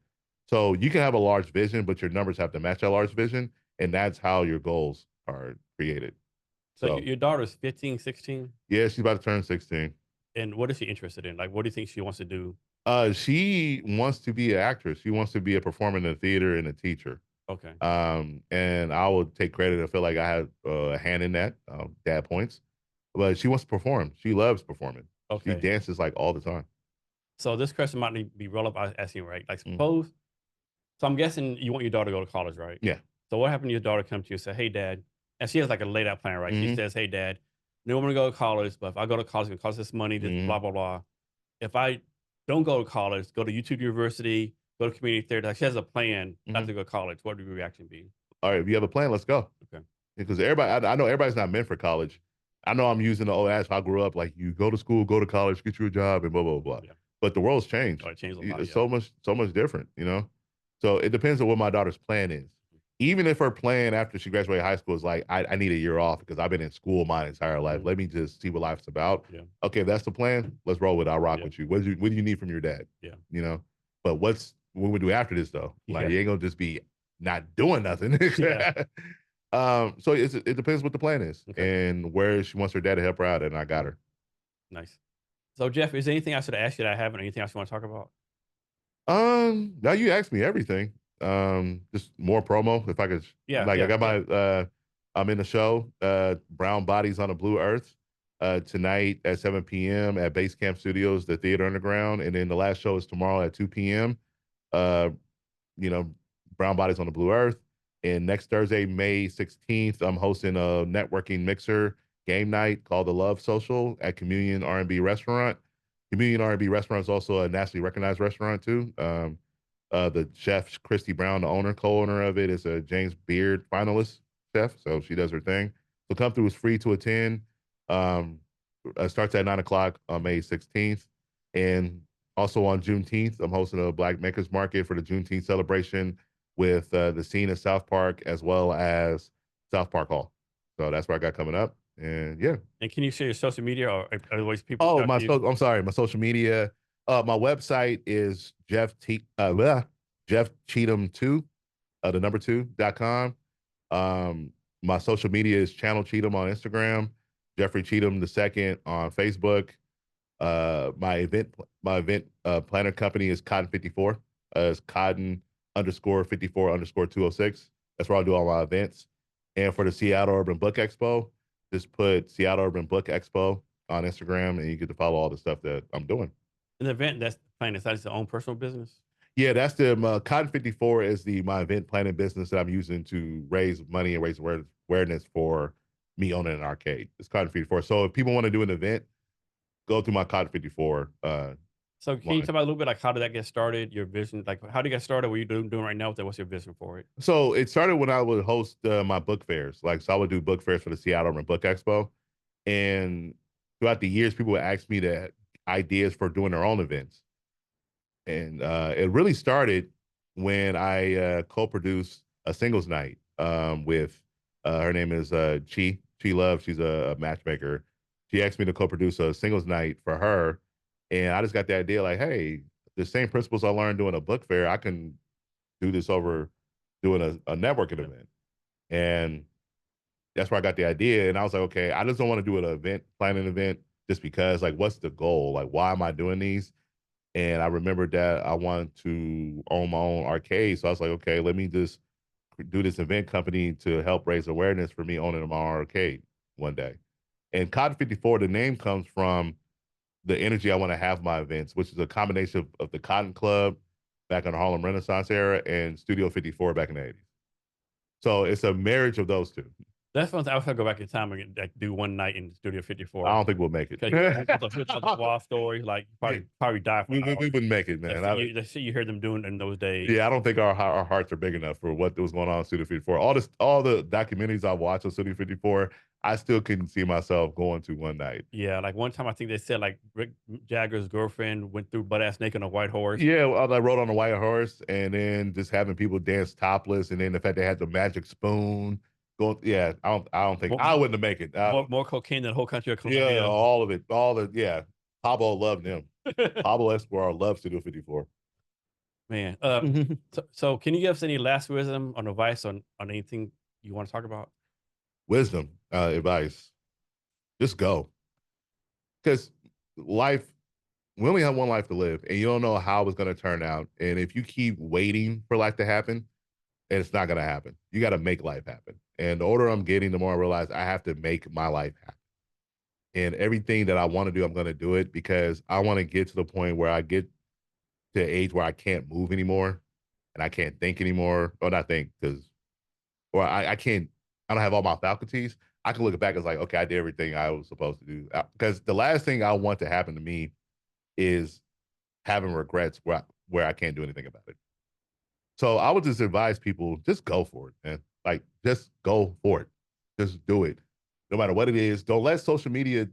So you can have a large vision, but your numbers have to match that large vision. And that's how your goals are created. So your daughter's 15, 16? Yeah, she's about to turn 16. And what is she interested in? Like, what do you think she wants to do? She wants to be an actress. She wants to be a performer in the theater and a teacher. Okay. And I will take credit. I feel like I have a hand in that. Dad points. But she wants to perform. She loves performing. Okay. She dances like all the time. So this question might need to be relevant. Asking, right? Like, suppose. So I'm guessing you want your daughter to go to college, right? Yeah. So what happened to your daughter come to you and say, hey, Dad, and she has like a laid out plan, right? She says, hey, Dad, I want to go to college, but if I go to college, it's going to cost this money, this blah, blah, blah. If I don't go to college, go to YouTube University, go to community theater, like she has a plan not to go to college, what would your reaction be? All right, if you have a plan, let's go. Okay. Because everybody, I know everybody's not meant for college. I know I'm using the old ass. I grew up like, you go to school, go to college, get you a job, and blah, blah, blah. Yeah. But the world's changed. Oh, it changed a lot, It's so much different, you know? So it depends on what my daughter's plan is. Even if her plan after she graduated high school is like, I need a year off because I've been in school my entire life. Let me just see what life's about. Yeah. Okay, if that's the plan, let's roll with it. I'll rock with you. What do you need from your dad? Yeah. You know? But what we do after this though? Like, you ain't gonna just be not doing nothing. So it depends what the plan is and where she wants her dad to help her out, and I got her. Nice. So Jeff, is there anything I should ask you that I haven't, or anything else you want to talk about? Now you asked me everything. Just more promo if I could. I got my I'm in the show, Brown Bodies on a Blue Earth, tonight at 7 p.m. at Base Camp Studios, the Theater Underground. And then the last show is tomorrow at 2 p.m. Brown Bodies on the Blue Earth. And next Thursday, May 16th, I'm hosting a networking mixer game night called The Love Social at Communion R&B Restaurant. Community and R&B restaurant is also a nationally recognized restaurant too. The chef Christy Brown, the owner, co-owner of it, is a James Beard finalist chef, so she does her thing. So come through. It's free to attend. Um, Starts at 9 o'clock on May 16th, and also on Juneteenth, I'm hosting a Black Makers Market for the Juneteenth celebration with the scene at South Park as well as South Park Hall. So that's what I got coming up, and yeah. And can you share your social media, or otherwise people Oh, talk to you? I'm sorry, my social media. My website is Jeff Cheatham 2, the number 2.com. My social media is Channel Cheatham on Instagram, Jeffrey Cheatham the second on Facebook. My event planner company is Cotton 54. It's Cotton _54 _206. That's where I'll do all my events. And for the Seattle Urban Book Expo, just put Seattle Urban Book Expo on Instagram, and you get to follow all the stuff that I'm doing. An event that's planning, is that his own personal business? Yeah, that's the Cotton 54 is my event planning business that I'm using to raise money and raise awareness for me owning an arcade. It's Cotton 54. So if people want to do an event, go through my Cotton 54. So can you talk about a little bit, like, how did that get started? Your vision, like, how did you get started? What are you doing right now with that? What's your vision for it? So it started when I would host my book fairs. So I would do book fairs for the Seattle Urban Book Expo, and throughout the years, people would ask me that ideas for doing their own events. And it really started when I co-produced a singles night with her name is Chi Love. She's a matchmaker. She asked me to co-produce a singles night for her, and I just got the idea like, hey, the same principles I learned doing a book fair, I can do this over doing a networking event. And that's where I got the idea. And I was like, okay, I just don't want to do plan an event just because, like, what's the goal? Like, why am I doing these? And I remembered that I wanted to own my own arcade. So I was like, okay, let me just do this event company to help raise awareness for me owning my own arcade one day. And Cotton 54, the name comes from the energy I want to have my events, which is a combination of the Cotton Club back in the Harlem Renaissance era and Studio 54 back in the 80s. So it's a marriage of those two. That's one thing I was gonna go back in time and like, do one night in Studio 54. I don't think we'll make it. The wall story, like, probably die. We wouldn't make it, man. The shit you heard them doing in those days. Yeah, I don't think our hearts are big enough for what was going on in Studio 54. All the documentaries I watched on Studio 54, I still couldn't see myself going to one night. Yeah, like one time I think they said like Rick Jagger's girlfriend went through butt ass naked on a white horse. Yeah, I rode on a white horse, and then just having people dance topless, and then the fact they had the magic spoon. Yeah, I don't think I wouldn't have make it. More cocaine than the whole country of Colombia. Yeah, all of it, yeah. Pablo loved them. Pablo Escobar loves Studio 54. Man, so can you give us any last wisdom or advice on anything you want to talk about? Wisdom, advice, just go. Because life, we only have one life to live, and you don't know how it's going to turn out. And if you keep waiting for life to happen, it's not going to happen. You got to make life happen. And the older I'm getting, the more I realize I have to make my life happen. And everything that I want to do, I'm going to do it because I want to get to the point where I get to an age where I can't move anymore and I can't think anymore. Or not think, or I can't, I don't have all my faculties. I can look back as like, okay, I did everything I was supposed to do. Because the last thing I want to happen to me is having regrets where I can't do anything about it. So I would just advise people, just go for it, man. Like, just go for it. Just do it. No matter what it is. Don't let social media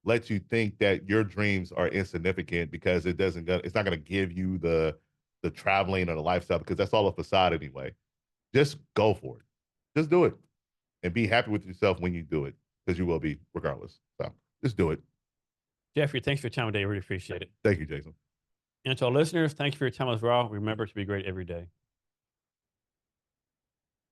let you think that your dreams are insignificant because it's not going to give you the traveling or the lifestyle, because that's all a facade anyway. Just go for it. Just do it. And be happy with yourself when you do it, because you will be regardless. So just do it. Jeffrey, thanks for your time today. I really appreciate it. Thank you, Jason. And to our listeners, thank you for your time as well. Remember to be great every day.